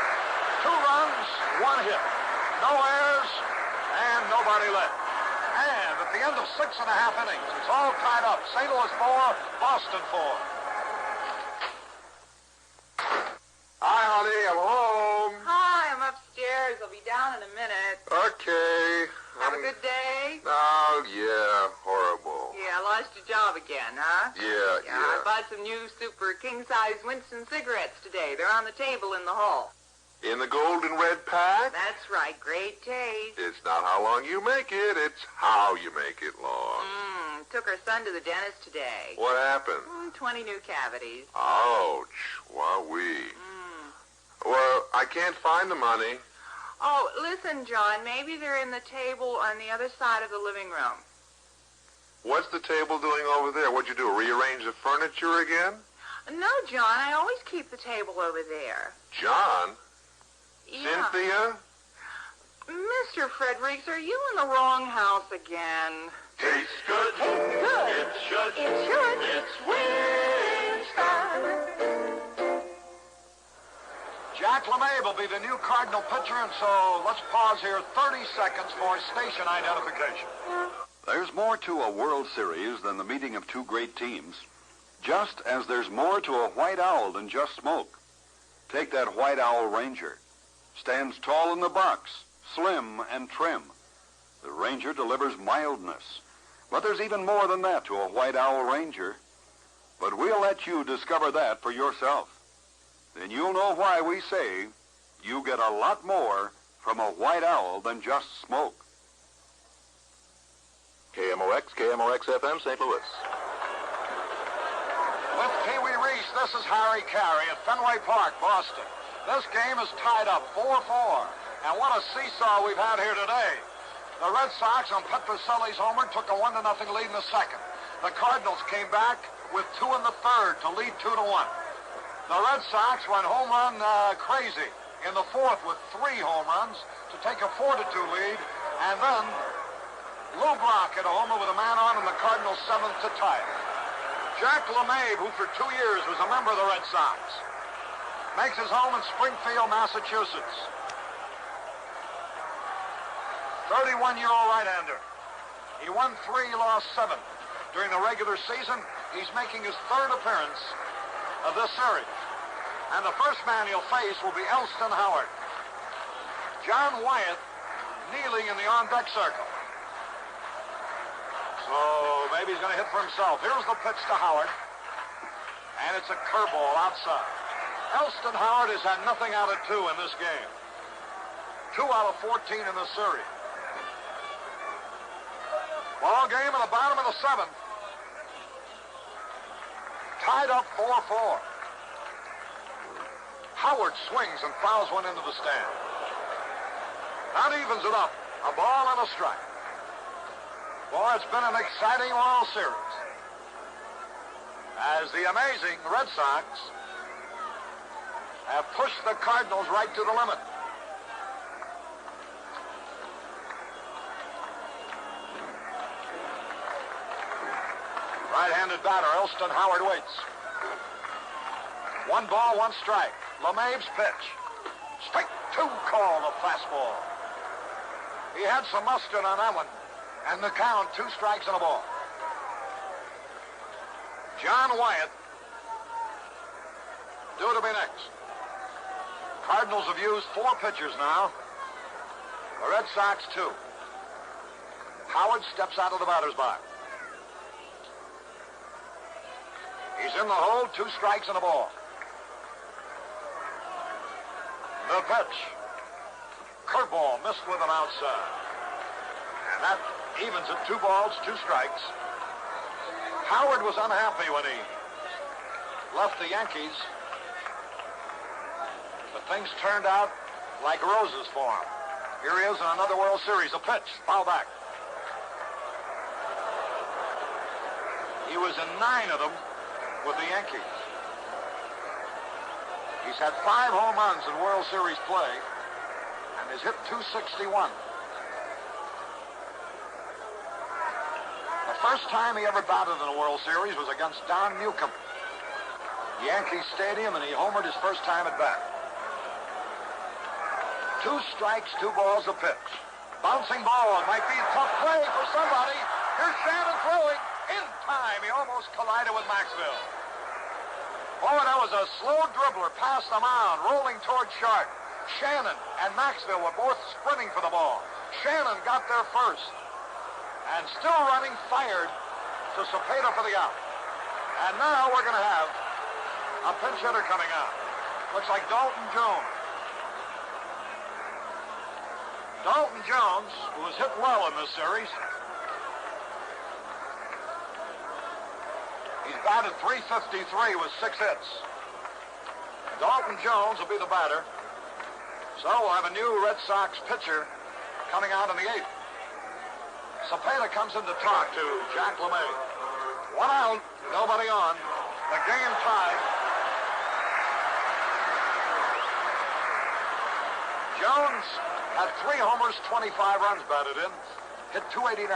2 runs, 1 hit. No errors, and nobody left. And at the end of 6.5 innings, it's all tied up. St. Louis 4, Boston 4. Hi, honey, I'm home. Hi, I'm upstairs. I'll be down in a minute. Okay. Have a good day? Oh, yeah, horrible. Yeah, lost your job again, huh? Yeah. I bought some new super king-size Winston cigarettes today. They're on the table in the hall. In the gold and red pack? That's right. Great taste. It's not how long you make it, it's how you make it long. Took our son to the dentist today. What happened? 20 new cavities. Ouch. Wowee. Well, I can't find the money. Oh, listen, John, maybe they're in the table on the other side of the living room. What's the table doing over there? What'd you do, rearrange the furniture again? No, John, I always keep the table over there. John? Yeah. Cynthia? Mr. Fredericks, are you in the wrong house again? Tastes good. Tastes good. It should. It should. It's Winston. Jack LeMay will be the new Cardinal pitcher, and so let's pause here 30 seconds for station identification. There's more to a World Series than the meeting of 2 great teams, just as there's more to a white owl than just smoke. Take that White Owl Ranger. Stands tall in the box, slim and trim. The Ranger delivers mildness. But there's even more than that to a White Owl Ranger. But we'll let you discover that for yourself. Then you'll know why we say you get a lot more from a white owl than just smoke. KMOX-FM, St. Louis. With Pee Wee Reese, this is Harry Caray at Fenway Park, Boston. This game is tied up 4-4. And what a seesaw we've had here today. The Red Sox on Petrocelli's homer took a 1-0 lead in the second. The Cardinals came back with 2 in the third to lead 2-1. The Red Sox went home run crazy in the fourth with 3 home runs to take a 4-2 lead. And then Lou Brock hit a homer with a man on in the Cardinals' 7th to tie it. Jack LeMay, who for 2 years was a member of the Red Sox, makes his home in Springfield, Massachusetts. 31-year-old right-hander. He won 3, lost 7. During the regular season, he's making his 3rd appearance of this series. And the first man he'll face will be Elston Howard. John Wyatt kneeling in the on-deck circle. So maybe he's going to hit for himself. Here's the pitch to Howard. And it's a curveball outside. Elston Howard has had nothing out of 2 in this game. 2 out of 14 in the series. Ball game at the bottom of the 7th. Tied up 4-4. Howard swings and fouls one into the stand. That evens it up. A ball and a strike. Boy, it's been an exciting World Series. As the amazing Red Sox have pushed the Cardinals right to the limit. Right-handed batter, Elston Howard waits. 1 ball, 1 strike. LeMahieu's pitch. Strike 2 call, the fastball. He had some mustard on that one. And the count, 2 strikes and a ball. John Wyatt due to be next. Cardinals have used 4 pitchers now. The Red Sox 2. Howard steps out of the batter's box. He's in the hole, 2 strikes and a ball. The pitch. Curveball missed with an outside. And that evens at 2 balls, 2 strikes. Howard was unhappy when he left the Yankees. But things turned out like roses for him. Here he is in another World Series. A pitch, foul back. He was in 9 of them with the Yankees. He's had 5 home runs in World Series play and has hit .261. The first time he ever batted in a World Series was against Don Newcomb, Yankee Stadium, and he homered his first time at bat. 2 strikes, 2 balls, a pitch. Bouncing ball. It might be a tough play for somebody. Here's Shannon throwing. In time, he almost collided with Maxwell. Oh, that was a slow dribbler past the mound, rolling toward Sharp. Shannon and Maxwell were both sprinting for the ball. Shannon got there first. And still running, fired to Cepeda for the out. And now we're going to have a pinch hitter coming out. Looks like Dalton Jones. Dalton Jones, who has hit well in this series. He's batted .353 with 6 hits. Dalton Jones will be the batter. So we'll have a new Red Sox pitcher coming out in the 8th. Cepeda comes in to talk to Jack LeMahieu. 1 out, nobody on. The game tied. Jones had 3 homers, 25 runs batted in, hit .289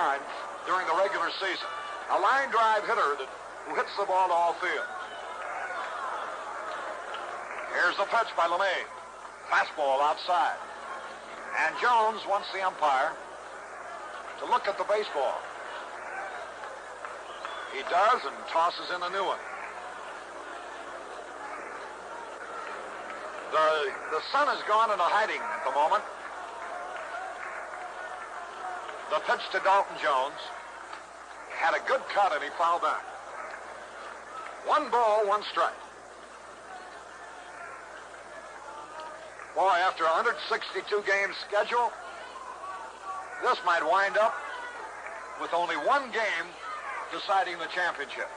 during the regular season. A line drive hitter who hits the ball to all field. Here's the pitch by LeMahieu. Fastball outside. And Jones wants the umpire to look at the baseball. He does and tosses in a new one. The sun has gone into hiding at the moment. The pitch to Dalton Jones had a good cut and he fouled back. 1 ball, 1 strike. Boy, after a 162 game schedule, this might wind up with only 1 game deciding the championship.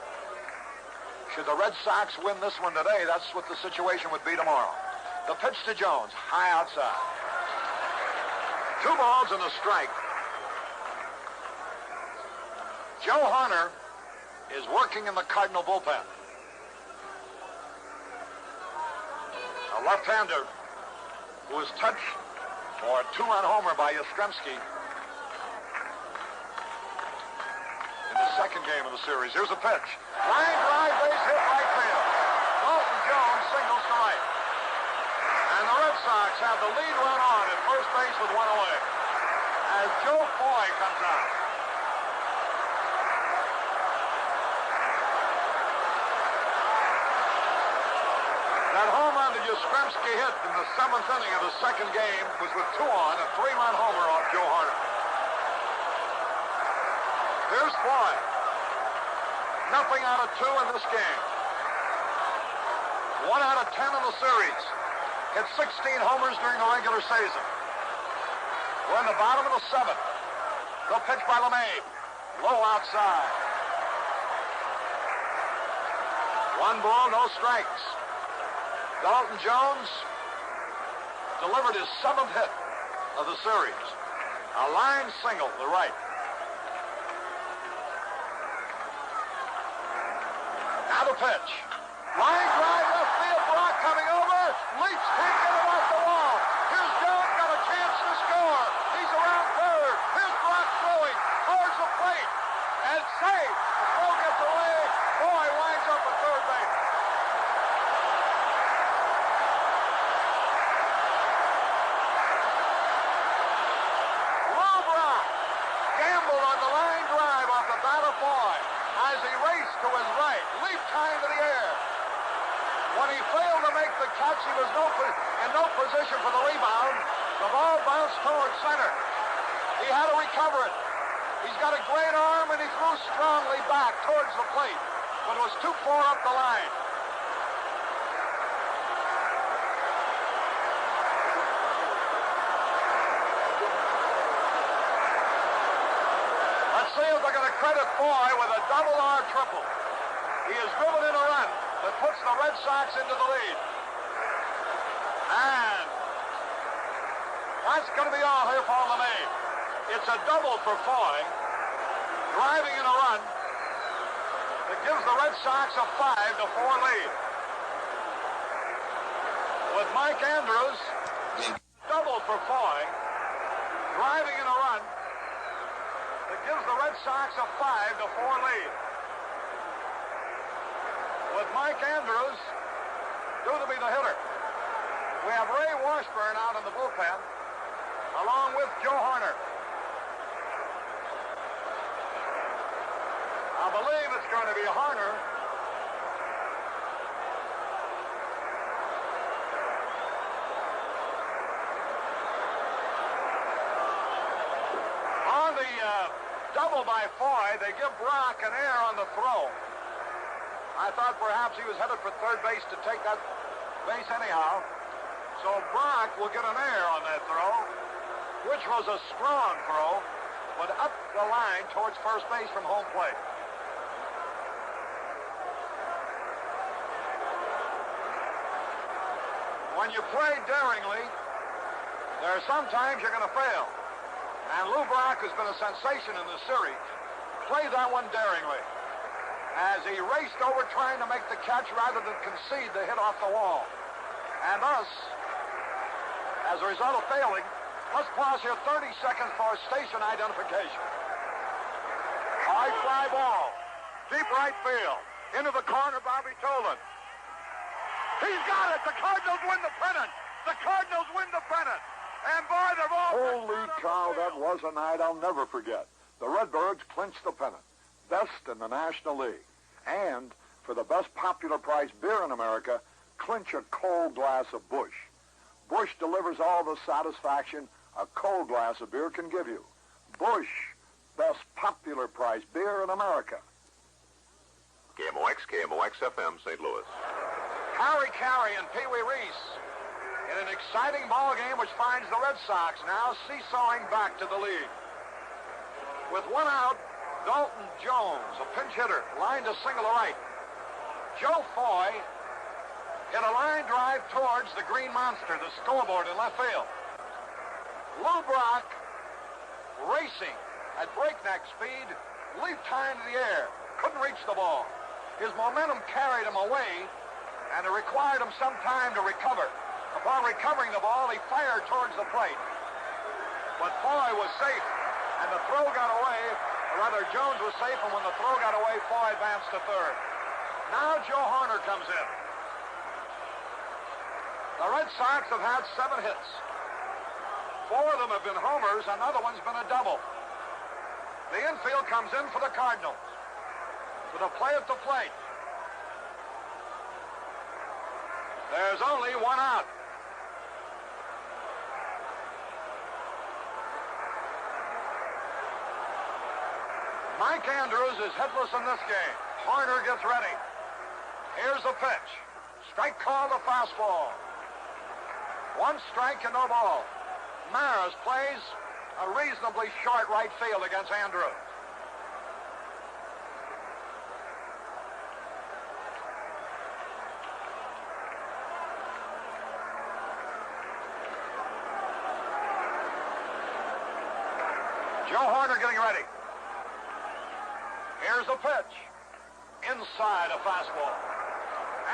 Should the Red Sox win this one today, that's what the situation would be tomorrow. The pitch to Jones, high outside. 2 balls and a strike. Joe Hunter is working in the Cardinal bullpen. A left-hander who was touched for a 2-run homer by Yastrzemski in the 2nd game of the series. Here's a pitch. Line drive, base hit, right field. Dalton Jones singles to right. And the Red Sox have the lead run on at first base with 1 away as Joe Foy comes out. That home run that Yastrzemski hit in the 7th inning of the 2nd game was with 2 on, a 3-run homer off Joe Hunter. Here's Foy. Nothing out of 2 in this game. 1 out of 10 in the series. Hit 16 homers during the regular season. We're in the bottom of the 7th. The pitch by LeMahieu. Low outside. 1 ball, no strikes. Dalton Jones delivered his 7th hit of the series. A line single to right. Now the pitch. Line drive left field, Brock coming over. rebound. The ball bounced towards center. He had to recover it. He's got a great arm, and he threw strongly back towards the plate, but was too far up the line. Let's see if they're going to credit Foy with a double R triple. He has driven in a run that puts the Red Sox into the lead. And that's going to be all here for LeMay. It's a double for Foy, driving in a run that gives the Red Sox a 5-4 lead. With Mike Andrews, double for Foy, driving in a run that gives the Red Sox a 5-4 lead. With Mike Andrews due to be the hitter. We have Ray Washburn out in the bullpen, along with Joe Horner. I believe it's going to be Horner. On the double by Foy, they give Brock an air on the throw. I thought perhaps he was headed for third base to take that base anyhow. So Brock will get an air on that throw, which was a strong throw, but up the line towards first base from home plate. When you play daringly, there are sometimes you're going to fail. And Lou Brock has been a sensation in this series. Play that one daringly. As he raced over trying to make the catch rather than concede the hit off the wall. And thus, as a result of failing, let's pause here 30 seconds for station identification. High fly ball. Deep right field. Into the corner, Bobby Tolan. He's got it. The Cardinals win the pennant. The Cardinals win the pennant. And boy, they're all... Holy cow, that was a night I'll never forget. The Redbirds clinched the pennant. Best in the National League. And for the best popular price beer in America, clinch a cold glass of Busch. Busch delivers all the satisfaction a cold glass of beer can give you. Busch, best popular price beer in America. KMOX, KMOX-FM, St. Louis. Caray and Pee Wee Reese in an exciting ball game which finds the Red Sox now seesawing back to the lead. With one out, Dalton Jones, a pinch hitter, lined to single to right. Joe Foy hit a line drive towards the Green Monster, the scoreboard in left field. Lou Brock, racing at breakneck speed, leaped high into the air, couldn't reach the ball. His momentum carried him away, and it required him some time to recover. Upon recovering the ball, he fired towards the plate. But Foy was safe, and the throw got away. Or rather, Jones was safe, and when the throw got away, Foy advanced to third. Now Joe Horner comes in. The Red Sox have had 7 hits. 4 of them have been homers, another one's been a double. The infield comes in for the Cardinals with a play at the plate. There's only one out. Mike Andrews is hitless in this game. Horner gets ready. Here's the pitch. Strike called, a fastball. 1 strike and no ball. Maris plays a reasonably short right field against Andrews. Joe Horner getting ready. Here's a pitch. Inside a fastball.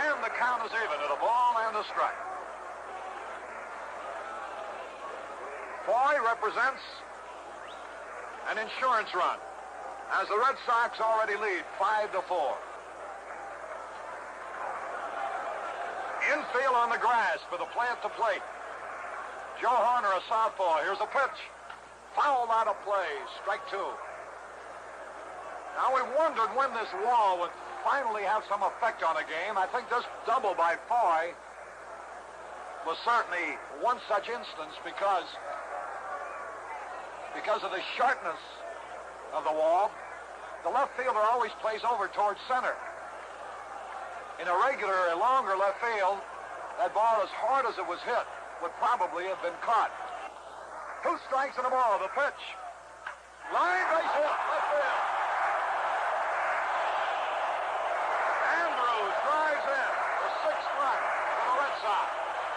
And the count is even at a ball and a strike. Foy represents an insurance run, as the Red Sox already lead 5-4. Infield on the grass for the play at the plate. Joe Horner, a southpaw. Here's a pitch. Fouled out of play. Strike 2. Now, we wondered when this wall would finally have some effect on a game. I think this double by Foy was certainly one such instance because of the sharpness of the wall. The left fielder always plays over towards center. In a regular, longer left field, that ball, as hard as it was hit, would probably have been caught. 2 strikes and a ball. The pitch. Line base hit. Left field. Andrews drives in. The 6th run for the Red Sox.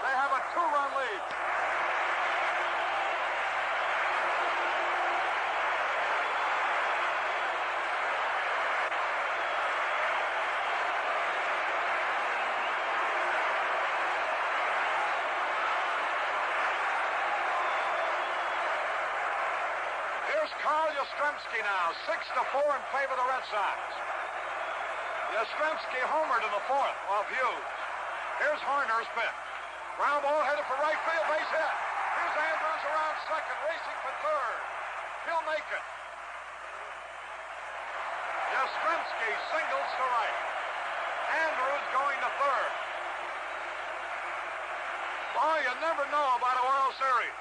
They have a 2-run lead. Yastrzemski now, 6-4 in favor of the Red Sox. Yastrzemski homered in the 4th off Hughes. Here's Harner's pitch. Ground ball headed for right field, base hit. Here's Andrews around second, racing for third. He'll make it. Yastrzemski singles to right. Andrews going to third. Boy, you never know about a World Series.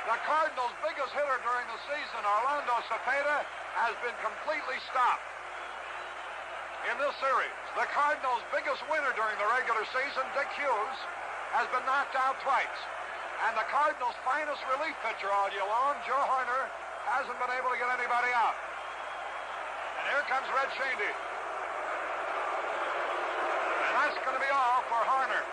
The Cardinals' biggest hitter during the season, Orlando Cepeda, has been completely stopped in this series. The Cardinals' biggest winner during the regular season, Dick Hughes, has been knocked out twice. And the Cardinals' finest relief pitcher all year long, Joe Harner, hasn't been able to get anybody out. And here comes Red Shandy. And that's going to be all for Harner.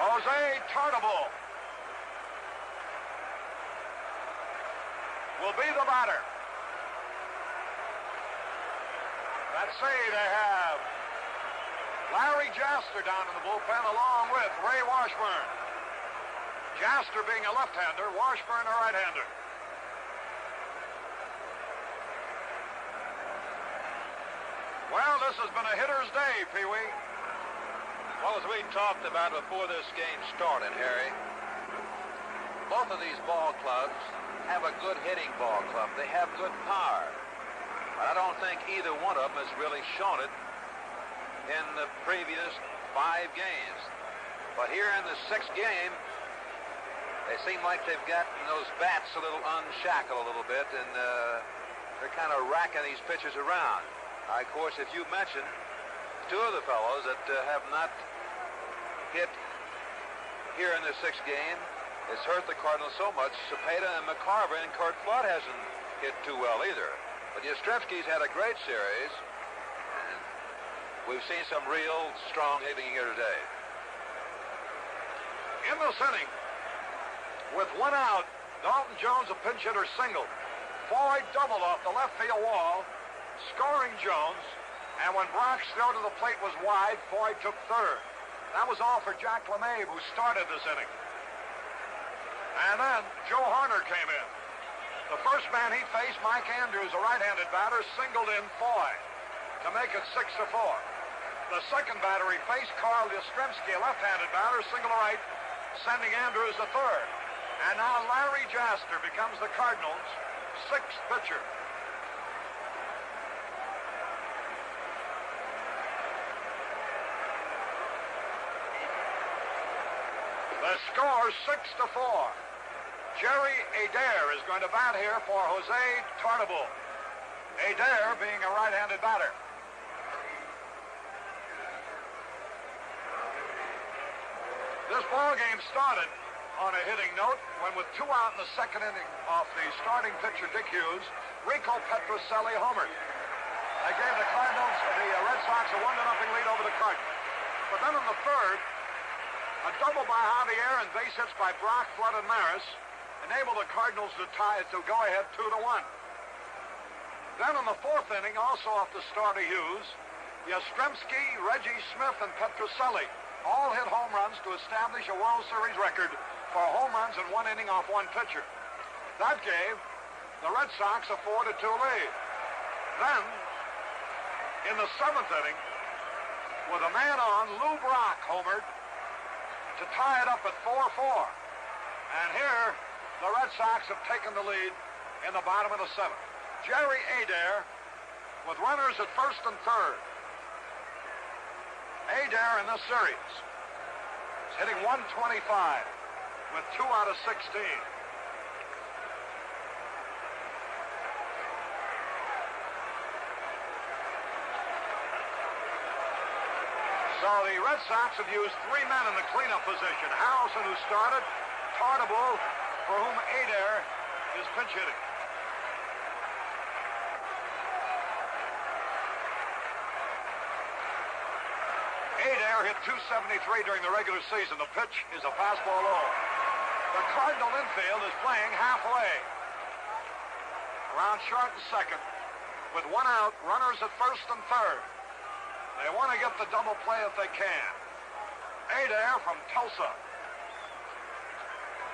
Jose Tartabull will be the batter. Let's see, they have Larry Jaster down in the bullpen along with Ray Washburn. Jaster being a left-hander, Washburn a right-hander. Well, this has been a hitter's day, Pee-wee. Well, as we talked about before this game started, Harry, both of these ball clubs have a good hitting ball club. They have good power. But I don't think either one of them has really shown it in the previous 5 games. But here in the 6th game, they seem like they've gotten those bats a little unshackled a little bit, and they're kind of racking these pitchers around. Now, of course, if you mention 2 of the fellows that have not hit here in the 6th game, it's hurt the Cardinals so much. Cepeda and McCarver, and Kurt Flood hasn't hit too well either. But Yastrzemski's had a great series. And we've seen some real strong hitting here today. In this inning, with 1 out, Dalton Jones, a pinch hitter, singled. Floyd doubled off the left field wall, scoring Jones. And when Brock's throw to the plate was wide, Floyd took third. That was all for Jack LeMahieu, who started this inning. And then Joe Harner came in. The first man he faced, Mike Andrews, a right-handed batter, singled in Floyd to make it 6-4. The second batter he faced, Carl Yastrzemski, a left-handed batter, single to right, sending Andrews to third. And now Larry Jaster becomes the Cardinals' 6th pitcher. The score 6-4. Jerry Adair is going to bat here for Jose Tartabull. Adair being a right-handed batter. This ball game started on a hitting note when, with 2 out in the 2nd inning off the starting pitcher Dick Hughes, Rico Petrocelli homered. They gave the Cardinals, the Red Sox, a 1-0 lead over the Cardinals. But then in the 3rd, a double by Javier and base hits by Brock, Flood, and Maris enabled the Cardinals to tie it to go ahead 2-1. Then in the 4th inning, also off the start of Hughes, Yastrzemski, Reggie Smith, and Petrocelli all hit home runs to establish a World Series record for home runs in 1 inning off 1 pitcher. That gave the Red Sox a 4-2 lead. Then, in the 7th inning, with a man on, Lou Brock homered to tie it up at 4-4. And here, the Red Sox have taken the lead in the bottom of the 7th. Jerry Adair, with runners at 1st and 3rd, Adair in this series is hitting 125 with 2 out of 16. So the Red Sox have used 3 men in the cleanup position. Harrelson, who started, Tartable, for whom Adair is pinch hitting. Adair hit .273 during the regular season. The pitch is a fastball low. The Cardinal infield is playing halfway. Around short and second. With 1 out, runners at first and third. They want to get the double play if they can. Adair from Tulsa.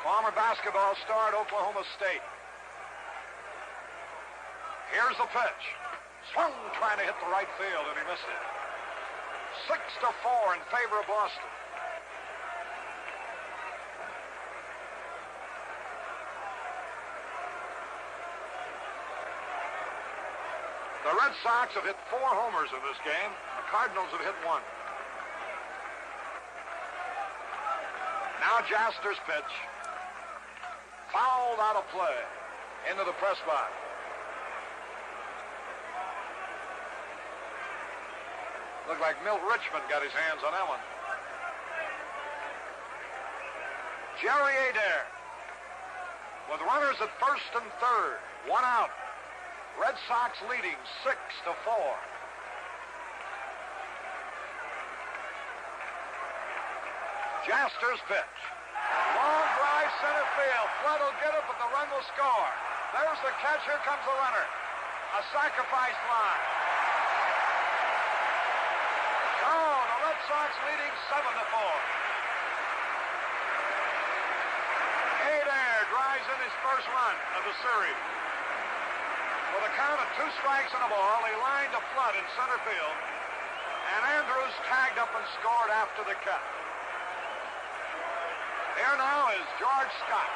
Former basketball star at Oklahoma State. Here's the pitch. Swung trying to hit the right field, and he missed it. 6-4 in favor of Boston. The Red Sox have hit 4 homers in this game. The Cardinals have hit 1. Now Jaster's pitch. Fouled out of play. Into the press box. Looked like Milt Richmond got his hands on that one. Jerry Adair with runners at first and third. 1 out. Red Sox leading 6-4. Jaster's pitch. Long drive center field. Flood will get it, but the run will score. There's the catch. Here comes the runner. A sacrifice fly. Oh, the Red Sox leading 7-4. Adair drives in his first run of the series. With a count of 2 strikes and a ball, he lined a Flood in center field, and Andrews tagged up and scored after the catch. Here now is George Scott.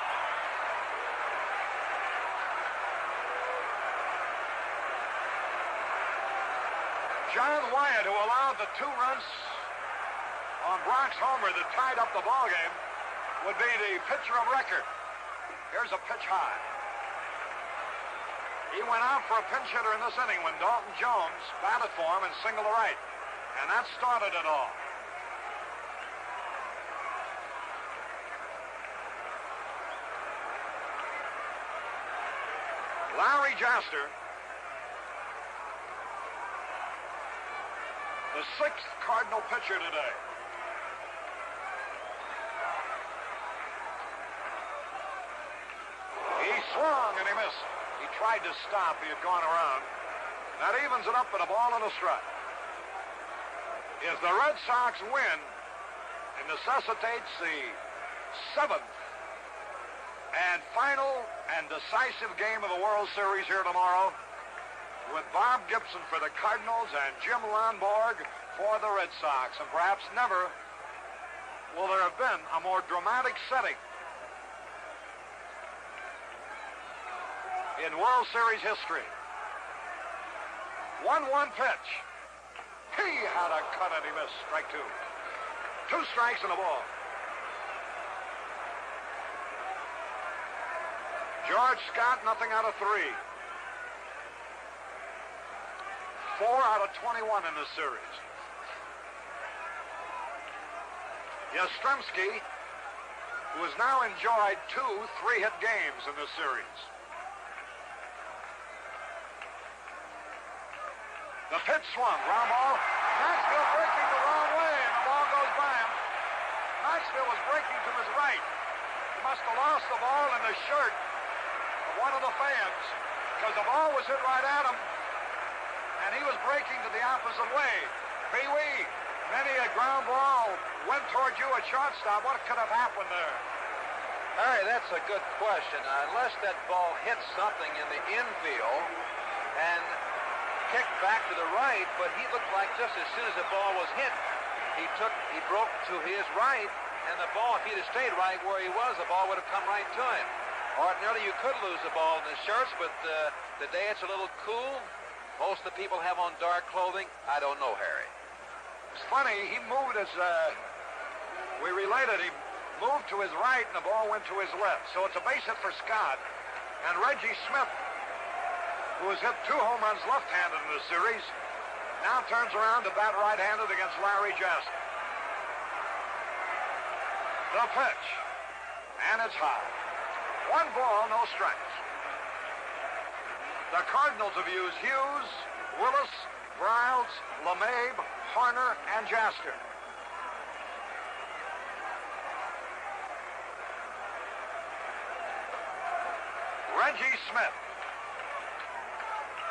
John Wyatt, who allowed the 2 runs on Brock's homer that tied up the ballgame, would be the pitcher of record. Here's a pitch high. He went out for a pinch hitter in this inning when Dalton Jones batted for him and singled to right. And that started it all. Larry Jaster, the 6th Cardinal pitcher today. He swung and he missed. He tried to stop. He had gone around. That evens it up at a ball and a strike. If the Red Sox win, it necessitates the 7th and final and decisive game of the World Series here tomorrow, with Bob Gibson for the Cardinals and Jim Lonborg for the Red Sox. And perhaps never will there have been a more dramatic setting in World Series history. 1-1 pitch. He had a cut and he missed. Strike 2. 2 strikes and a ball. George Scott, nothing out of 3. 4 out of 21 in this series. Yastrzemski, who has now enjoyed 2 3-hit games in this series. The pitch swung. Ground ball. Maxfield breaking the wrong way, and the ball goes by him. Maxfield was breaking to his right. He must have lost the ball in the shirt of one of the fans, because the ball was hit right at him, and he was breaking to the opposite way. Pee Wee, many a ground ball went toward you at shortstop. What could have happened there? Harry, that's a good question. Unless that ball hit something in the infield and kicked back to the right, but he looked like just as soon as the ball was hit, he broke to his right, and the ball, if he'd have stayed right where he was, the ball would have come right to him. Ordinarily, you could lose the ball in the shirts, but today it's a little cool. Most of the people have on dark clothing. I don't know, Harry. It's funny, he moved as we related. He moved to his right and the ball went to his left. So it's a base hit for Scott. And Reggie Smith, who has hit 2 home runs left-handed in the series, now turns around to bat right-handed against Larry Jaster. The pitch. And it's high. 1 ball, no strikes. The Cardinals have used Hughes, Willis, Briles, LeMahieu, Harner, and Jaster. Reggie Smith.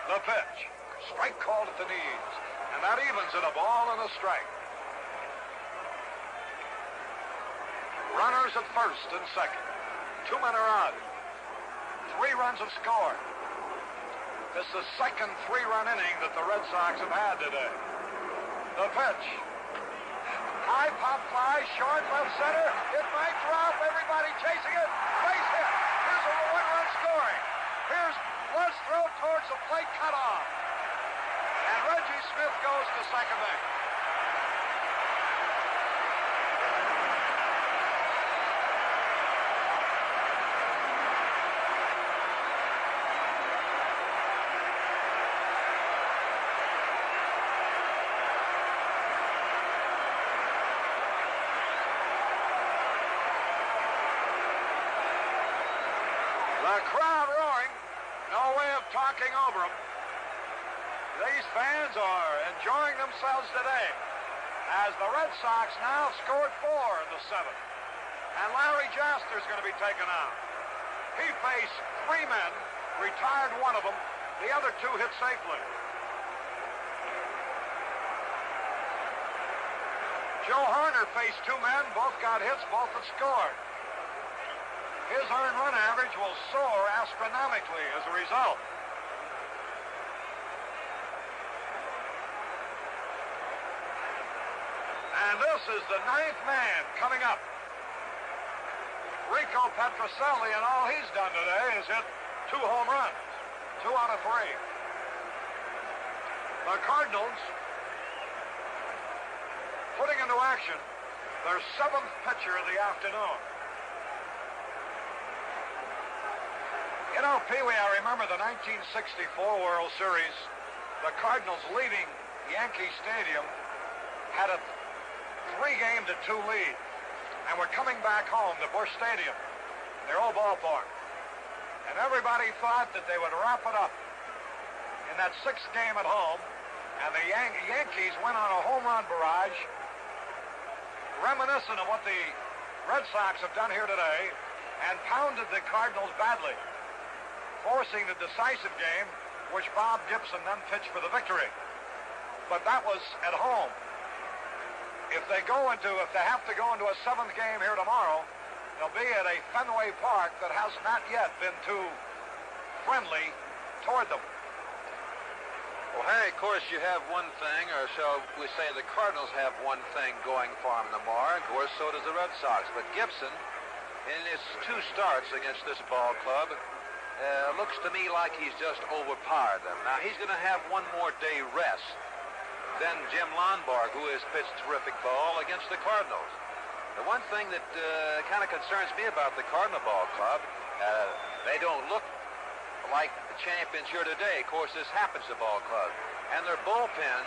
The pitch. Strike called at the knees. And that evens it, a ball and a strike. Runners at first and second. 2 men are out. 3 runs have scored. This is the second 3-run inning that the Red Sox have had today. The pitch. High pop fly, short left center. It might drop. Everybody chasing it. Base hit. Here's a 1-run scoring. Here's Blood's throw towards the plate, cut off. And Reggie Smith goes to second base. The crowd roaring, no way of talking over them. These fans are enjoying themselves today as the Red Sox now scored 4 in the 7th. And Larry Jaster's going to be taken out. He faced 3 men, retired 1 of them, the other 2 hit safely. Joe Harner faced 2 men, both got hits, both have scored. His earned run average will soar astronomically as a result. And this is the 9th man coming up. Rico Petrocelli, and all he's done today is hit 2 home runs, 2 out of 3. The Cardinals putting into action their 7th pitcher of the afternoon. You know, Pee Wee, I remember the 1964 World Series. The Cardinals leaving Yankee Stadium had a 3-2 lead. And we're coming back home to Busch Stadium, their old ballpark. And everybody thought that they would wrap it up in that 6th game at home. And the Yankees went on a home run barrage, reminiscent of what the Red Sox have done here today, and pounded the Cardinals badly, forcing the decisive game, which Bob Gibson then pitched for the victory. But that was at home. If they have to go into a 7th game here tomorrow, they'll be at a Fenway Park that has not yet been too friendly toward them. Well, Harry, of course, you have one thing, or shall we say the Cardinals have one thing going for them tomorrow. Of course, so does the Red Sox. But Gibson, in his 2 starts against this ball club, looks to me like he's just overpowered them. Now, he's going to have 1 more day rest than Jim Lonborg, who has pitched terrific ball against the Cardinals. The one thing that kind of concerns me about the Cardinal ball club, they don't look like the champions here today. Of course, this happens to ball clubs. And their bullpen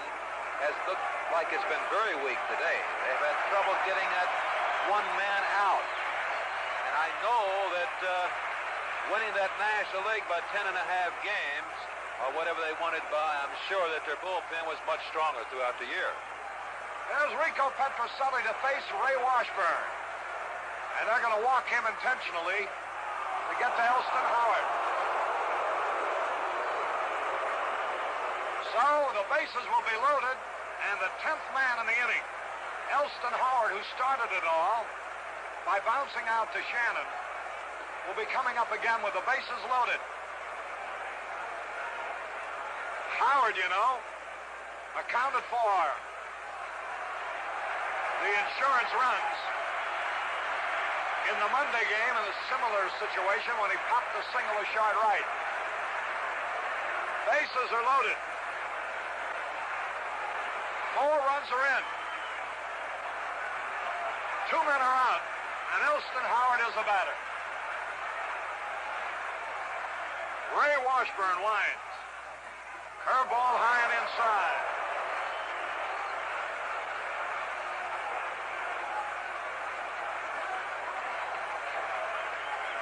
has looked like it's been very weak today. They've had trouble getting that 1 man out. And I know that winning that National League by 10.5 games, or whatever they wanted by, I'm sure that their bullpen was much stronger throughout the year. There's Rico Petrocelli to face Ray Washburn. And they're going to walk him intentionally to get to Elston Howard. So the bases will be loaded, and the 10th man in the inning, Elston Howard, who started it all by bouncing out to Shannon, will be coming up again with the bases loaded. Howard, you know, accounted for the insurance runs in the Monday game in a similar situation when he popped a single to short right. Bases are loaded. 4 runs are in. 2 men are out, and Elston Howard is the batter. Ray Washburn winds. Curveball high and inside.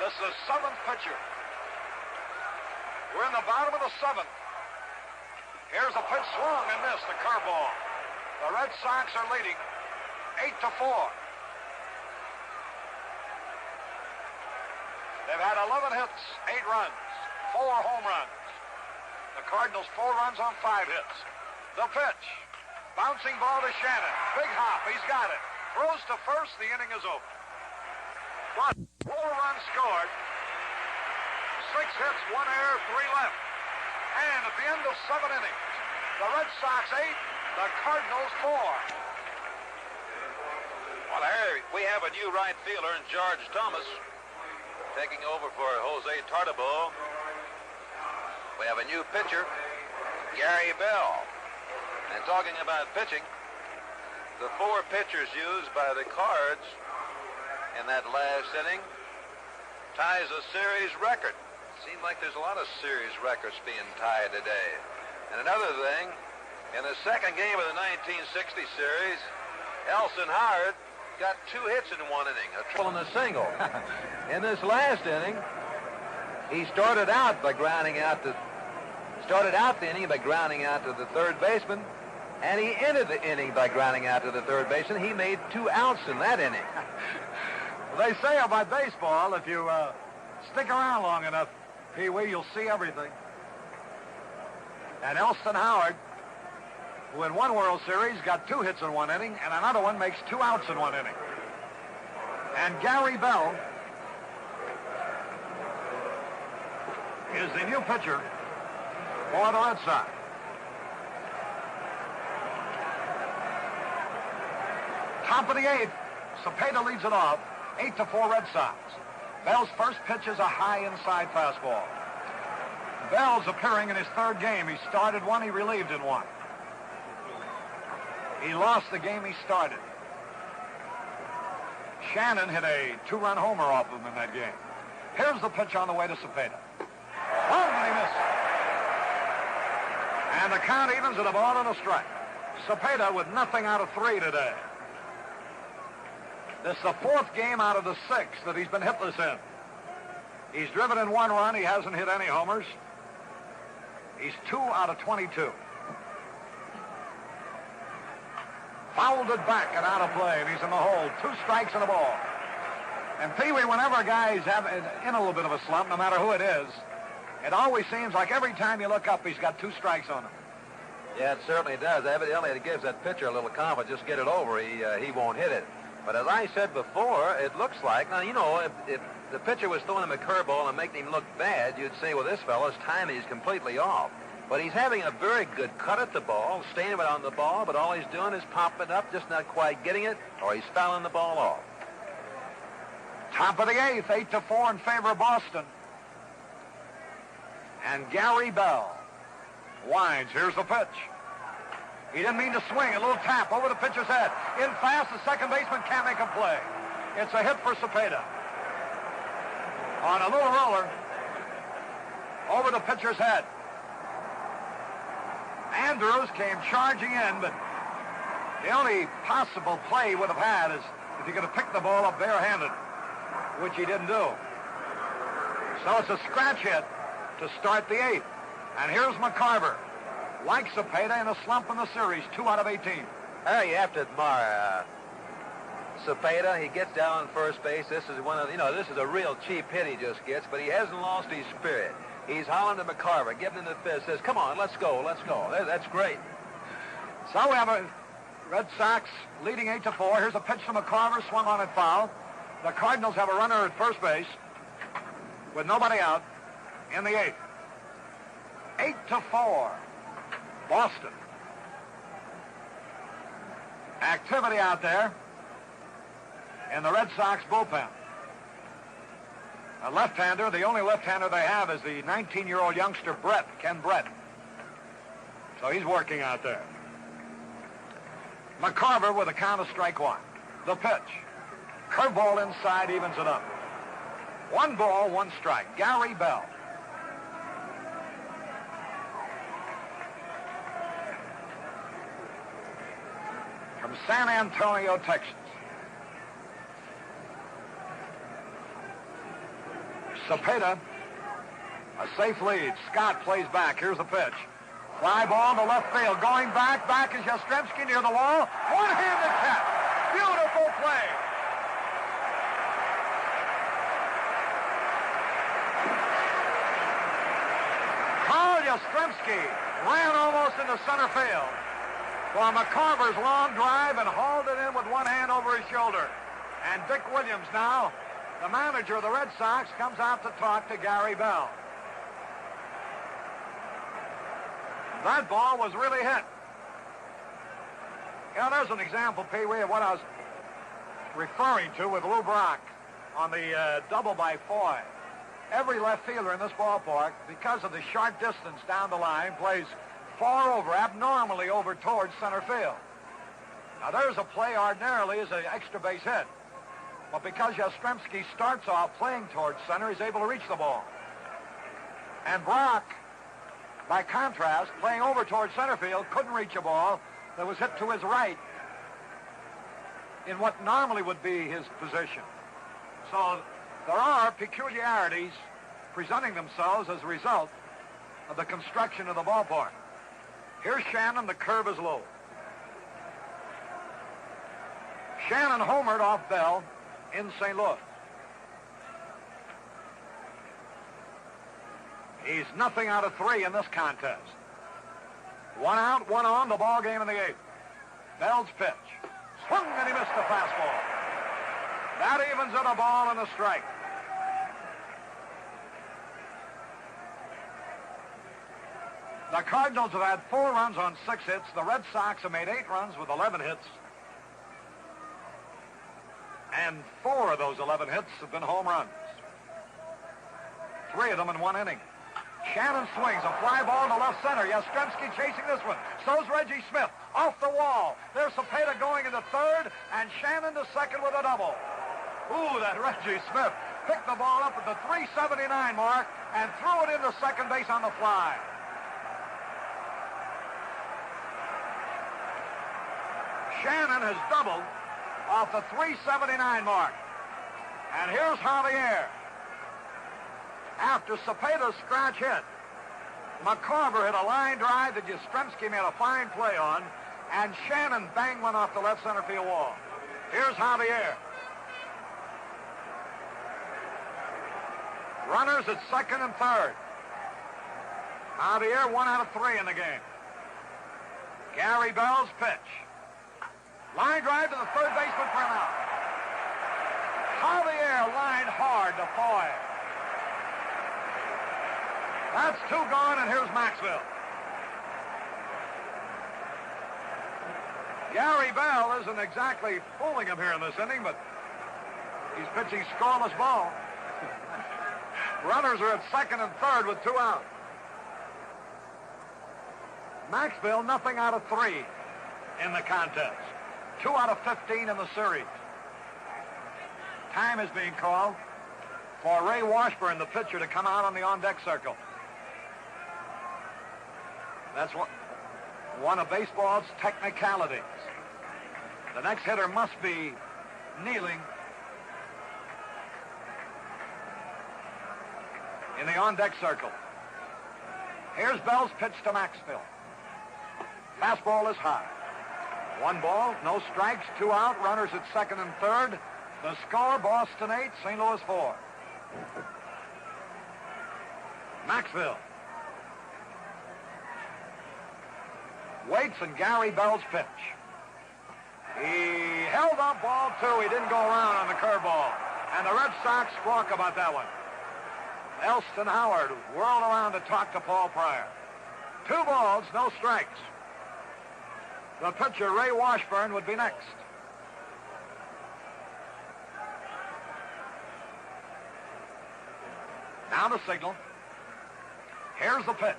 This is the 7th pitcher. We're in the bottom of the 7th. Here's a pitch swung and missed, the curveball. The Red Sox are leading 8-4. They've had 11 hits, 8 runs, 4 home runs. The Cardinals 4 runs on 5 hits. The pitch. Bouncing ball to Shannon. Big hop. He's got it. Throws to first. The inning is over. But 4 runs scored. 6 hits, 1 error, 3 left. And at the end of 7 innings, the Red Sox 8, the Cardinals 4. Well, Harry, we have a new right fielder in George Thomas taking over for Jose Tartabull. We have a new pitcher, Gary Bell. And talking about pitching, the 4 pitchers used by the Cards in that last inning ties a series record. Seems like there's a lot of series records being tied today. And another thing, in the second game of the 1960 series, Elston Howard got 2 hits in 1 inning, a triple and a single. In this last inning, he started out the inning by grounding out to the third baseman, and he ended the inning by grounding out to the third baseman. He made 2 outs in that inning. They say about baseball, if you stick around long enough, Pee-wee, you'll see everything. And Elston Howard, who in one World Series got 2 hits in 1 inning, and another one makes 2 outs in 1 inning. And Gary Bell is the new pitcher for the Red Sox. Top of the 8th, Cepeda leads it off, 8-4 Red Sox. Bell's first pitch is a high inside fastball. Bell's appearing in his 3rd game. He started 1, he relieved in 1. He lost the game he started. Shannon hit a 2-run homer off of him in that game. Here's the pitch on the way to Cepeda. And he missed. And the count evens at a ball and a strike. Cepeda with nothing out of 3 today. This is the 4th game out of the 6th that he's been hitless in. He's driven in 1 run. He hasn't hit any homers. He's 2 out of 22. Fouled it back and out of play, and he's in the hole. 2 strikes and a ball. And Pee-wee, whenever a guy's in a little bit of a slump, no matter who it is, it always seems like every time you look up, he's got 2 strikes on him. Yeah, it certainly does. Evidently, it gives that pitcher a little confidence. Just get it over. He won't hit it. But as I said before, it looks like, now, you know, if the pitcher was throwing him a curveball and making him look bad, you'd say, well, this fellow's timing is completely off. But he's having a very good cut at the ball, staying on the ball, but all he's doing is popping up, just not quite getting it, or he's fouling the ball off. Top of the 8th, 8-4 in favor of Boston. And Gary Bell winds. Here's the pitch. He didn't mean to swing. A little tap over the pitcher's head. In fast, the second baseman can't make a play. It's a hit for Cepeda. On a little roller over the pitcher's head. Andrews came charging in, but the only possible play he would have had is if he could have picked the ball up barehanded, which he didn't do. So it's a scratch hit to start the 8th. And here's McCarver. Like Cepeda in a slump in the series, 2 out of 18. You have to admire Cepeda. He gets down on first base. This is this is a real cheap hit he just gets, but he hasn't lost his spirit. He's hollering to McCarver, giving him the fist, says, come on, let's go, let's go. That's great. So we have a Red Sox leading 8-4. Here's a pitch to McCarver, swung on it foul. The Cardinals have a runner at first base with nobody out in the 8th. 8-4. Boston. Activity out there in the Red Sox bullpen. A left-hander, the only left-hander they have is the 19-year-old youngster Ken Brett. So he's working out there. McCarver with a count of strike 1. The pitch. Curveball inside evens it up. 1 ball, 1 strike. Gary Bell. From San Antonio, Texas. Cepeda, a safe lead. Scott plays back. Here's the pitch. Fly ball to left field. Going back is Yastrzemski near the wall. One-handed catch. Beautiful play. Carl Yastrzemski ran almost into center field for McCarver's long drive and hauled it in with one hand over his shoulder. And Dick Williams now, the manager of the Red Sox, comes out to talk to Gary Bell. That ball was really hit. You know, there's an example, Pee Wee, of what I was referring to with Lou Brock on the double by Foy. Every left fielder in this ballpark, because of the short distance down the line, plays far over, abnormally over towards center field. Now, there's a play ordinarily as an extra base hit. But because Yastrzemski starts off playing towards center, he's able to reach the ball. And Brock, by contrast, playing over towards center field, couldn't reach a ball that was hit to his right in what normally would be his position. So there are peculiarities presenting themselves as a result of the construction of the ballpark. Here's Shannon. The curve is low. Shannon homered off Bell in St. Louis. He's nothing out of 3 in this contest. 1 out, 1 on, the ball game in the 8th. Bell's pitch. Swung and he missed the fastball. That evens it, a ball and a strike. The Cardinals have had 4 runs on 6 hits. The Red Sox have made 8 runs with 11 hits. And 4 of those 11 hits have been home runs. 3 of them in 1 inning. Shannon swings a fly ball to left center. Yastrzemski chasing this one. So's Reggie Smith. Off the wall. There's Cepeda going into third, and Shannon to second with a double. Ooh, that Reggie Smith picked the ball up at the 379 mark and threw it into second base on the fly. Shannon has doubled off the 379 mark. And here's Javier. After Cepeda's scratch hit, McCarver hit a line drive that Yastrzemski made a fine play on, and Shannon banged one off the left center field wall. Here's Javier. Runners at second and third. Javier 1 out of 3 in the game. Gary Bell's pitch. Line drive to the third baseman for an out. Javier lined hard to Foy. That's 2 gone, and here's Maxwell. Gary Bell isn't exactly fooling him here in this inning, but he's pitching scoreless ball. Runners are at second and third with 2 out. Maxwell, nothing out of 3 in the contest. 2 out of 15 in the series. Time is being called for Ray Washburn, the pitcher, to come out on the on-deck circle. That's one of baseball's technicalities. The next hitter must be kneeling in the on-deck circle. Here's Bell's pitch to Maxwell. Fastball is high. 1 ball, no strikes, 2 out, runners at second and third. The score, Boston 8, St. Louis 4. Maxwell waits, and Gary Bell's pitch. He held up ball 2. He didn't go around on the curveball. And the Red Sox squawk about that one. Elston Howard whirled around to talk to Paul Pryor. 2 balls, no strikes. The pitcher, Ray Washburn, would be next. Now the signal. Here's the pitch.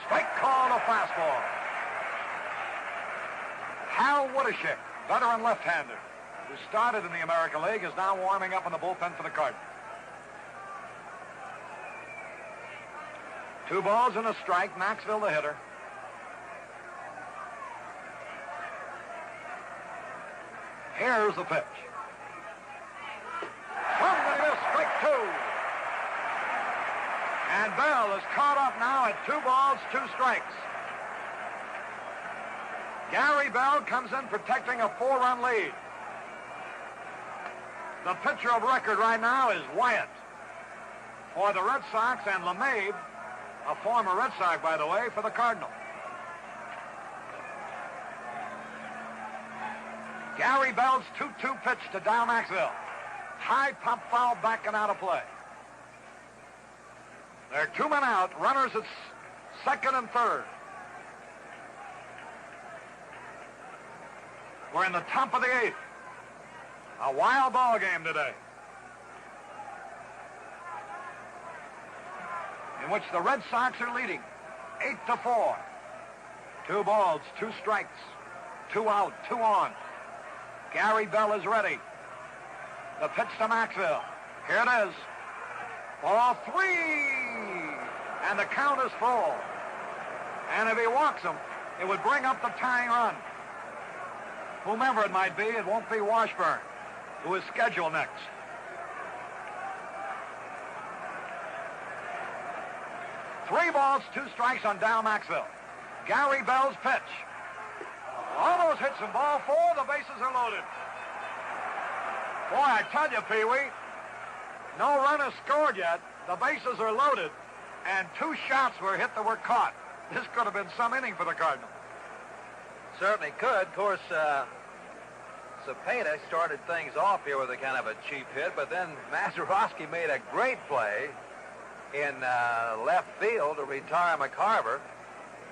Strike call to fastball. Hal Woodishick, veteran left-hander. who started in the American League, is now warming up in the bullpen for the Cardinals. 2 balls and a strike. Maxwell the hitter. Here's the pitch. Swung and he missed. Strike 2. And Bell is caught up now at 2 balls, 2 strikes. Gary Bell comes in protecting a 4-run lead. The pitcher of record right now is Wyatt for the Red Sox, and LeMahieu, a former Red Sox, by the way, for the Cardinals. Gary Bell's 2-2 pitch to Dow Maxwell. High pop foul back and out of play. There are 2 men out. Runners at second and third. We're in the top of the 8th. A wild ball game today, in which the Red Sox are leading 8-4. 2 balls, 2 strikes, 2 out, 2 on. Gary Bell is ready. The pitch to Maxwell. Here it is. Ball 3. And the count is full. And if he walks him, it would bring up the tying run. Whomever it might be, it won't be Washburn, who is scheduled next. Three balls, 2 strikes on Dow Maxwell. Gary Bell's pitch. Almost hits him. Ball 4. The bases are loaded. Boy, I tell you, Pee-wee, no run is scored yet. The bases are loaded, and 2 shots were hit that were caught. This could have been some inning for the Cardinals. Certainly could. Of course, Cepeda started things off here with a kind of a cheap hit, but then Mazeroski made a great play in left field to retire McCarver.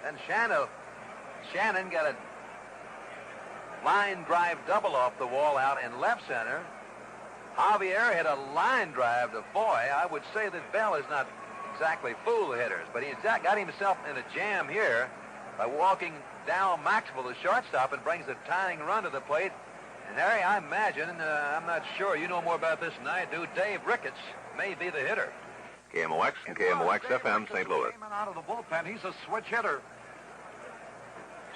Then Shannon got a line drive double off the wall out in left center. Javier hit a line drive to Foy. I would say that Bell is not exactly fool hitters, but he's got himself in a jam here by walking down Maxwell, the shortstop, and brings a tying run to the plate. And Harry, I imagine, I'm not sure, you know more about this than I do, Dave Ricketts may be the hitter. KMOX and KMOX-FM, St. Louis. Out of the bullpen, he's a switch hitter.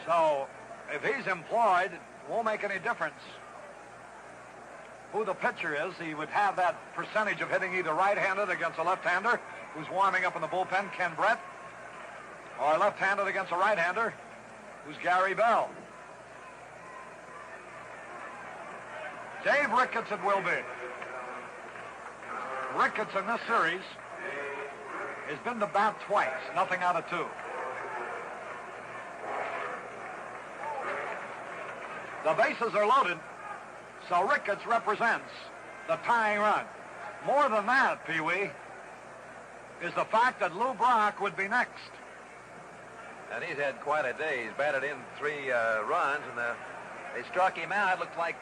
So if he's employed, it won't make any difference who the pitcher is. He would have that percentage of hitting either right-handed against a left-hander who's warming up in the bullpen, Ken Brett, or left-handed against a right-hander who's Gary Bell. Dave Ricketts it will be. Ricketts in this series has been to bat twice, nothing out of 2. The bases are loaded, so Ricketts represents the tying run. More than that, Pee-wee, is the fact that Lou Brock would be next. And he's had quite a day. He's batted in 3 runs, and they struck him out. It looked like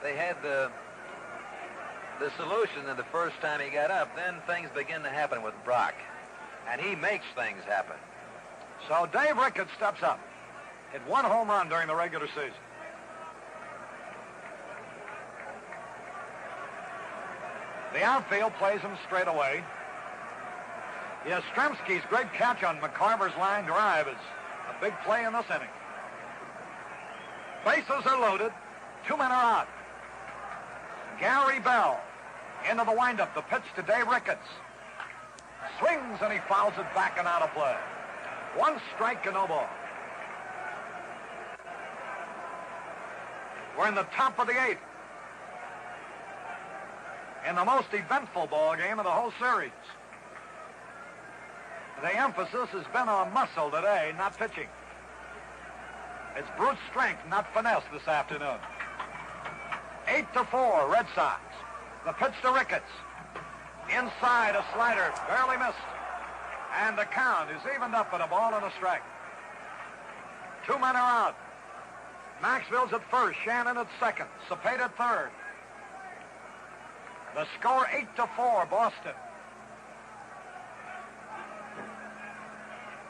they had the solution in the first time he got up. Then things begin to happen with Brock, and he makes things happen. So Dave Ricketts steps up. Hit 1 home run during the regular season. The outfield plays him straight away. Yastrzemski's great catch on McCarver's line drive is a big play in this inning. Bases are loaded. 2 men are out. Gary Bell into the windup. The pitch to Dave Ricketts. Swings and he fouls it back and out of play. 1 strike and no ball. We're in the top of the 8th. In the most eventful ball game of the whole series. The emphasis has been on muscle today, not pitching. It's brute strength, not finesse this afternoon. 8-4, Red Sox. The pitch to Ricketts. Inside, a slider, barely missed. And the count is evened up at a ball and a strike. 2 men are out. Maxwell's at first, Shannon at second, Cepeda at third. The score 8-4, Boston.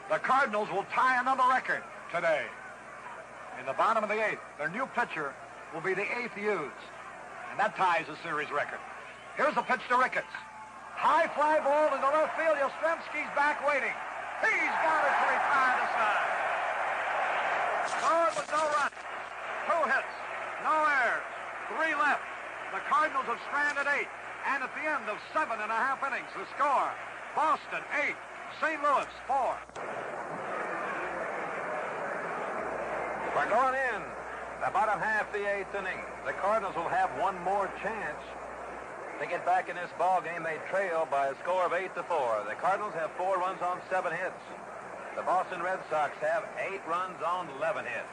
The Cardinals will tie another record today. In the bottom of the 8th, their new pitcher will be the 8th used. And that ties the series record. Here's the pitch to Ricketts. High fly ball into left field. Yastrzemski's back waiting. He's got it to retire the side. Scored with no run. 2 hits. No errors. 3 left. The Cardinals have stranded 8. And at the end of 7.5 innings, the score, Boston 8, St. Louis 4. We're going in. The bottom half of the 8th inning. The Cardinals will have one more chance to get back in this ball game. They trail by a score of 8-4. The Cardinals have 4 runs on 7 hits. The Boston Red Sox have 8 runs on 11 hits.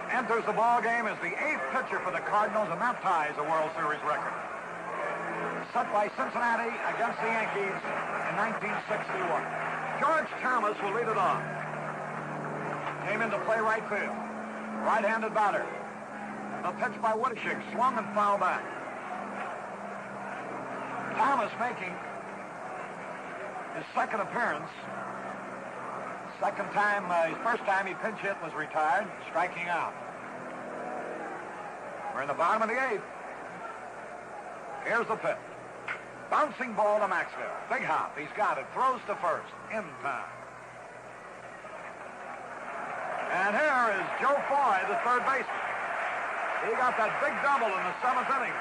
Enters the ball game as the 8th pitcher for the Cardinals, and that ties a World Series record. Set by Cincinnati against the Yankees in 1961. George Thomas will lead it off. Came into play right field. Right-handed batter. A pitch by Woodishik, swung and fouled back. Thomas making his second appearance. Second time, his first time he pinch hit was retired, striking out. We're in the bottom of the 8th. Here's the pitch. Bouncing ball to Maxwell. Big hop. He's got it. Throws to first. In time. And here is Joe Foy, the third baseman. He got that big double in the 7th inning.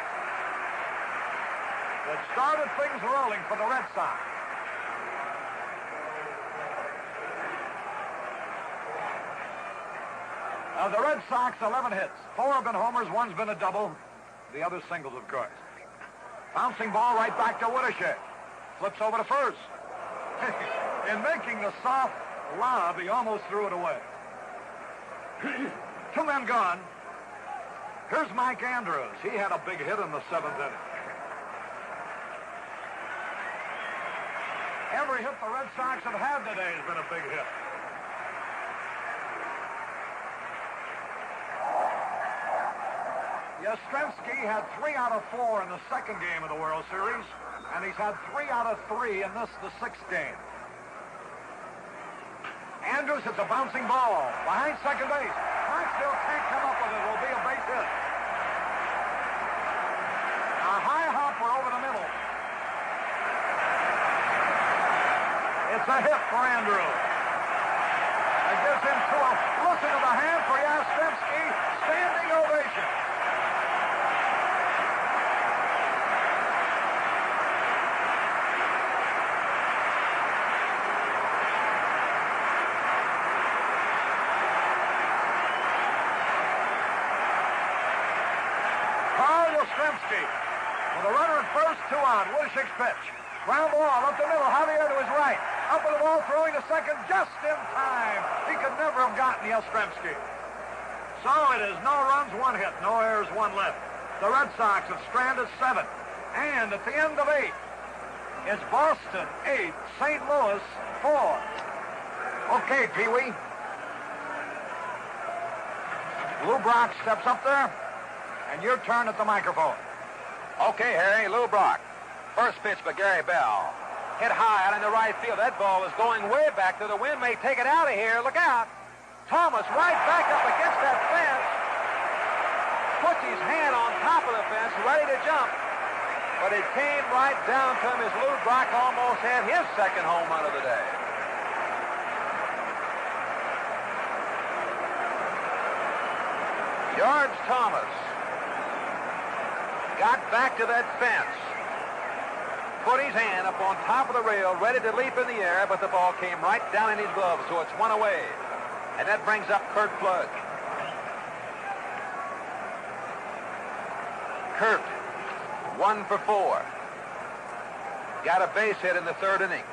That started things rolling for the Red Sox. The Red Sox, 11 hits. 4 have been homers, 1's been a double. The other singles, of course. Bouncing ball right back to Woodishik. Flips over to first. In making the soft lob, he almost threw it away. 2 men gone. Here's Mike Andrews. He had a big hit in the 7th inning. Every hit the Red Sox have had today has been a big hit. Yastrzemski had 3 out of 4 in the second game of the World Series, and he's had 3 out of 3 in this, the 6th game. Andrews hits a bouncing ball behind second base. Maxwell can't come up with it. It will be a base hit. A high hopper over the middle. It's a hit for Andrews. It gives him 2. Listen to the hand for Yastrzemski. Standing ovation. With a runner at first, 2 on. Woodishik's pitch. Ground ball up the middle. Javier to his right. Up with the ball, throwing to second just in time. He could never have gotten Yastrzemski. So it is no runs, 1 hit. No errors, 1 left. The Red Sox have stranded 7. And at the end of 8, it's Boston 8, St. Louis 4. Okay, Pee-wee. Lou Brock steps up there. And your turn at the microphone. Okay, Harry, Lou Brock. First pitch by Gary Bell. Hit high out in the right field. That ball is going way back to the wind. May take it out of here. Look out. Thomas right back up against that fence. Puts his hand on top of the fence, ready to jump. But it came right down to him as Lou Brock almost had his second home run of the day. George Thomas got back to that fence, put his hand up on top of the rail, ready to leap in the air, but the ball came right down in his glove, so it's 1 away. And that brings up Kurt Flood. Kurt, 1 for 4. Got a base hit in the 3rd inning.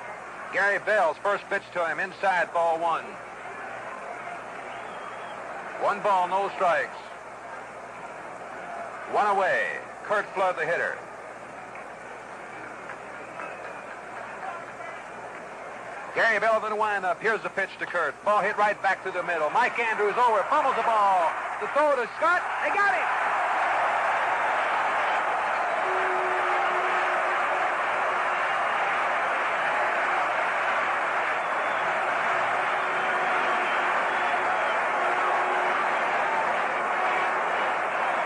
Gary Bell's first pitch to him, inside, ball 1. 1 ball, no strikes. 1 away. Kurt Flood, the hitter. Gary Bell in the windup. Here's the pitch to Kurt. Ball hit right back through the middle. Mike Andrews over. Fumbles the ball. The throw to Scott. They got him.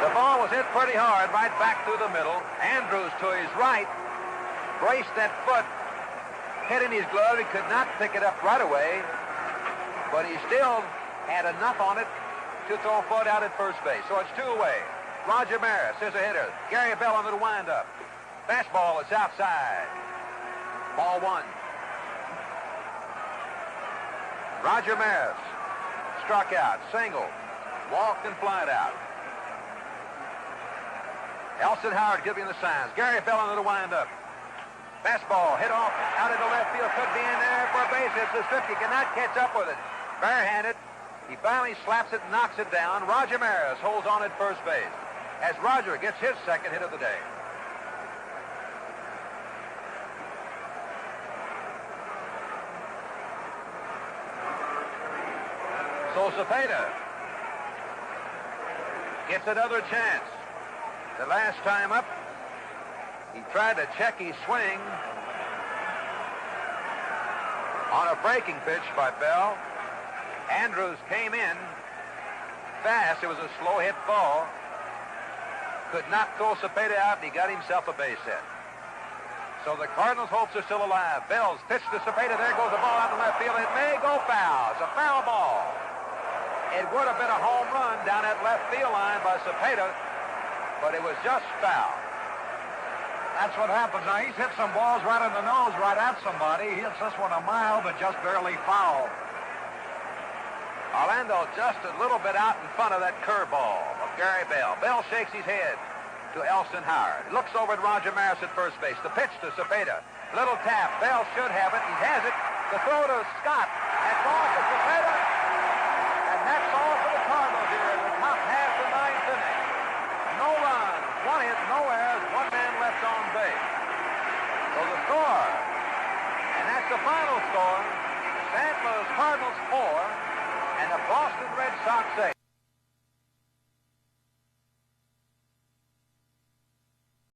The ball was hit pretty hard right back through the middle. Andrews to his right braced that foot, hit in his glove. He could not pick it up right away, but he still had enough on it to throw a foot out at first base. So it's 2 away. Roger Maris is a hitter. Gary Bell under the windup. Fastball is outside. Ball 1. Roger Maris struck out, single, walked and flied out. Elson Howard giving the signs. Gary Bell under the windup. Fastball hit off out into left field. Could be in there for a base hit. So Swift cannot catch up with it. Barehanded. He finally slaps it and knocks it down. Roger Maris holds on at first base as Roger gets his second hit of the day. So Cepeda gets another chance. The last time up, he tried to check his swing on a breaking pitch by Bell. Andrews came in fast. It was a slow hit ball. Could not throw Cepeda out, and he got himself a base hit. So the Cardinals' hopes are still alive. Bell's pitch to Cepeda. There goes the ball out in left field. It may go foul. It's a foul ball. It would have been a home run down that left field line by Cepeda, but it was just foul. That's what happens. Now, he's hit some balls right in the nose, right at somebody. He hits this one a mile, but just barely foul. Orlando just a little bit out in front of that curveball of Gary Bell. Bell shakes his head to Elson Howard. Looks over at Roger Maris at first base. The pitch to Cepeda. Little tap. Bell should have it. He has it. The throw to Scott. That's all for Cepeda. And that's all for the Cardinals here in the top half of the ninth inning. No runs, 1 hit, no errors, 1 man left on base. So the score, and that's the final score, St. Louis Cardinals 4 and the Boston Red Sox 8.